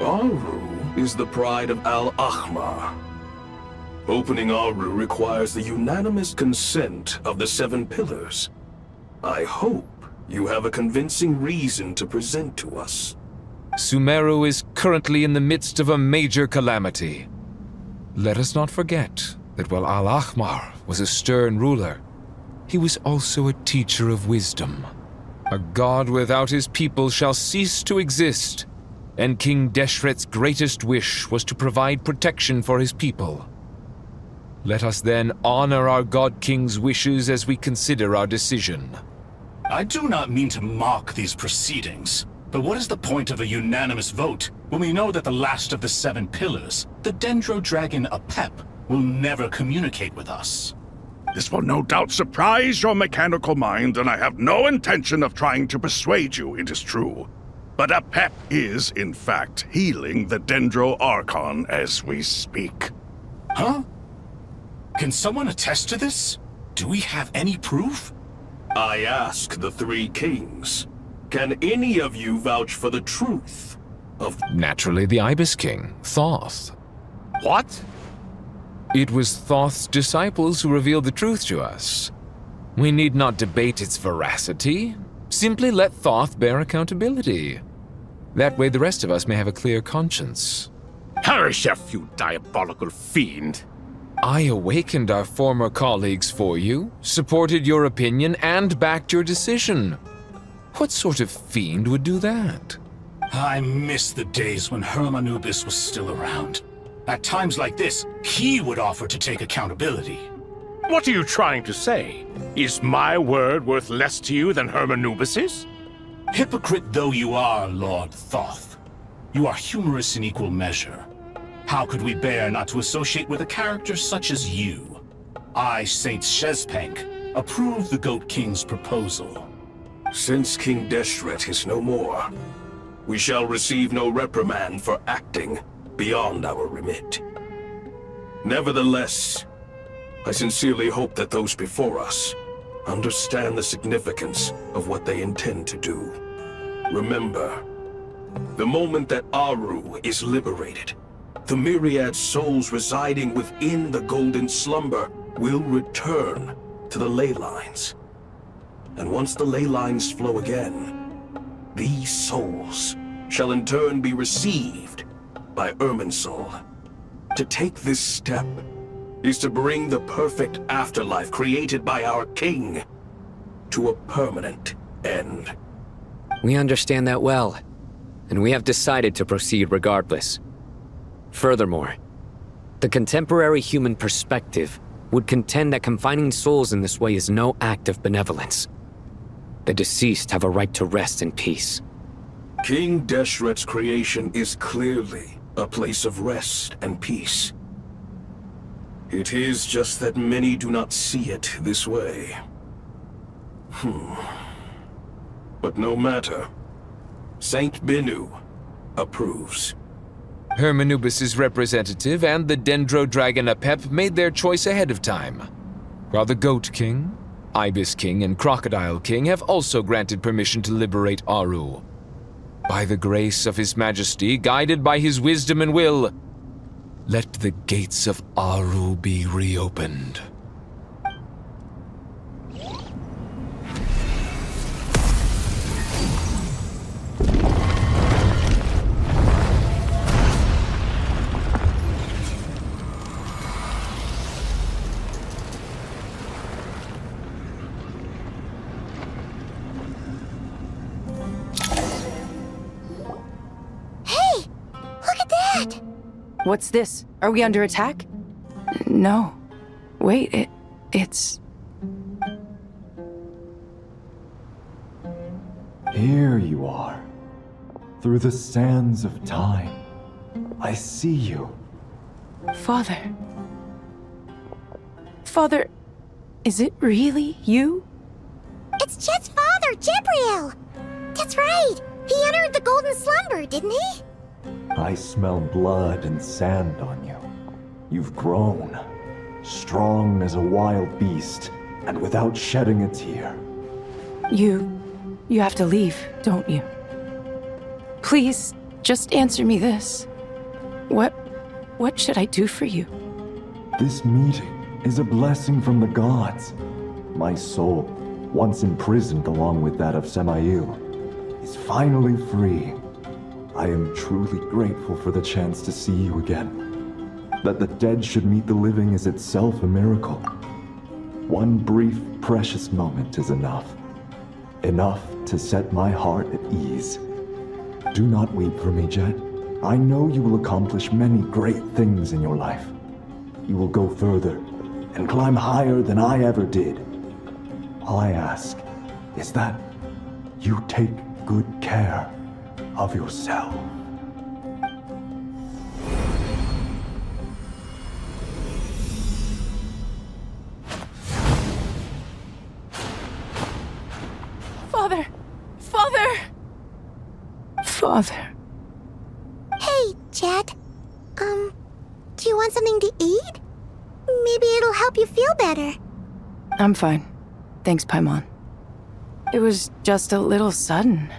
Aru is the pride of Al-Ahmar. Opening Aru requires the unanimous consent of the 7 pillars. I hope you have a convincing reason to present to us. Sumeru is currently in the midst of a major calamity. Let us not forget that while Al-Ahmar was a stern ruler, he was also a teacher of wisdom. A god without his people shall cease to exist, and King Deshret's greatest wish was to provide protection for his people. Let us then honor our God King's wishes as we consider our decision. I do not mean to mock these proceedings, but what is the point of a unanimous vote when we know that the last of the 7 pillars, the Dendro Dragon Apep, will never communicate with us? This will no doubt surprise your mechanical mind, and I have no intention of trying to persuade you it is true. But Apep is, in fact, healing the Dendro Archon as we speak. Huh? Can someone attest to this? Do we have any proof? I ask the 3 kings. Can any of you vouch for the truth of... Naturally, the Ibis King, Thoth. What? It was Thoth's disciples who revealed the truth to us. We need not debate its veracity. Simply let Thoth bear accountability. That way the rest of us may have a clear conscience. Herreshoff, you diabolical fiend! I awakened our former colleagues for you, supported your opinion, and backed your decision. What sort of fiend would do that? I miss the days when Hermanubis was still around. At times like this, he would offer to take accountability. What are you trying to say? Is my word worth less to you than Hermanubis's? Hypocrite though you are, Lord Thoth, you are humorous in equal measure. How could we bear not to associate with a character such as you? I, Saint Shezpank, approve the Goat King's proposal. Since King Deshret is no more, we shall receive no reprimand for acting beyond our remit. Nevertheless, I sincerely hope that those before us understand the significance of what they intend to do. Remember, the moment that Aru is liberated, the myriad souls residing within the Golden Slumber will return to the ley lines. And once the ley lines flow again, these souls shall in turn be received by Irminsul. To take this step is to bring the perfect afterlife created by our king to a permanent end. We understand that well, and we have decided to proceed regardless. Furthermore, the contemporary human perspective would contend that confining souls in this way is no act of benevolence. The deceased have a right to rest in peace. King Deshret's creation is clearly a place of rest and peace. It is just that many do not see it this way. But no matter. Saint Binu approves. Hermanubis' representative and the Dendro Dragon Apep made their choice ahead of time, while the Goat King, Ibis King, and Crocodile King have also granted permission to liberate Aru. By the grace of His Majesty, guided by his wisdom and will, let the gates of Aru be reopened. What's this? Are we under attack? No. Wait, it's... Here you are. Through the sands of time. I see you. Father. Father, is it really you? It's Jet's father, Jibriel! That's right! He entered the golden slumber, didn't he? I smell blood and sand on you. You've grown. Strong as a wild beast, and without shedding a tear. You have to leave, don't you? Please, just answer me this. What should I do for you? This meeting is a blessing from the gods. My soul, once imprisoned along with that of Semail, is finally free. I am truly grateful for the chance to see you again. That the dead should meet the living is itself a miracle. One brief, precious moment is enough. Enough to set my heart at ease. Do not weep for me, Jet. I know you will accomplish many great things in your life. You will go further and climb higher than I ever did. All I ask is that you take good care of yourself. Father! Father! Father. Hey, Jet. Do you want something to eat? Maybe it'll help you feel better. I'm fine. Thanks, Paimon. It was just a little sudden.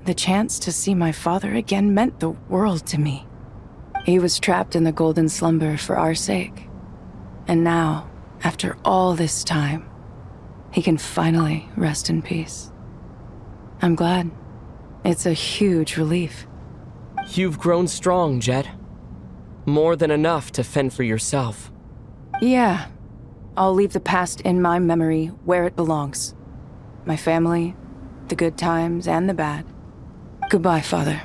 The chance to see my father again meant the world to me. He was trapped in the golden slumber for our sake. And now, after all this time, he can finally rest in peace. I'm glad. It's a huge relief. You've grown strong, Jet. More than enough to fend for yourself. Yeah. I'll leave the past in my memory where it belongs. My family, the good times and the bad. Goodbye, Father.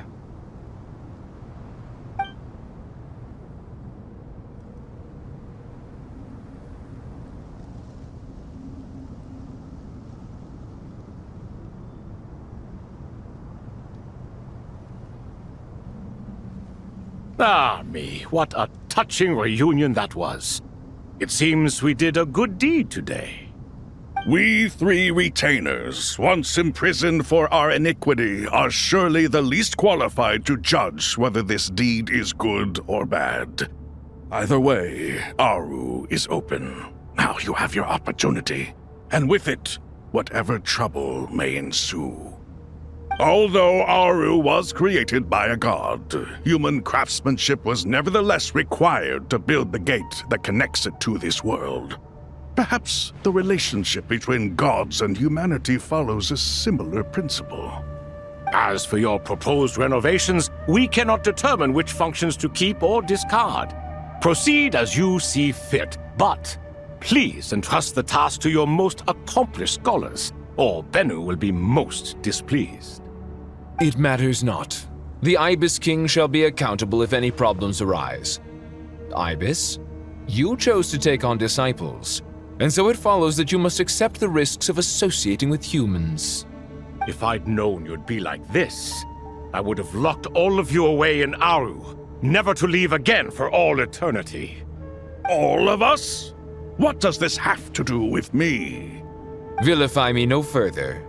Ah, me, what a touching reunion that was. It seems we did a good deed today. We three retainers, once imprisoned for our iniquity, are surely the least qualified to judge whether this deed is good or bad. Either way, Aru is open. Now you have your opportunity, and with it, whatever trouble may ensue. Although Aru was created by a god, human craftsmanship was nevertheless required to build the gate that connects it to this world. Perhaps the relationship between gods and humanity follows a similar principle. As for your proposed renovations, we cannot determine which functions to keep or discard. Proceed as you see fit, but please entrust the task to your most accomplished scholars, or Bennu will be most displeased. It matters not. The Ibis King shall be accountable if any problems arise. Ibis, you chose to take on disciples, and so it follows that you must accept the risks of associating with humans. If I'd known you'd be like this, I would have locked all of you away in Aru, never to leave again for all eternity. All of us? What does this have to do with me? Vilify me no further.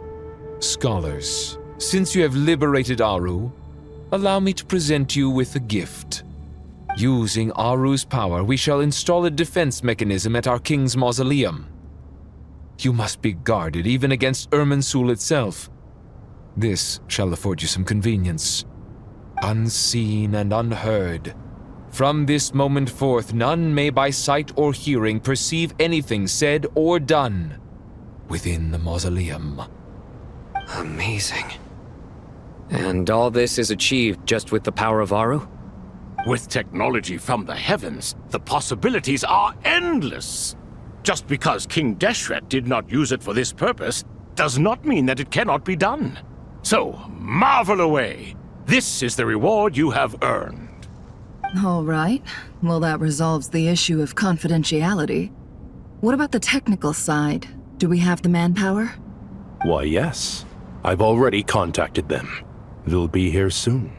Scholars, since you have liberated Aru, allow me to present you with a gift. Using Aru's power, we shall install a defense mechanism at our king's mausoleum. You must be guarded even against Irminsul itself. This shall afford you some convenience. Unseen and unheard. From this moment forth, none may by sight or hearing perceive anything said or done within the mausoleum. Amazing. And all this is achieved just with the power of Aru? With technology from the heavens, the possibilities are endless. Just because King Deshret did not use it for this purpose does not mean that it cannot be done. So, marvel away. This is the reward you have earned. All right. Well, that resolves the issue of confidentiality. What about the technical side? Do we have the manpower? Why, yes. I've already contacted them. They'll be here soon.